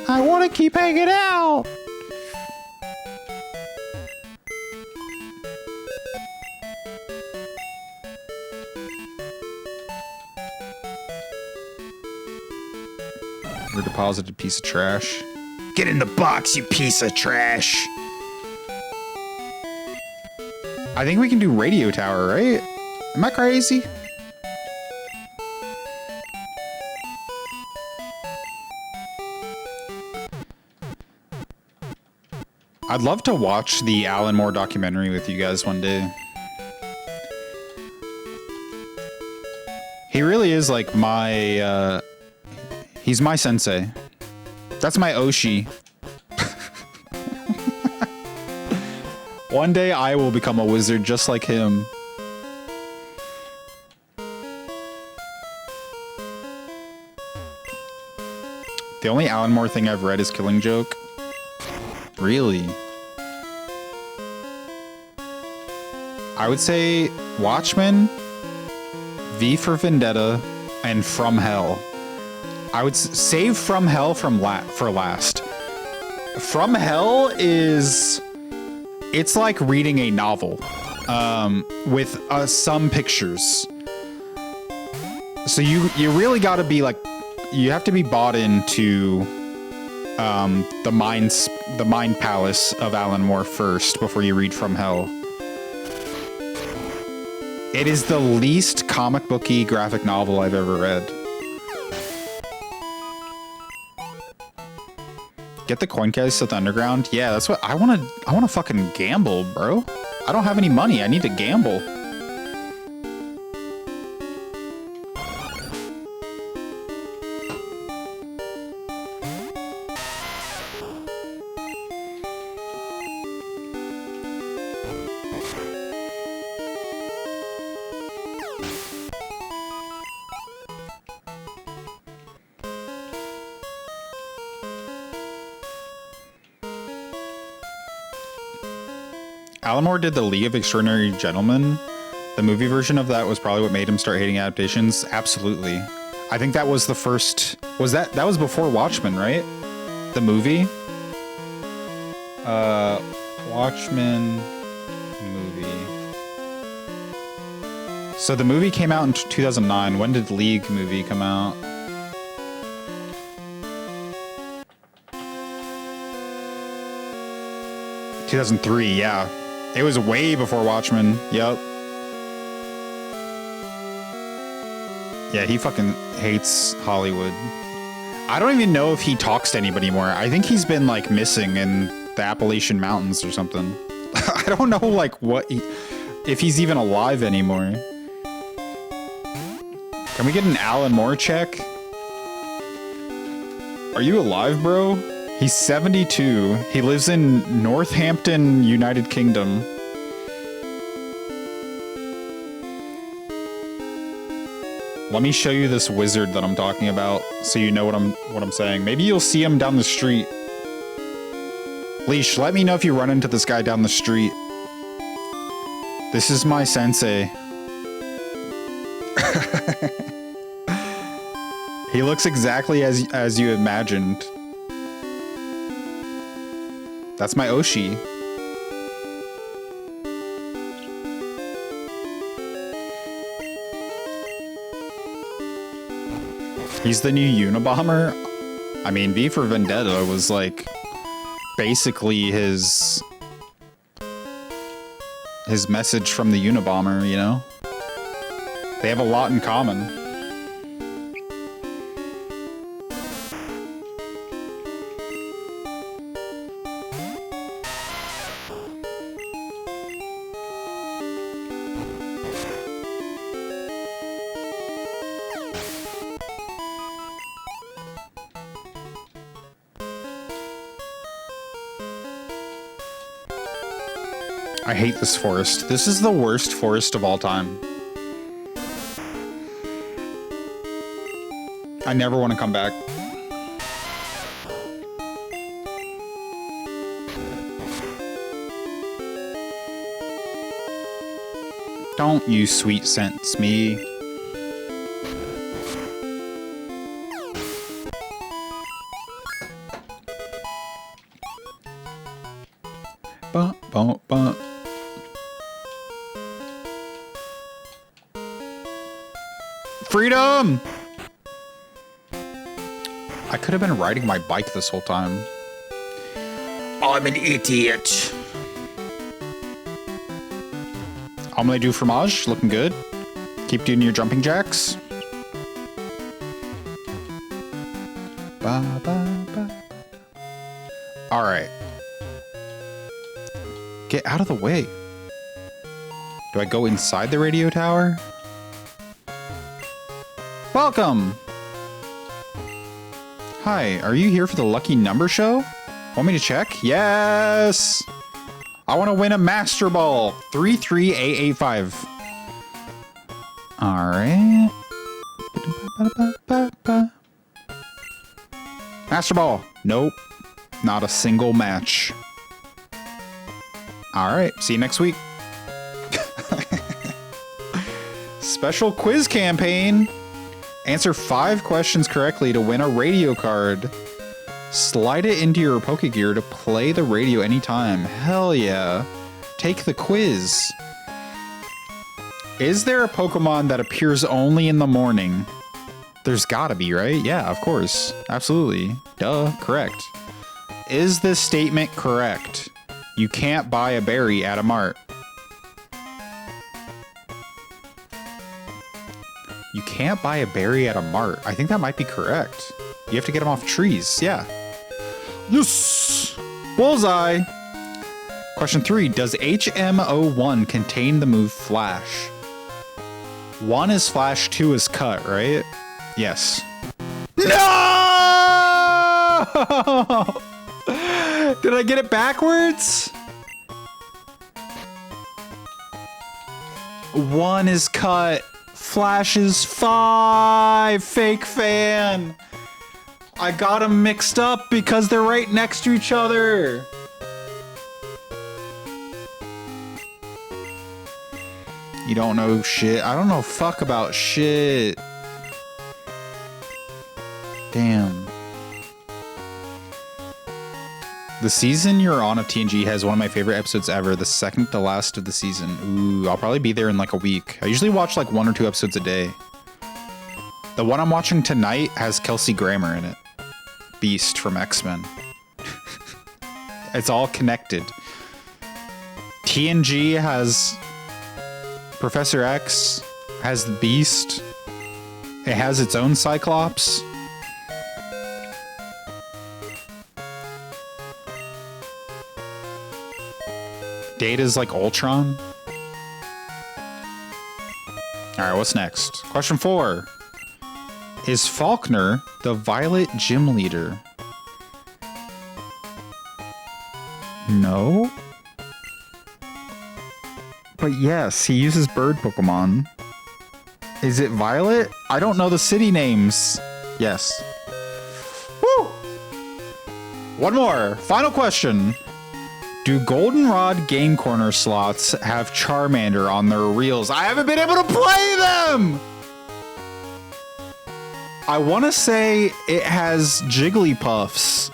I want to keep hanging out. We're deposited piece of trash. Get in the box, you piece of trash. I think we can do radio tower, right? Am I crazy? I'd love to watch the Alan Moore documentary with you guys one day. He really is like my, he's my sensei. That's my Oshi. One day I will become a wizard just like him. The only Alan Moore thing I've read is Killing Joke. Really? I would say Watchmen, V for Vendetta, and From Hell. I would save From Hell for last. From Hell is... It's like reading a novel with some pictures. So you really got to be like... You have to be bought into the mind palace of Alan Moore first before you read From Hell. It is the least comic booky graphic novel I've ever read. Get the coin case to the underground? Yeah, that's what I want to fucking gamble, bro. I don't have any money. I need to gamble. Alan Moore did The League of Extraordinary Gentlemen. The movie version of that was probably what made him start hating adaptations. Absolutely. I think that was the first... that was before Watchmen, right? The movie? Watchmen movie. So the movie came out in 2009. When did League movie come out? ...2003, yeah. It was way before Watchmen. Yep. Yeah, he fucking hates Hollywood. I don't even know if he talks to anybody anymore. I think he's been, like, missing in the Appalachian Mountains or something. I don't know, like, if he's even alive anymore. Can we get an Alan Moore check? Are you alive, bro? He's 72. He lives in Northampton, United Kingdom. Let me show you this wizard that I'm talking about, so you know what I'm saying. Maybe you'll see him down the street. Leash, let me know if you run into this guy down the street. This is my sensei. He looks exactly as you imagined. That's my Oshi. He's the new Unabomber. I mean, V for Vendetta was like basically his message from the Unabomber, you know? They have a lot in common. I hate this forest. This is the worst forest of all time. I never want to come back. Don't you sweet sense me. Bump, bump, bump. Freedom! I could have been riding my bike this whole time. I'm an idiot. Omelette du fromage, looking good. Keep doing your jumping jacks. Ba, ba, ba. All right. Get out of the way. Do I go inside the radio tower? Welcome! Hi, are you here for the lucky number show? Want me to check? Yes! I want to win a Master Ball. 33885. Alright. Master Ball. Nope. Not a single match. Alright, see you next week. Special quiz campaign. Answer 5 questions correctly to win a radio card. Slide it into your Pokegear to play the radio anytime. Hell yeah. Take the quiz. Is there a Pokemon that appears only in the morning? There's gotta be, right? Yeah, of course. Absolutely. Duh, correct. Is this statement correct? You can't buy a berry at a mart. You can't buy a berry at a mart. I think that might be correct. You have to get them off trees. Yeah. Yes! Bullseye! Question 3. Does HM01 contain the move Flash? 1 is Flash, 2 is Cut, right? Yes. No! Did I get it backwards? 1 is Cut. Flash is 5. Fake fan. I got them mixed up because they're right next to each other. You don't know shit. I don't know fuck about shit. Damn. The season you're on of TNG has one of my favorite episodes ever. The second to last of the season. Ooh, I'll probably be there in like a week. I usually watch like 1 or 2 episodes a day. The one I'm watching tonight has Kelsey Grammer in it. Beast from X-Men. It's all connected. TNG has Professor X, has the Beast. It has its own Cyclops. Data's like Ultron. Alright, what's next? Question 4. Is Faulkner the Violet Gym Leader? No. But yes, he uses bird Pokemon. Is it Violet? I don't know the city names. Yes. Woo! One more. Final question. Do Goldenrod Game Corner slots have Charmander on their reels? I haven't been able to play them! I want to say it has Jigglypuffs.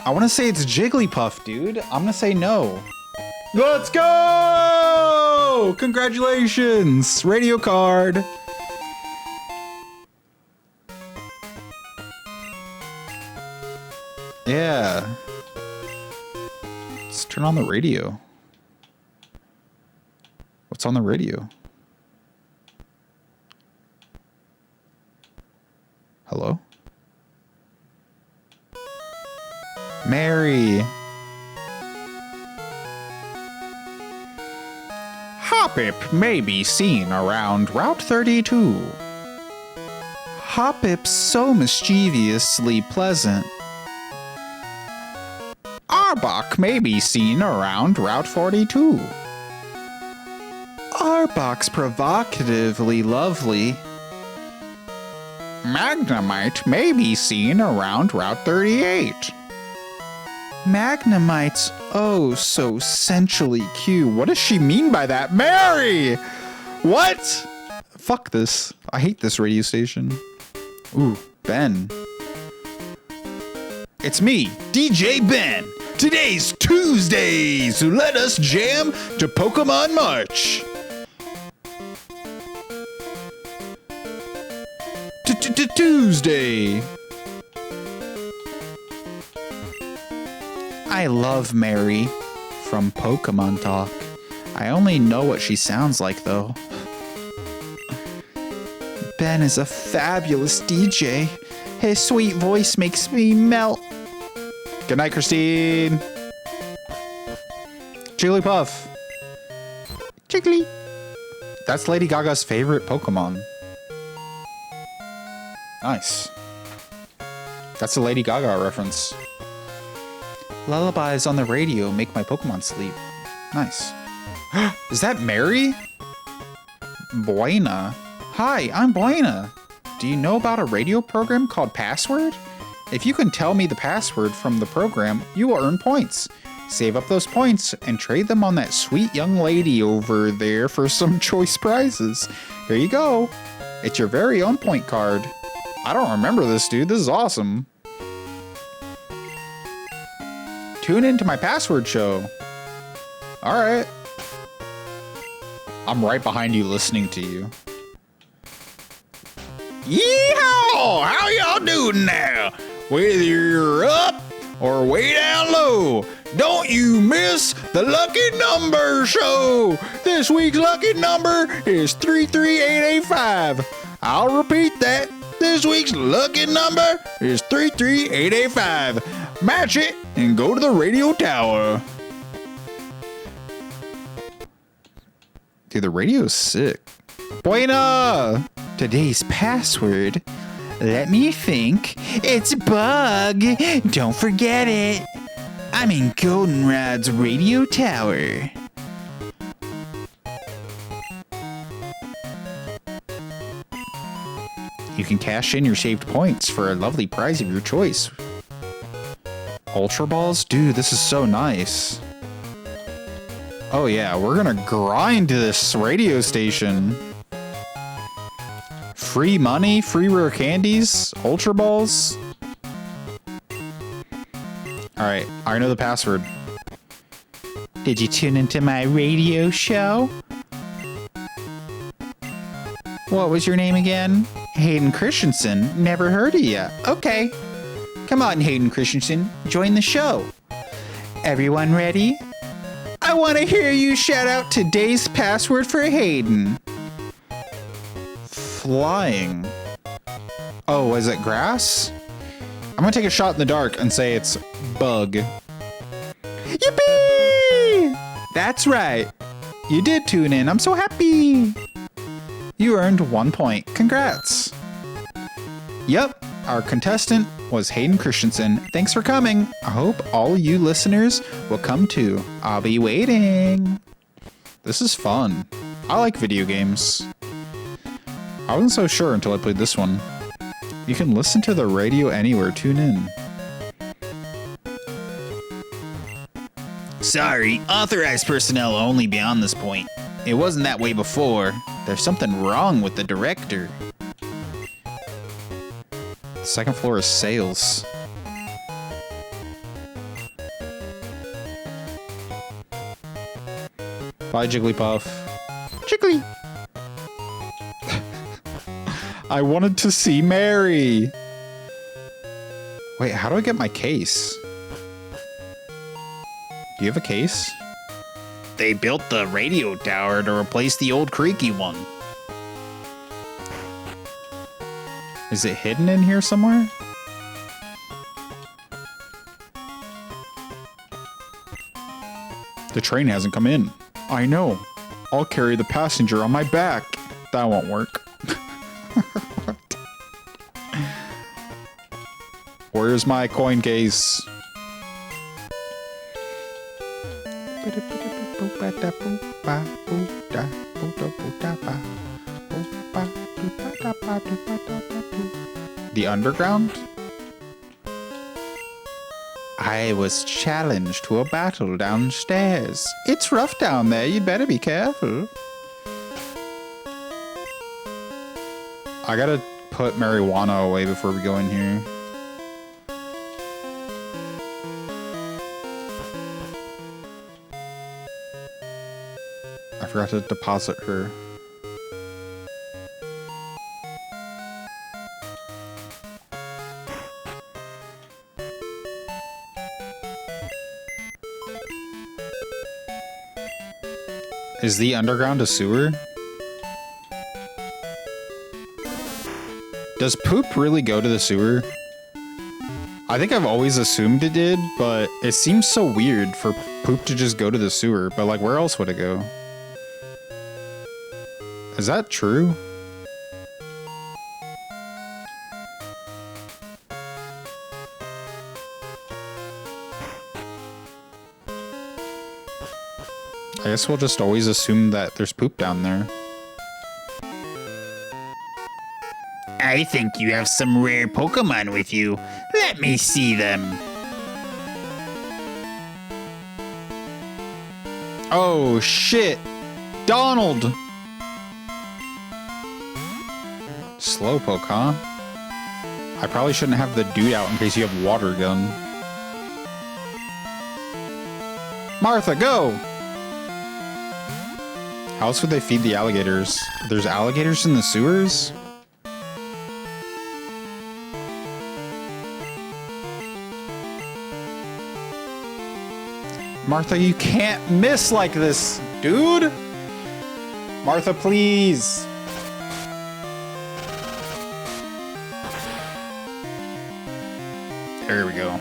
I want to say it's Jigglypuff, dude. I'm going to say no. Let's go! Congratulations! Radio card. Yeah. Let's turn on the radio. What's on the radio? Hello? Mary. Hoppip may be seen around Route 32. Hoppip's so mischievously pleasant. Arbok may be seen around Route 42. Arbok's provocatively lovely. Magnemite may be seen around Route 38. Magnemite's oh so sensually cute. What does she mean by that? Mary! What? Fuck this. I hate this radio station. Ooh, Ben. It's me, DJ Ben. Today's Tuesday, so let us jam to Pokemon March. Tuesday. I love Mary from Pokemon Talk. I only know what she sounds like, though. Ben is a fabulous DJ. His sweet voice makes me melt. Good night, Christine. Jigglypuff. Jiggly. That's Lady Gaga's favorite Pokemon. Nice. That's a Lady Gaga reference. Lullabies on the radio make my Pokemon sleep. Nice. Is that Mary? Buena. Hi, I'm Buena. Do you know about a radio program called Password? If you can tell me the password from the program, you will earn points. Save up those points and trade them on that sweet young lady over there for some choice prizes. Here you go. It's your very own point card. I don't remember this, dude. This is awesome. Tune into my password show. All right. I'm right behind you listening to you. Yeehaw! How y'all doing now? Whether you're up or way down low, don't you miss the Lucky Number Show. This week's lucky number is 33885. I'll repeat that. This week's lucky number is 33885. Match it and go to the radio tower. Dude, the radio's sick. Buena! Today's password. Let me think. It's Bug. Don't forget it. I'm in Goldenrod's radio tower. You can cash in your saved points for a lovely prize of your choice. Ultra Balls? Dude, this is so nice. Oh yeah, we're gonna grind this radio station. Free money, free rare candies, Ultra Balls. Alright, I know the password. Did you tune into my radio show? What was your name again? Hayden Christensen. Never heard of you. Okay. Come on, Hayden Christensen. Join the show. Everyone ready? I want to hear you shout out today's password for Hayden. Flying. Oh, is it grass? I'm gonna take a shot in the dark and say it's bug. Yippee! That's right. You did tune in. I'm so happy. You earned 1 point. Congrats. Yep, our contestant was Hayden Christensen. Thanks for coming. I hope all you listeners will come too. I'll be waiting. This is fun. I like video games. I wasn't so sure until I played this one. You can listen to the radio anywhere. Tune in. Sorry, authorized personnel only beyond this point. It wasn't that way before. There's something wrong with the director. The second floor is sales. Bye, Jigglypuff. Jiggly! I wanted to see Mary! Wait, how do I get my case? Do you have a case? They built the radio tower to replace the old creaky one. Is it hidden in here somewhere? The train hasn't come in. I know. I'll carry the passenger on my back. That won't work. Where's my coin case? The underground? I was challenged to a battle downstairs. It's rough down there. You'd better be careful. I gotta put marijuana away before we go in here. I forgot to deposit her. Is the underground a sewer? Does poop really go to the sewer? I think I've always assumed it did, but it seems so weird for poop to just go to the sewer. But like, where else would it go? Is that true? I guess we'll just always assume that there's poop down there. I think you have some rare Pokemon with you. Let me see them. Oh shit! Donald! Slowpoke, huh? I probably shouldn't have the dude out in case you have water gun. Martha, go! How else would they feed the alligators? There's alligators in the sewers? Martha, you can't miss like this, dude! Martha, please! There we go.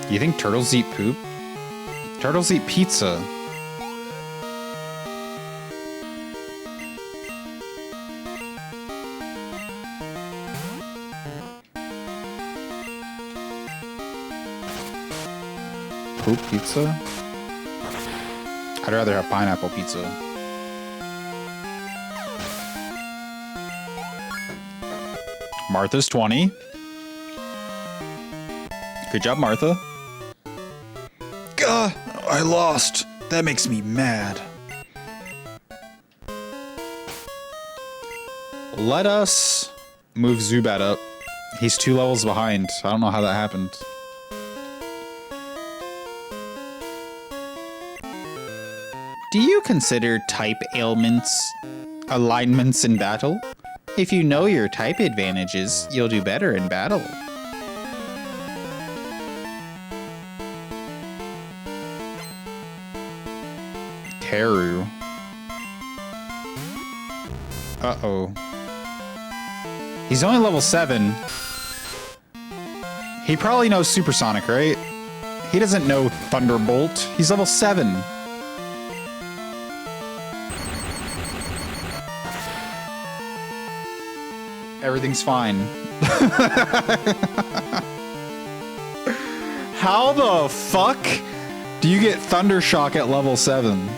You think turtles eat poop? Turtles eat pizza. Poop pizza? I'd rather have pineapple pizza. Martha's 20. Good job, Martha. Gah! I lost. That makes me mad. Let us move Zubat up. He's 2 levels behind. I don't know how that happened. Do you consider type alignments in battle? If you know your type advantages, you'll do better in battle. Teru. Uh-oh. He's only level 7. He probably knows Supersonic, right? He doesn't know Thunderbolt. He's level 7. Everything's fine. How the fuck do you get Thundershock at level 7?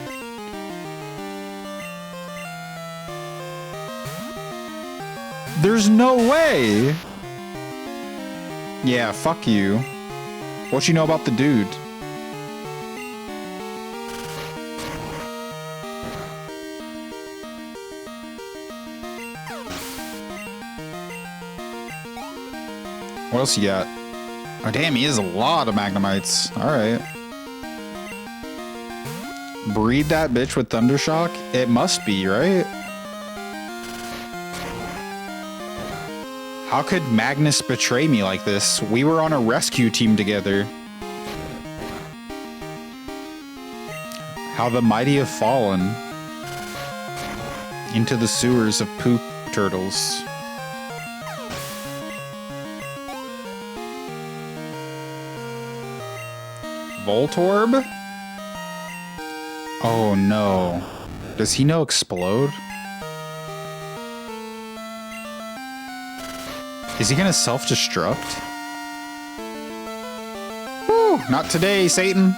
There's no way. Yeah, fuck you. What you know about the dude? What else you got? Oh, damn, he has a lot of Magnemites. Alright. Breed that bitch with Thundershock? It must be, right? How could Magnus betray me like this? We were on a rescue team together. How the mighty have fallen into the sewers of poop turtles. Voltorb? Oh no. Does he know Explode? Is he gonna self-destruct? Woo! Not today, Satan!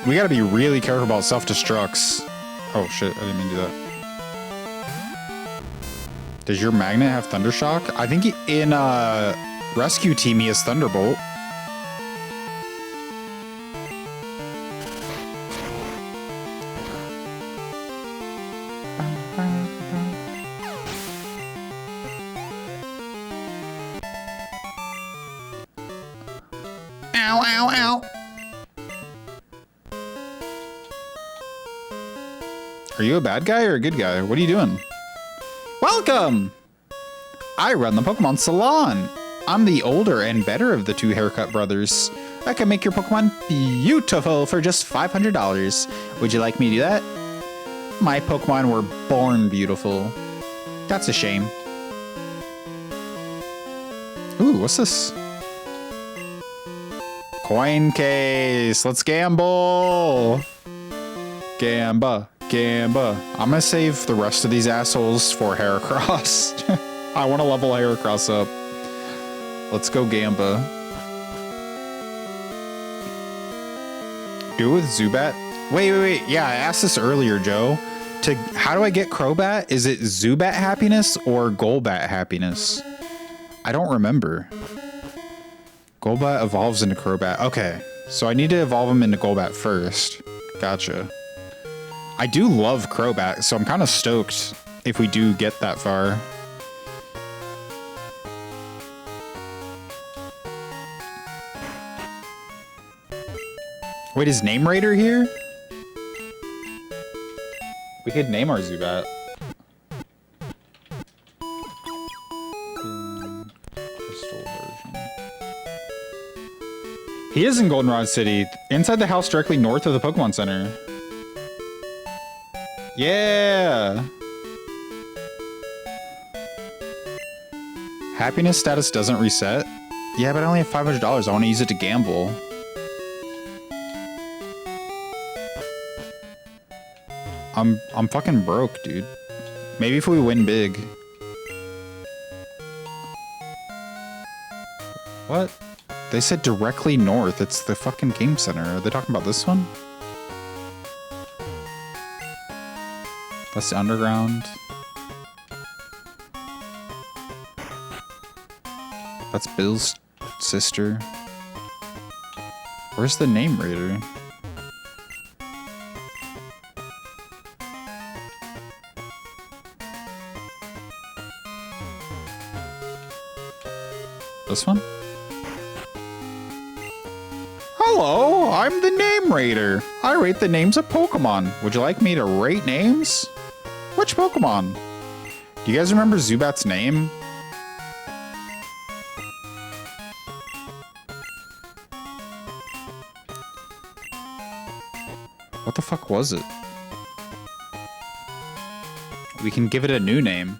We gotta be really careful about self-destructs. Oh shit, I didn't mean to do that. Does your magnet have Thundershock? I think in Rescue Team he has Thunderbolt. Ow, ow, ow. Are you a bad guy or a good guy? What are you doing? Welcome! I run the Pokemon Salon. I'm the older and better of the 2 haircut brothers. I can make your Pokemon beautiful for just $500. Would you like me to do that? My Pokemon were born beautiful. That's a shame. Ooh, what's this? Coin case. Let's gamble. Gamba. Gamba. I'm gonna save the rest of these assholes for Heracross. I want to level Heracross up. Let's go Gamba. Do it with Zubat? Wait. Yeah, I asked this earlier, Joe. How do I get Crobat? Is it Zubat happiness or Golbat happiness? I don't remember. Golbat evolves into Crobat. Okay, so I need to evolve him into Golbat first. Gotcha. I do love Crobat, so I'm kind of stoked if we do get that far. Wait, is Name Raider here? We could name our Zubat. Crystal version. He is in Goldenrod City, inside the house directly north of the Pokemon Center. Yeah! Happiness status doesn't reset? Yeah, but I only have $500. I want to use it to gamble. I'm fucking broke, dude. Maybe if we win big. What? They said directly north. It's the fucking game center. Are they talking about this one? That's the underground. That's Bill's sister. Where's the name reader? This one? Hello, I'm the name rater. I rate the names of Pokemon. Would you like me to rate names? Which Pokemon? Do you guys remember Zubat's name? What the fuck was it? We can give it a new name.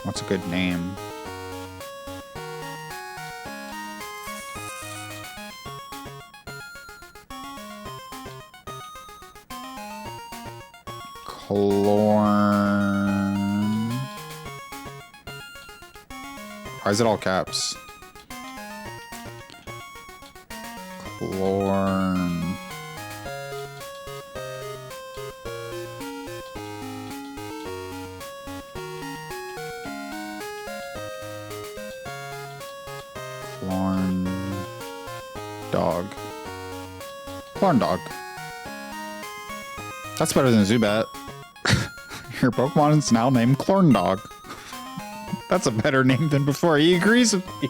What's a good name? Clorn. Why is it all caps? Clorn. Clorn. Dog. Clorn dog. That's better than Zubat. Your Pokemon is now named Clorn Dog. That's a better name than before. He agrees with me.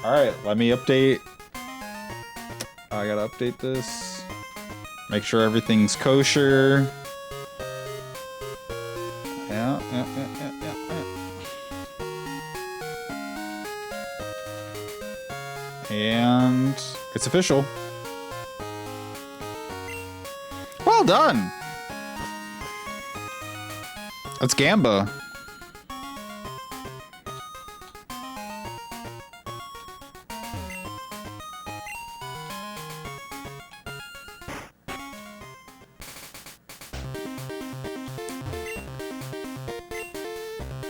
Alright, let me update. I gotta update this. Make sure everything's kosher. Yeah. And it's official. Well done. That's Gamba.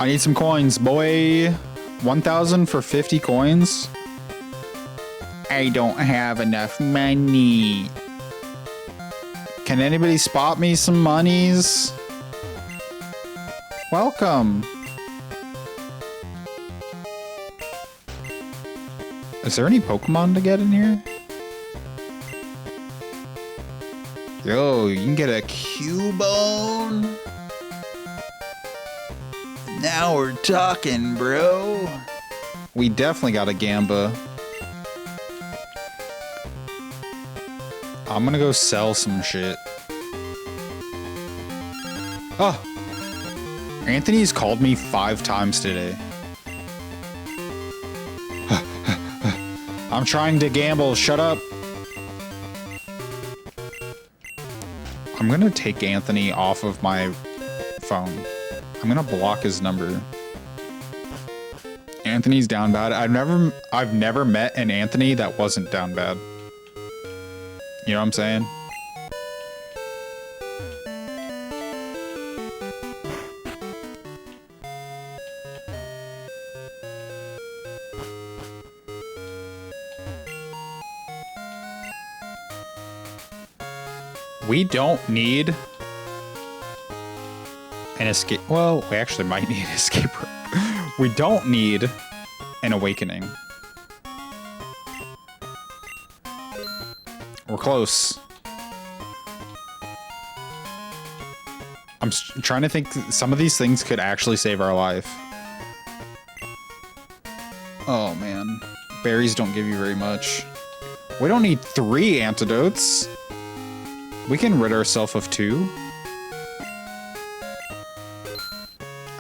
I need some coins, boy. 1,000 for 50 coins. I don't have enough money. Can anybody spot me some monies? Welcome. Is there any Pokemon to get in here? Yo, you can get a Cubone. Now we're talking, bro. We definitely got a Gamba. I'm gonna go sell some shit. Oh! Anthony's called me 5 times today. I'm trying to gamble, shut up. I'm gonna take Anthony off of my phone. I'm gonna block his number. Anthony's down bad. I've never met an Anthony that wasn't down bad. You know what I'm saying? We don't need an escape. Well, we actually might need an escape rope. We don't need an awakening. We're close. I'm trying to think. Some of these things could actually save our life. Oh, man. Berries don't give you very much. We don't need 3 antidotes. We can rid ourselves of 2.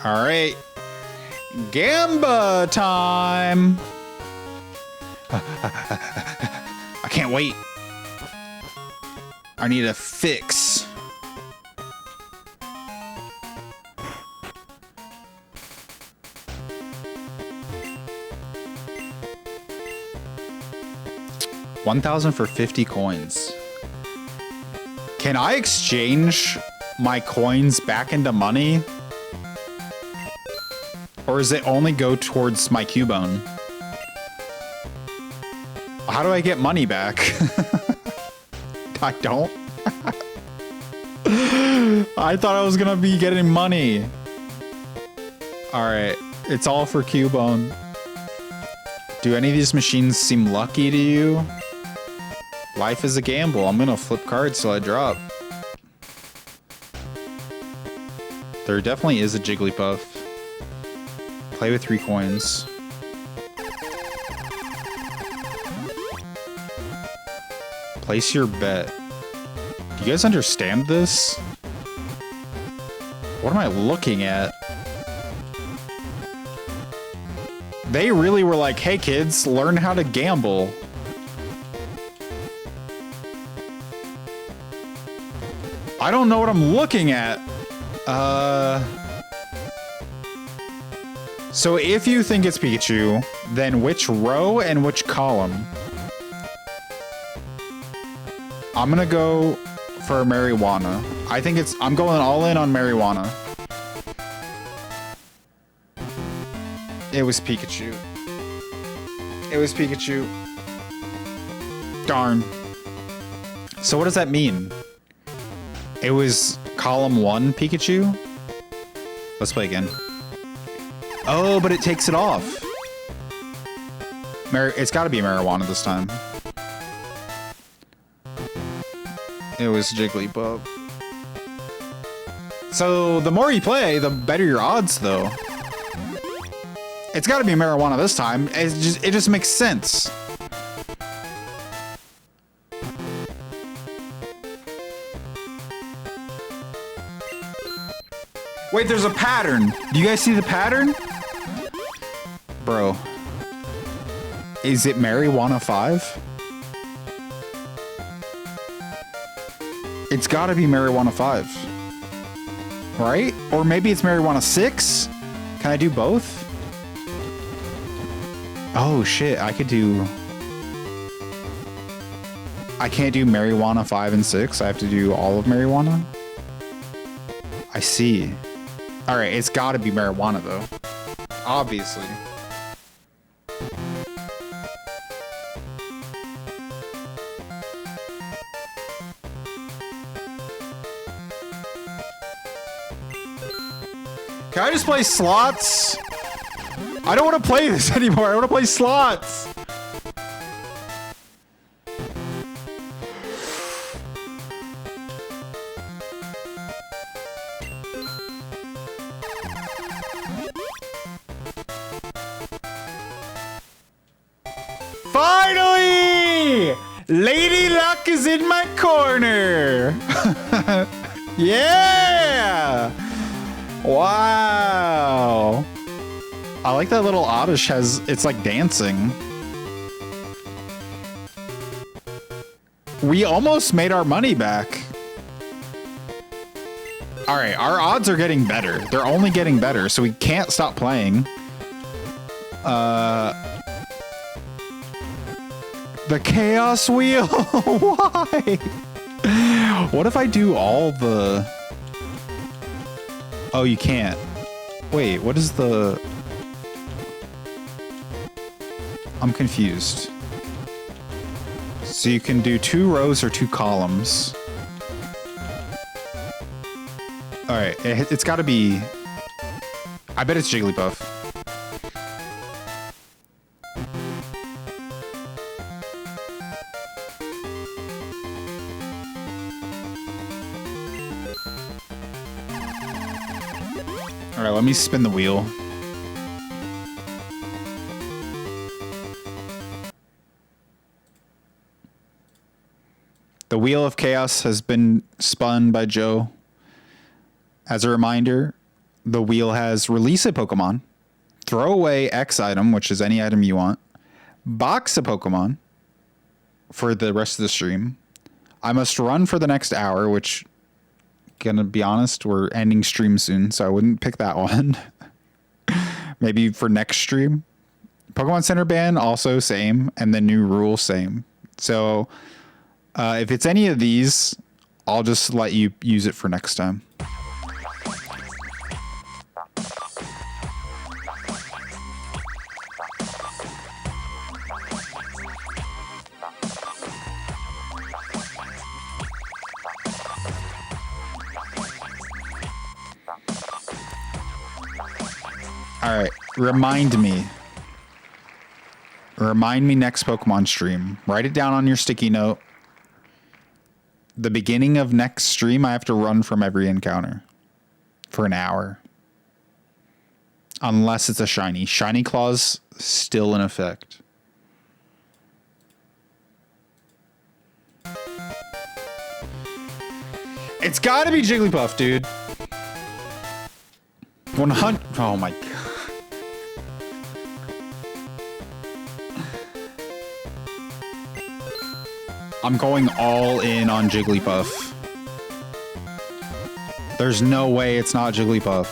Alright. Gamba time! I can't wait. I need a fix. $1,000 for 50 coins. Can I exchange my coins back into money? Or does it only go towards my Cubone? How do I get money back? I don't. I thought I was gonna be getting money. Alright, it's all for Cubone. Do any of these machines seem lucky to you? Life is a gamble. I'm gonna flip cards till I drop. There definitely is a Jigglypuff. Play with 3 coins. Place your bet. Do you guys understand this? What am I looking at? They really were like, hey kids, learn how to gamble. I don't know what I'm looking at. So if you think it's Pikachu, then which row and which column? I'm gonna go for marijuana. I think it's, I'm going all in on marijuana. It was Pikachu. It was Pikachu. Darn. So what does that mean? It was column 1 Pikachu? Let's play again. Oh, but it takes it off. It's gotta be marijuana this time. It was Jigglypuff. So the more you play, the better your odds, though. It's got to be marijuana this time. It just makes sense. Wait, there's a pattern. Do you guys see the pattern? Bro. Is it marijuana 5? It's got to be marijuana 5. Right? Or maybe it's marijuana 6? Can I do both? Oh shit, I could do... I can't do marijuana 5 and 6. I have to do all of marijuana? I see. Alright, it's gotta be marijuana though. Obviously. Can I just play slots? I don't want to play this anymore. I want to play slots. Finally! Lady Luck is in my corner. Yeah! Wow. I like that little Oddish has, it's like dancing. We almost made our money back. All right, our odds are getting better. They're only getting better, so we can't stop playing. The Chaos Wheel, why? What if I do all the... Oh, you can't. Wait, what is the... I'm confused. So you can do 2 rows or 2 columns. All right, it's got to be... I bet it's Jigglypuff. All right, let me spin the wheel. The Wheel of Chaos has been spun by Joe. As a reminder, the wheel has release a Pokemon, throw away X item, which is any item you want, box a Pokemon for the rest of the stream. I must run for the next hour, which, gonna be honest, we're ending stream soon, so I wouldn't pick that one. Maybe for next stream. Pokemon Center ban, also same, and the new rule, same. So... if it's any of these, I'll just let you use it for next time. All right, remind me. Remind me next Pokemon stream. Write it down on your sticky note. The beginning of next stream, I have to run from every encounter for an hour. Unless it's a shiny. Shiny Claw's still in effect. It's gotta be Jigglypuff, dude. 100. Oh my god. I'm going all in on Jigglypuff. There's no way it's not Jigglypuff.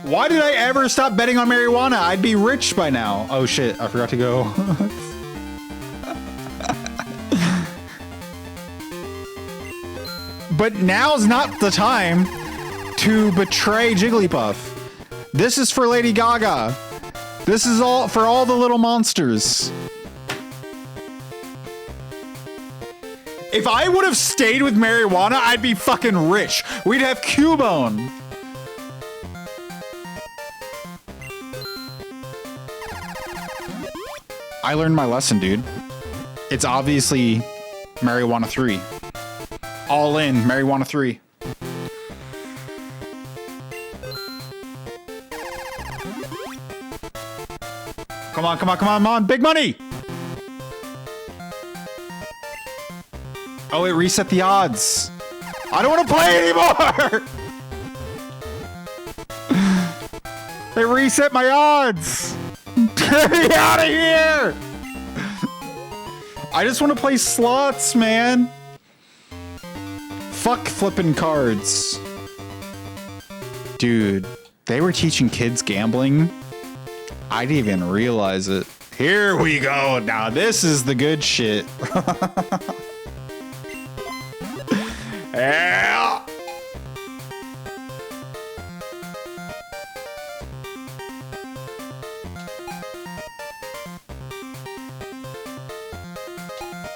Why did I ever stop betting on marijuana? I'd be rich by now. Oh shit, I forgot to go. But now's not the time to betray Jigglypuff. This is for Lady Gaga. This is all for all the little monsters. If I would have stayed with marijuana, I'd be fucking rich. We'd have Cubone. I learned my lesson, dude. It's obviously Marijuana 3. All in, Marijuana 3. Come on, come on, come on, come on. Big money! Oh, it reset the odds. I don't want to play anymore! They reset my odds! Get me out of here! I just want to play slots, man. Fuck flipping cards. Dude, they were teaching kids gambling. I didn't even realize it. Here we go. Now this is the good shit. Yeah.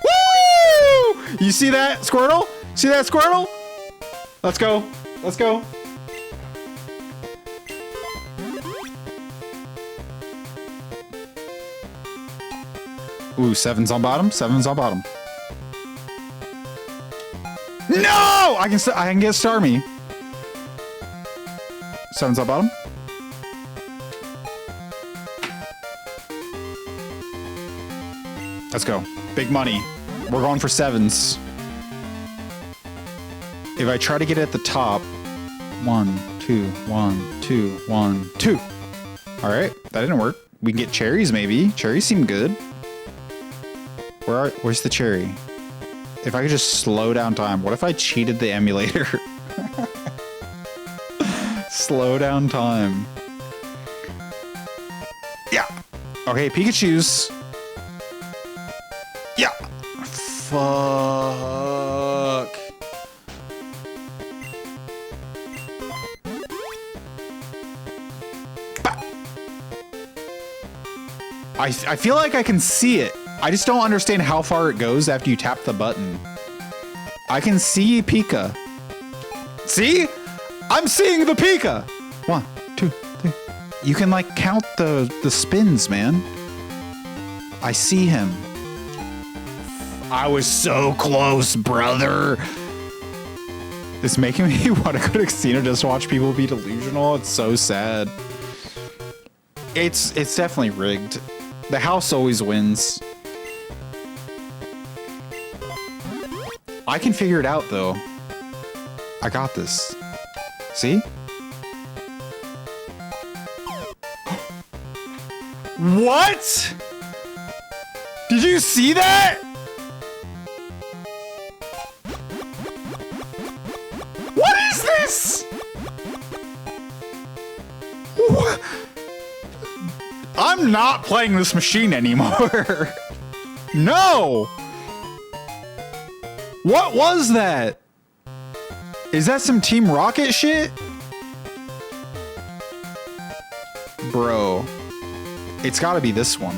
Woo! You see that, Squirtle? See that, Squirtle? Let's go. Let's go. Ooh, 7's on bottom. 7's on bottom. No! I can get Starmie. 7's on bottom. Let's go. Big money. We're going for 7s. If I try to get it at the top, 1, 2, 1, 2, 1, 2. All right, that didn't work. We can get cherries, maybe. Cherries seem good. Where's the cherry? If I could just slow down time. What if I cheated the emulator? Slow down time. Yeah. Okay, Pikachu's. Yeah. Fuck. I feel like I can see it. I just don't understand how far it goes after you tap the button. I can see Pika. See? I'm seeing the Pika. 1, 2, 3. You can like count the spins, man. I see him. I was so close, brother. It's making me want to go to casino just to watch people be delusional. It's so sad. It's definitely rigged. The house always wins. I can figure it out, though. I got this. See? What? Did you see that? What is this? What? I'm not playing this machine anymore. No. What was that? Is that some Team Rocket shit? Bro. It's gotta be this one.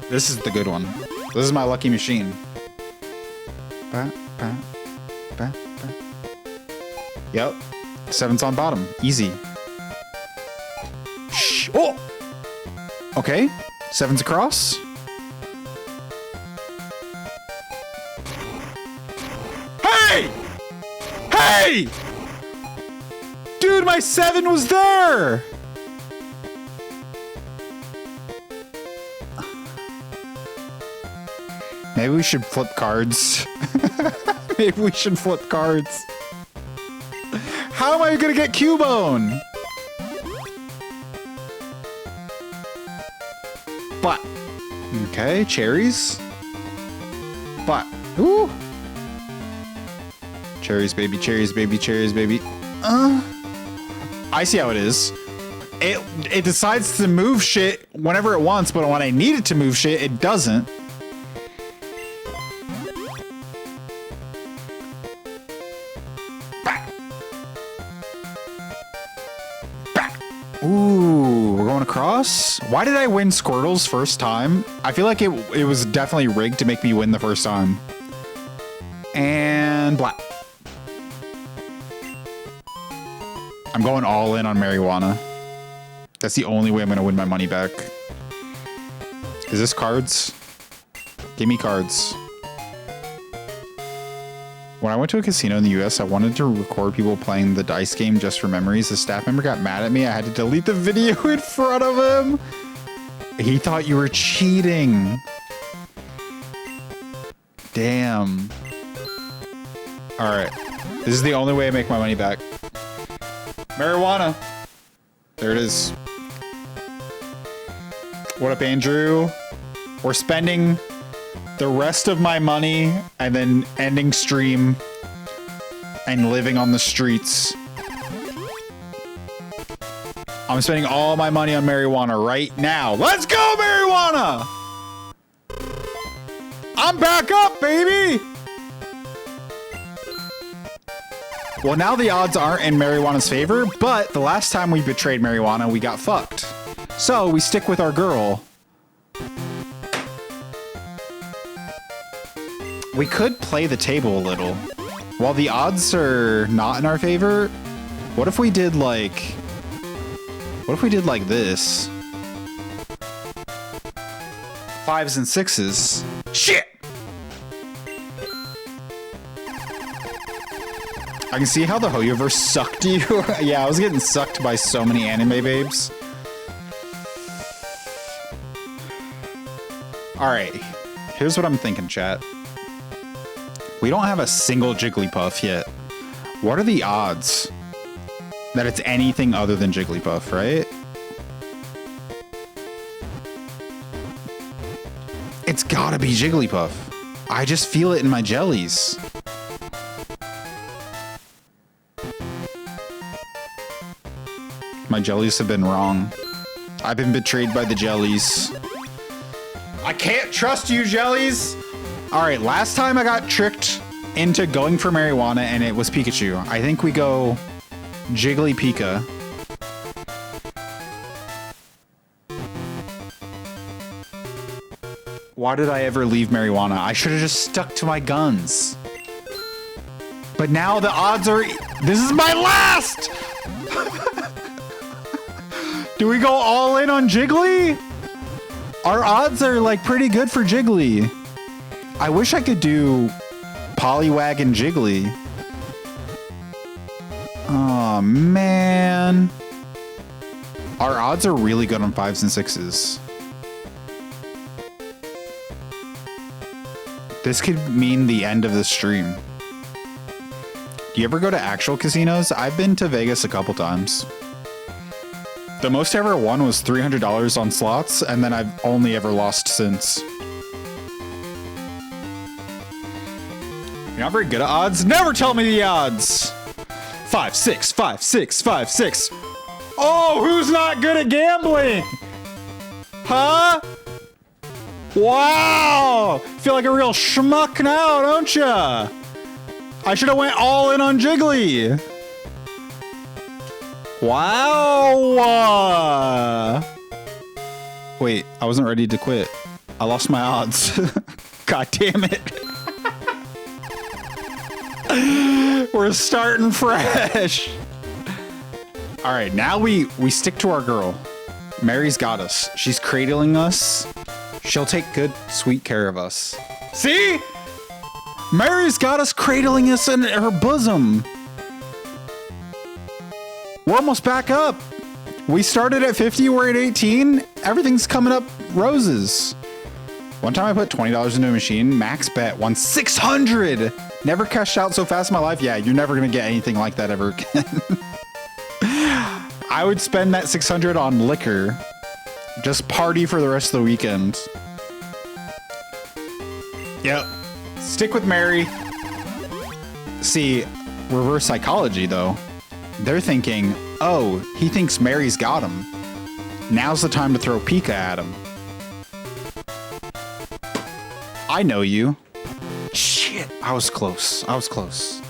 This is the good one. This is my lucky machine. Ba, ba, ba, ba. Yep. 7's on bottom. Easy. Shh. Oh! Okay. 7's across. Hey! Hey! Dude, my 7 was there! Maybe we should flip cards. Maybe we should flip cards. How am I gonna get Cubone? But. Okay, cherries. But. Ooh. Cherries, baby, cherries, baby, cherries, baby. I see how it is. It decides to move shit whenever it wants, but when I need it to move shit, it doesn't. Ooh, we're going across? Why did I win Squirtle's first time? I feel like it was definitely rigged to make me win the first time. And black. I'm going all in on marijuana. That's the only way I'm going to win my money back. Is this cards? Give me cards. When I went to a casino in the US, I wanted to record people playing the dice game just for memories. A staff member got mad at me. I had to delete the video in front of him. He thought you were cheating. Damn. All right. This is the only way I make my money back. Marijuana. There it is. What up, Andrew? We're spending the rest of my money and then ending stream and living on the streets. I'm spending all my money on marijuana right now. Let's go, marijuana! I'm back up, baby! Well, now the odds aren't in marijuana's favor, but the last time we betrayed marijuana, we got fucked. So we stick with our girl. We could play the table a little. While the odds are not in our favor, what if we did like... What if we did like this? 5s and 6s. Shit! I can see how the Hoyoverse sucked you. Yeah, I was getting sucked by so many anime babes. Alright, here's what I'm thinking, chat. We don't have a single Jigglypuff yet. What are the odds that it's anything other than Jigglypuff, right? It's gotta be Jigglypuff. I just feel it in my jellies. My jellies have been wrong. I've been betrayed by the jellies. I can't trust you, jellies! Alright, last time I got tricked into going for marijuana and it was Pikachu. I think we go Jiggly Pika. Why did I ever leave marijuana? I should have just stuck to my guns. But now the odds are... This is my last! Do we go all in on Jiggly? Our odds are like pretty good for Jiggly. I wish I could do Poliwag and Jiggly. Oh man. Our odds are really good on 5s and 6s. This could mean the end of the stream. Do you ever go to actual casinos? I've been to Vegas a couple times. The most I ever won was $300 on slots, and then I've only ever lost since. You're not very good at odds? Never tell me the odds! 5, 6, 5, 6, 5, 6. Oh, who's not good at gambling? Huh? Wow! Feel like a real schmuck now, don't ya? I should have went all in on Jiggly. Wow! Wait, I wasn't ready to quit. I lost my odds. God damn it. We're starting fresh. All right, now we stick to our girl. Mary's got us. She's cradling us. She'll take good, sweet care of us. See? Mary's got us, cradling us in her bosom. We're almost back up. We started at 50, we're at 18. Everything's coming up roses. One time I put $20 into a machine, max bet won 600. Never cashed out so fast in my life. Yeah, you're never gonna get anything like that ever again. I would spend that 600 on liquor. Just party for the rest of the weekend. Yep. Stick with Mary. See, reverse psychology though. They're thinking, oh, he thinks Mary's got him. Now's the time to throw Pika at him. I know you. Shit, I was close. I was close.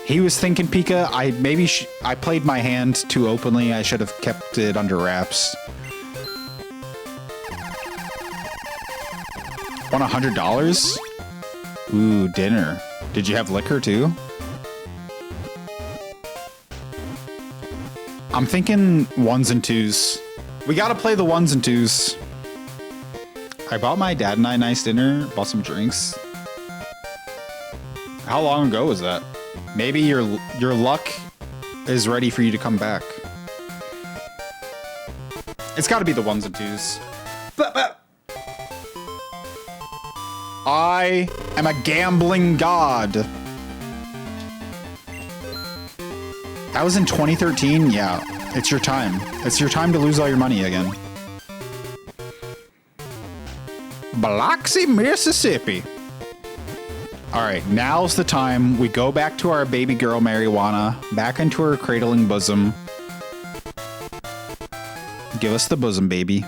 He was thinking Pika. I played my hand too openly. I should have kept it under wraps. Won $100? Ooh, dinner. Did you have liquor too? I'm thinking ones and twos. We gotta play the ones and twos. I bought my dad and I a nice dinner, bought some drinks. How long ago was that? Maybe your luck is ready for you to come back. It's gotta be the ones and twos. I am a gambling god. That was in 2013? Yeah, it's your time. It's your time to lose all your money again. Biloxi, Mississippi. All right, now's the time we go back to our baby girl marijuana, back into her cradling bosom. Give us the bosom, baby.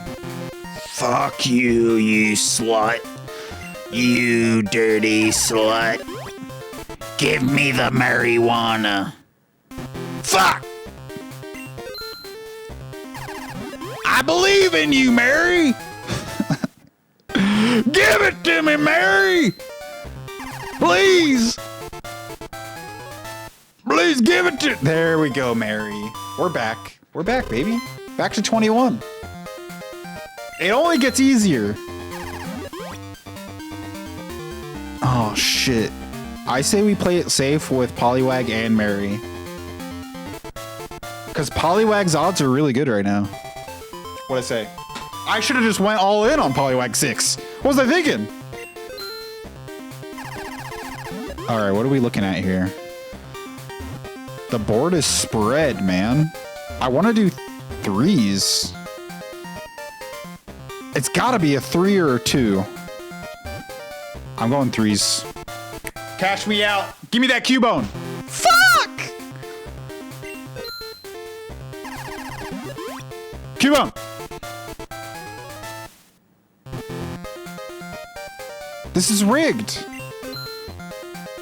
Fuck you, you slut. You dirty slut. Give me the marijuana. Fuck! I believe in you, Mary! Give it to me, Mary! Please! Please give it to... There we go, Mary. We're back. We're back, baby. Back to 21. It only gets easier. Oh, shit. I say we play it safe with Poliwag and Mary. Because Poliwag's odds are really good right now. What'd I say? I should have just went all in on Poliwag 6. What was I thinking? All right, what are we looking at here? The board is spread, man. I want to do threes. It's got to be a 3 or a 2. I'm going threes. Cash me out. Give me that Cubone. Fuck! Cubone. This is rigged.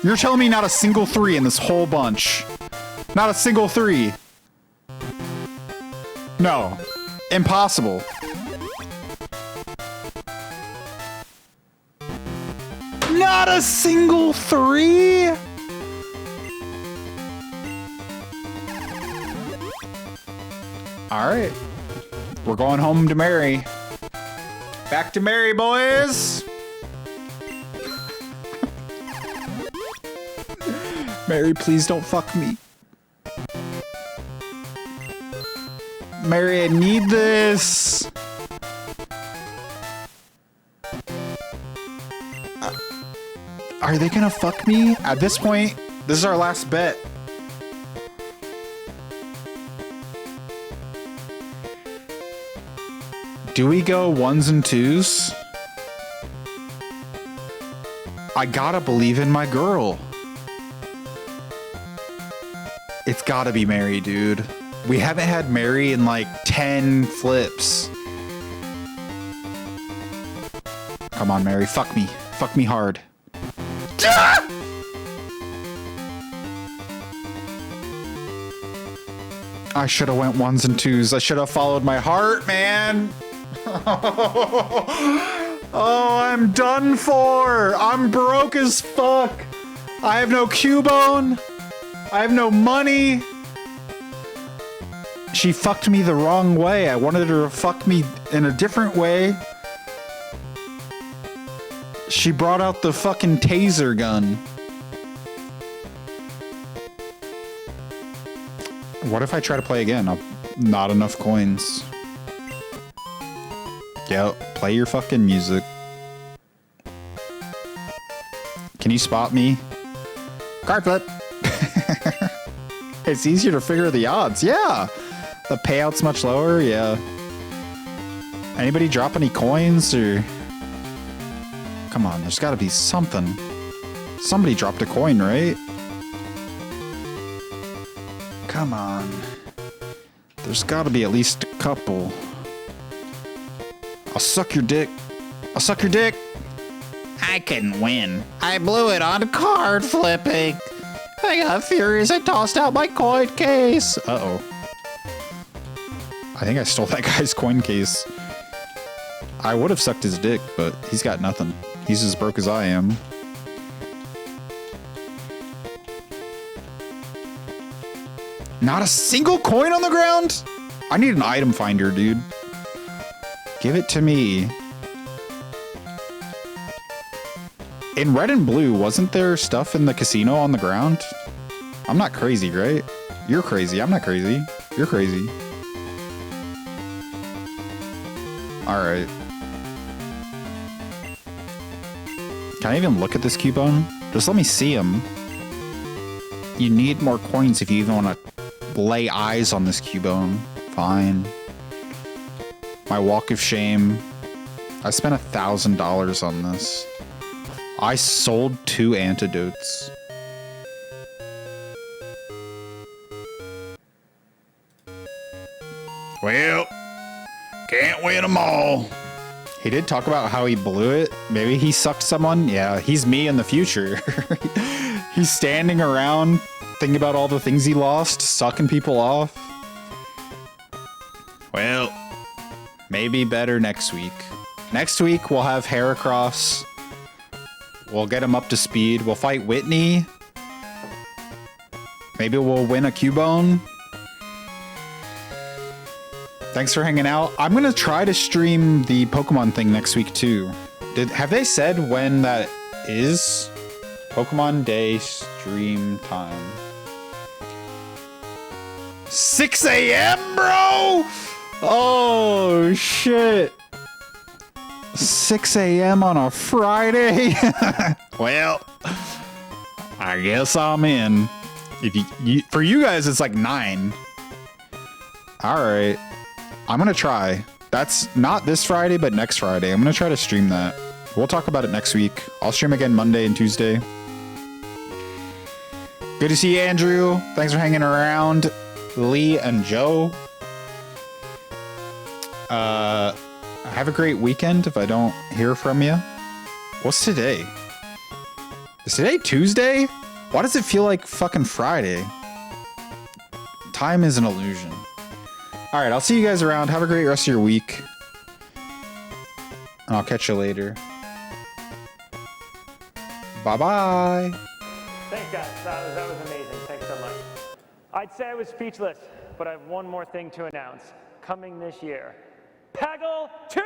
You're telling me not a single 3 in this whole bunch. Not a single 3. No. Impossible. Not a single 3? All right. We're going home to Mary. Back to Mary, boys. Mary, please don't fuck me. Mary, I need this. Are they gonna fuck me? At this point, this is our last bet. Do we go ones and twos? I gotta believe in my girl. It's gotta be Mary, dude. We haven't had Mary in like 10 flips. Come on, Mary, fuck me. Fuck me hard. Ah! I should have went ones and twos. I should have followed my heart, man. Oh, I'm done for. I'm broke as fuck. I have no Cubone. I have no money. She fucked me the wrong way. I wanted her to fuck me in a different way. She brought out the fucking taser gun. What if I try to play again? Not enough coins. Yeah, play your fucking music. Can you spot me? Card flip. It's easier to figure the odds. Yeah. The payout's much lower. Yeah. Anybody drop any coins or... Come on, there's gotta be something. Somebody dropped a coin, right? Come on. There's gotta be at least a couple. I'll suck your dick. I'll suck your dick. I couldn't win. I blew it on card flipping. I got furious. I tossed out my coin case. Uh-oh. I think I stole that guy's coin case. I would have sucked his dick, but he's got nothing. He's as broke as I am. Not a single coin on the ground? I need an item finder, dude. Give it to me. In red and blue, wasn't there stuff in the casino on the ground? I'm not crazy, right? You're crazy. I'm not crazy. You're crazy. Alright. Can I even look at this Cubone? Just let me see him. You need more coins if you even want to lay eyes on this Cubone. Fine. My walk of shame. I spent $1,000 on this. I sold 2 antidotes. Well, can't win them all. He did talk about how he blew it. Maybe he sucked someone. Yeah, he's me in the future. He's standing around thinking about all the things he lost, sucking people off. Well, maybe better next week. Next week, we'll have Heracross. We'll get him up to speed. We'll fight Whitney. Maybe we'll win a Cubone. Thanks for hanging out. I'm going to try to stream the Pokemon thing next week, too. Have they said when that is? Pokemon Day stream time. 6 a.m., bro? Oh, shit. 6 a.m. on a Friday? Well, I guess I'm in. If you for you guys, it's like 9. All right. I'm going to try. That's not this Friday, but next Friday. I'm going to try to stream that. We'll talk about it next week. I'll stream again Monday and Tuesday. Good to see you, Andrew. Thanks for hanging around. Lee and Joe. Have a great weekend if I don't hear from you. What's today? Is today Tuesday? Why does it feel like fucking Friday? Time is an illusion. All right, I'll see you guys around. Have a great rest of your week. And I'll catch you later. Bye-bye. Thanks, guys. That was amazing. Thanks so much. I'd say I was speechless, but I have one more thing to announce. Coming this year, Peggle 2!